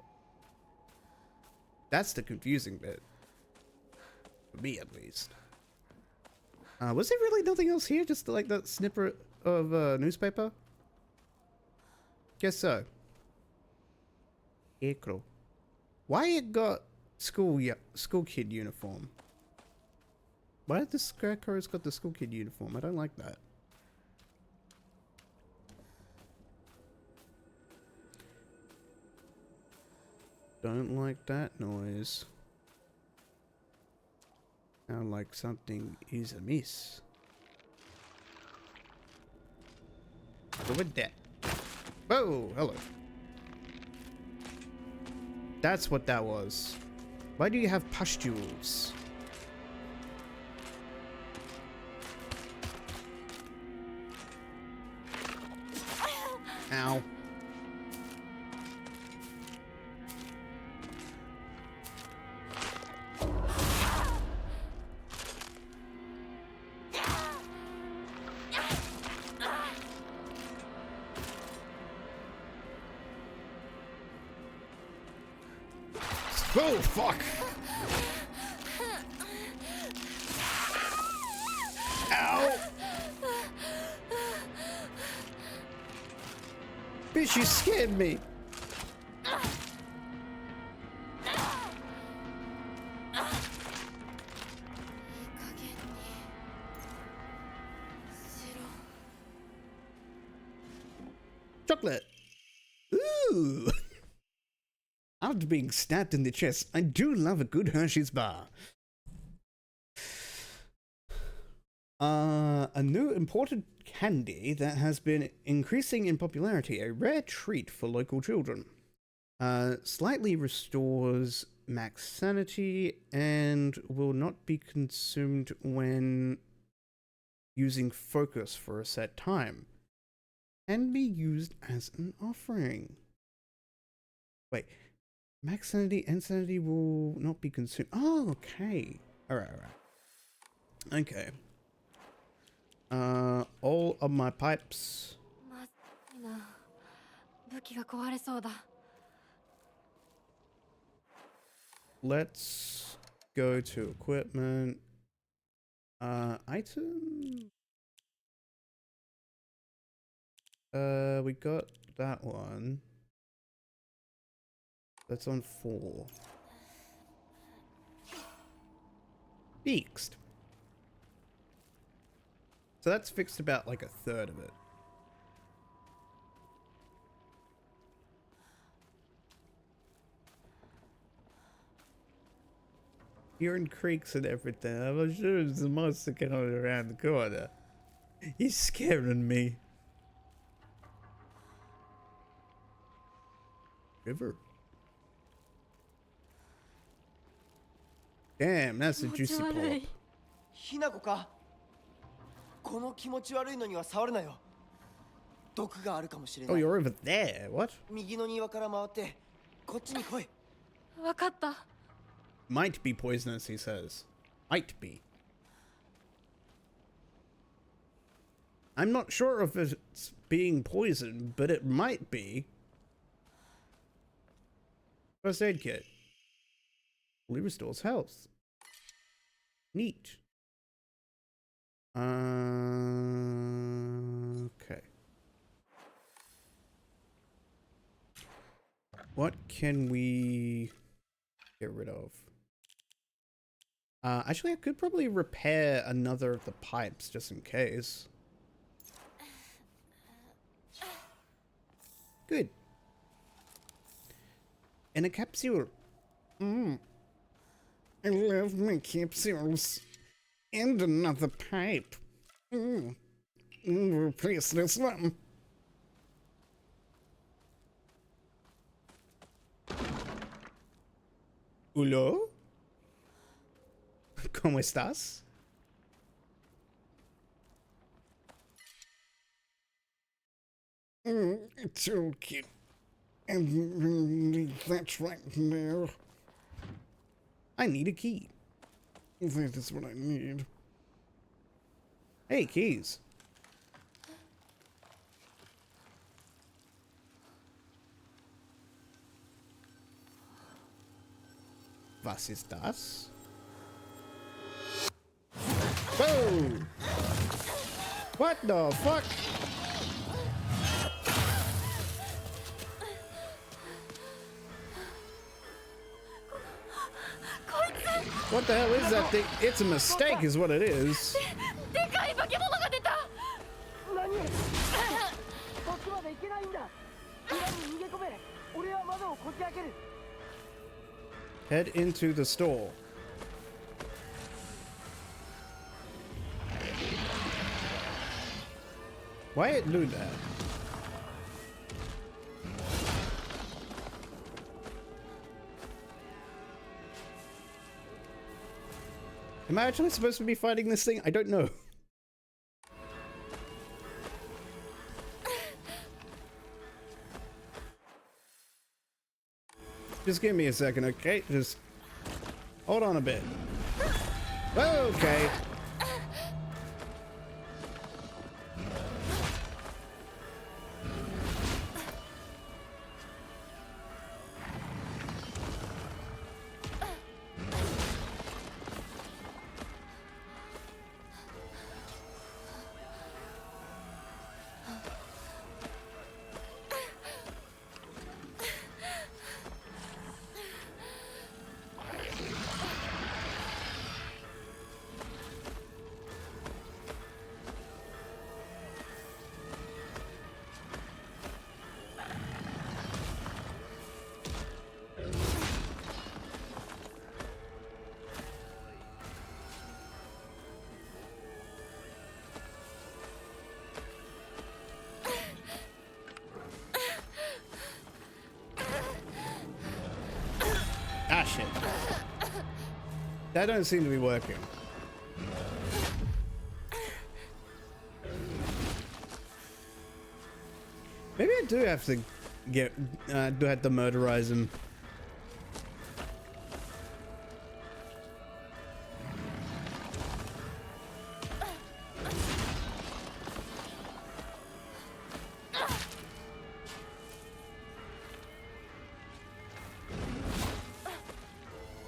That's the confusing bit. For me, at least. Was there really nothing else here? Just like that snippet of newspaper? Guess so. Ekro. Why it got school kid uniform? Why did the Scarecrow's got the school kid uniform? I don't like that. Don't like that noise. Sound like something is amiss. Go with that. Whoa, hello. That's what that was. Why do you have pustules? Ow. Oh, fuck! Ow! Bitch, you scared me! Chocolate! Ooh! After being stabbed in the chest, I do love a good Hershey's bar. A new imported candy that has been increasing in popularity, a rare treat for local children. Slightly restores max sanity and will not be consumed when using focus for a set time. Can be used as an offering. Wait. Max sanity and sanity will not be consumed. Oh, okay. Alright. Okay. All of my pipes. Let's go to equipment. Item. We got that one. That's on 4. Fixed. So that's fixed about like a third of it. Hearing creaks and everything. I'm sure there's a monster coming around the corner. He's scaring me. River. Damn, that's a juicy pulp. ひなこかこの気持ち悪いのには触るなよ毒があるかもしれな Oh, い you're over there. What? 右の庭から回ってこっちに来いわかった。 Might be poisonous, he says. Might be. I'm not sure if it's being poisoned, but it might be. First aid kit. Fully restores health. Neat. Okay. What can we get rid of? Actually, I could probably repair another of the pipes just in case. Good. In a capsule. I love my capsules. And another pipe. Replace this one. Hello? ¿Cómo estás? It's okay. And that's right there. I need a key. That is what I need. Hey, keys. Was ist das? Whoa! What the fuck? What the hell is that thing? It's a mistake is what it is. でかい化け物が出た。何？そっちまで行けないんだ。部屋に逃げ込め。俺は窓をこじ開ける。 Head into the store. Why it do that? Am I actually supposed to be fighting this thing? I don't know. Just give me a second, okay? Just hold on a bit. Okay. Ah, shit. That don't seem to be working. Maybe I do have to do have to murderize him.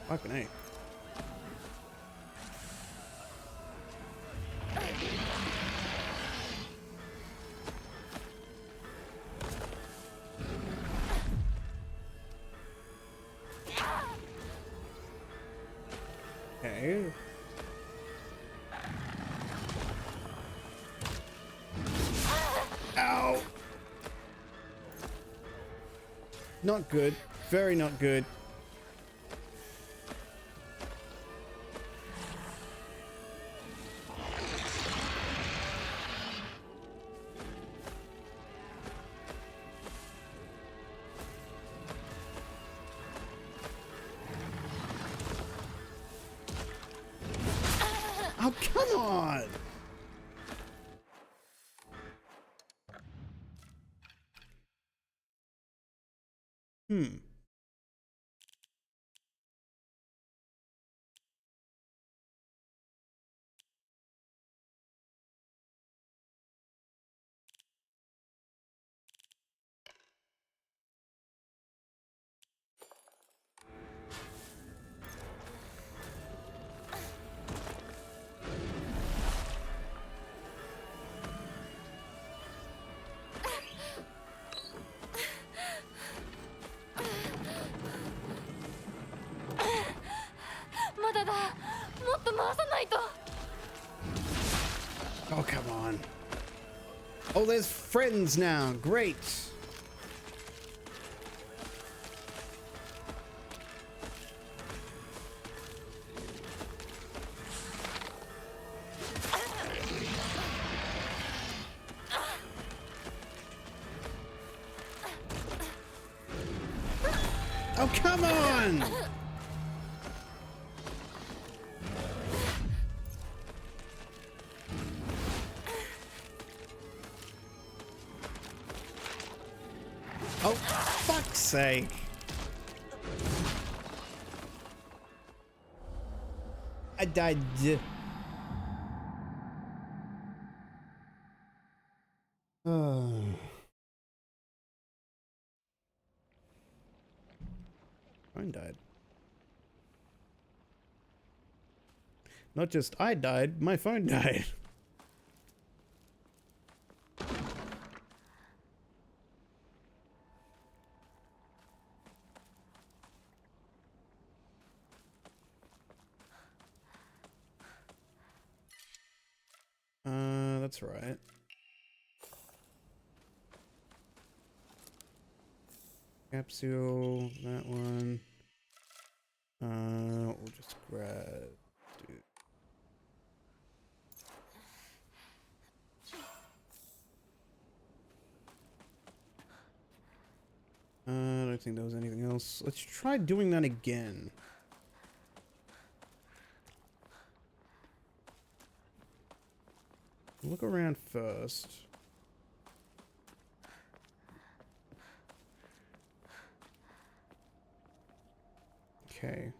Fucking A. Okay. Ow! Not good. Very not good. Oh, come on! Hmm. Oh, come on. Oh, there's friends now. Great. Oh, come on! Oh, fuck's sake. I died. Phone died. Not just I died, my phone died. That's right. Capsule, that one. We'll just grab. Dude. I don't think there was anything else. Let's try doing that again. Look around first. Okay.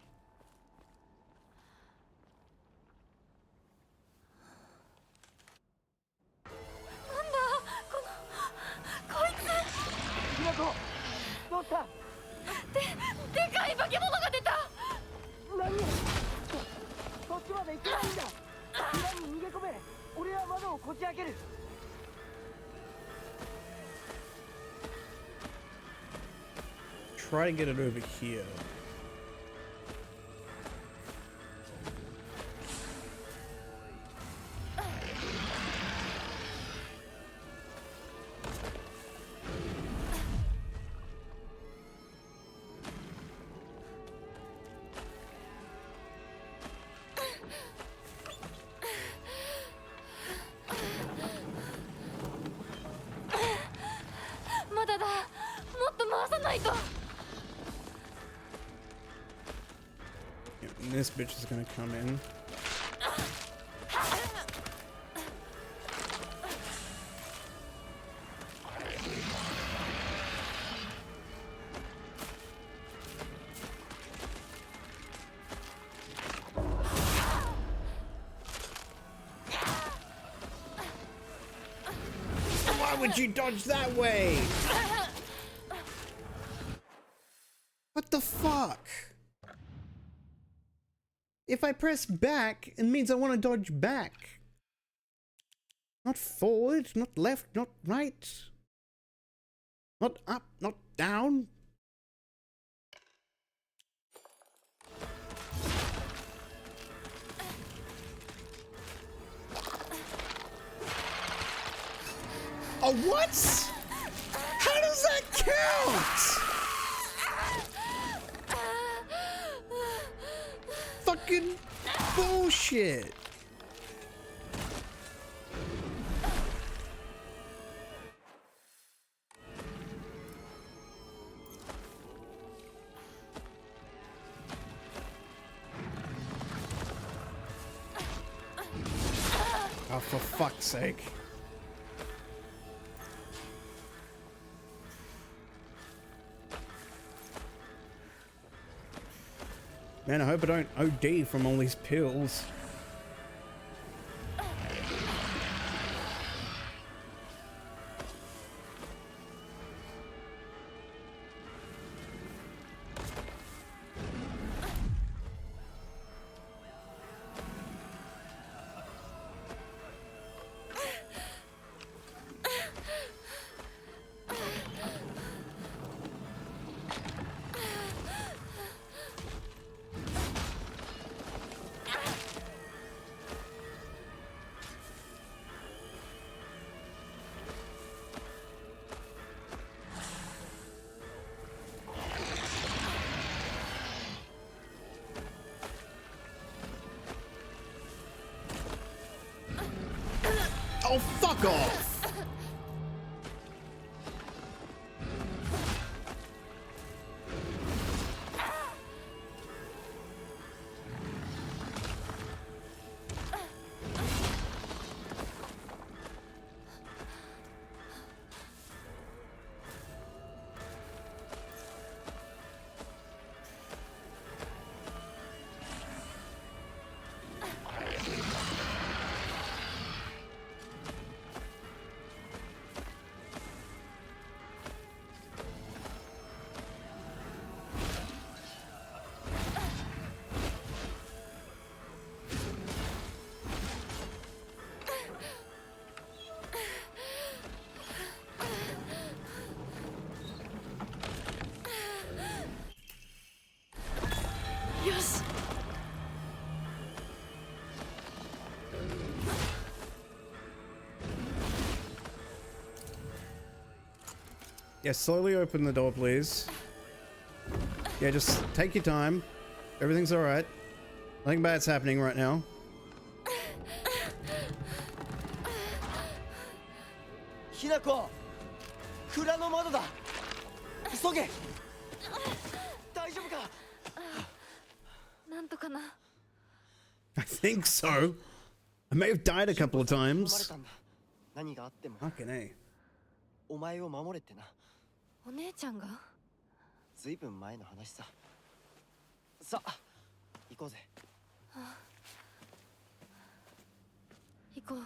Try to get it over here. And this bitch is gonna come in. Why would you dodge that way? What the fuck? If I press back, it means I want to dodge back. Not forward, not left, not right. Not up, not down. Oh, what? How does that count? Fucking bullshit. Oh, for fuck's sake. Man, I hope I don't OD from all these pills. Oh, fuck off! Yeah, slowly open the door, please. Yeah, just take your time. Everything's alright. Nothing bad's happening right now. Hinako! 蔵の窓だ急げ大丈夫かなんとかな。 I think so. I may have died a couple of 頼まれ times. たんだ何があっても Fucking A. お前を守れってなお姉ちゃんが？ずいぶん前の話ささあ行こうぜ行こう。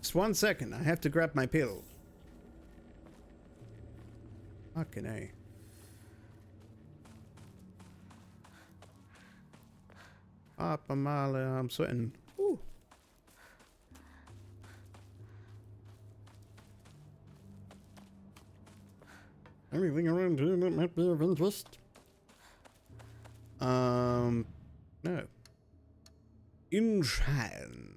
Just 1 second. I have to grab my pill. Fucking A. Papa Marley, I'm sweating. Ooh. Anything around here that might be of interest? No. Inshan.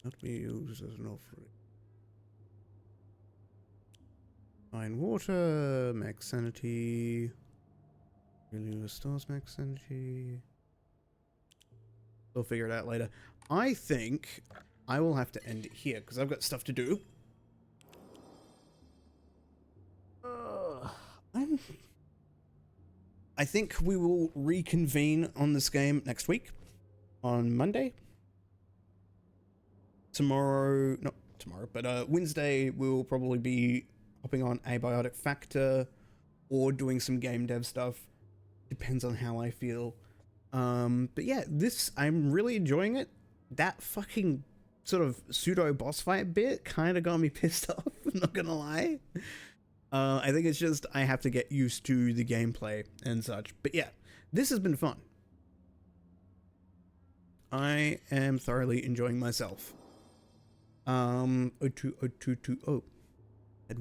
Not be used as an offering. Fine water, max sanity. Really restores max sanity. We'll figure it out later. I think I will have to end it here because I've got stuff to do. I think we will reconvene on this game next week on Monday. Tomorrow, not tomorrow, but Wednesday we'll probably be hopping on Abiotic Factor or doing some game dev stuff. Depends on how I feel. But yeah, this, I'm really enjoying it. That fucking sort of pseudo boss fight bit kind of got me pissed off, I'm not gonna lie. I think it's just I have to get used to the gameplay and such. But yeah, this has been fun. I am thoroughly enjoying myself. 020220 had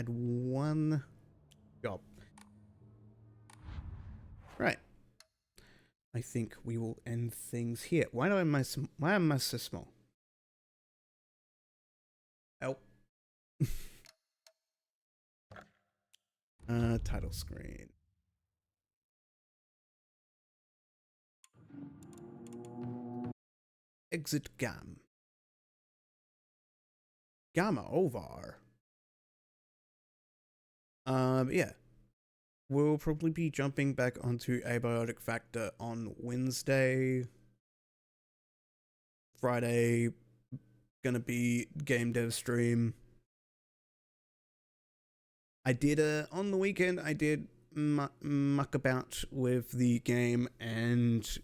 one job. Right. I think we will end things here. Why am I so small? Help. Title screen. Exit GAM. Gamma over. Yeah. We'll probably be jumping back onto Abiotic Factor on Wednesday. Friday, gonna be game dev stream. I did on the weekend, I did muck about with the game and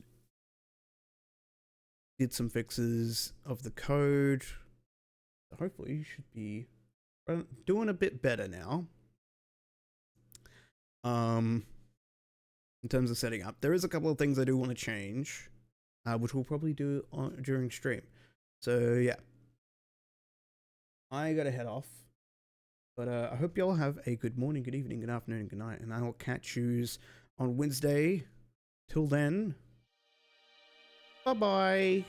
did some fixes of the code. Hopefully you should be doing a bit better now. In terms of setting up, there is a couple of things I do want to change, which we'll probably do during stream. So yeah, I gotta head off. But I hope you all have a good morning, good evening, good afternoon, good night, and I will catch yous on Wednesday. Till then, bye-bye.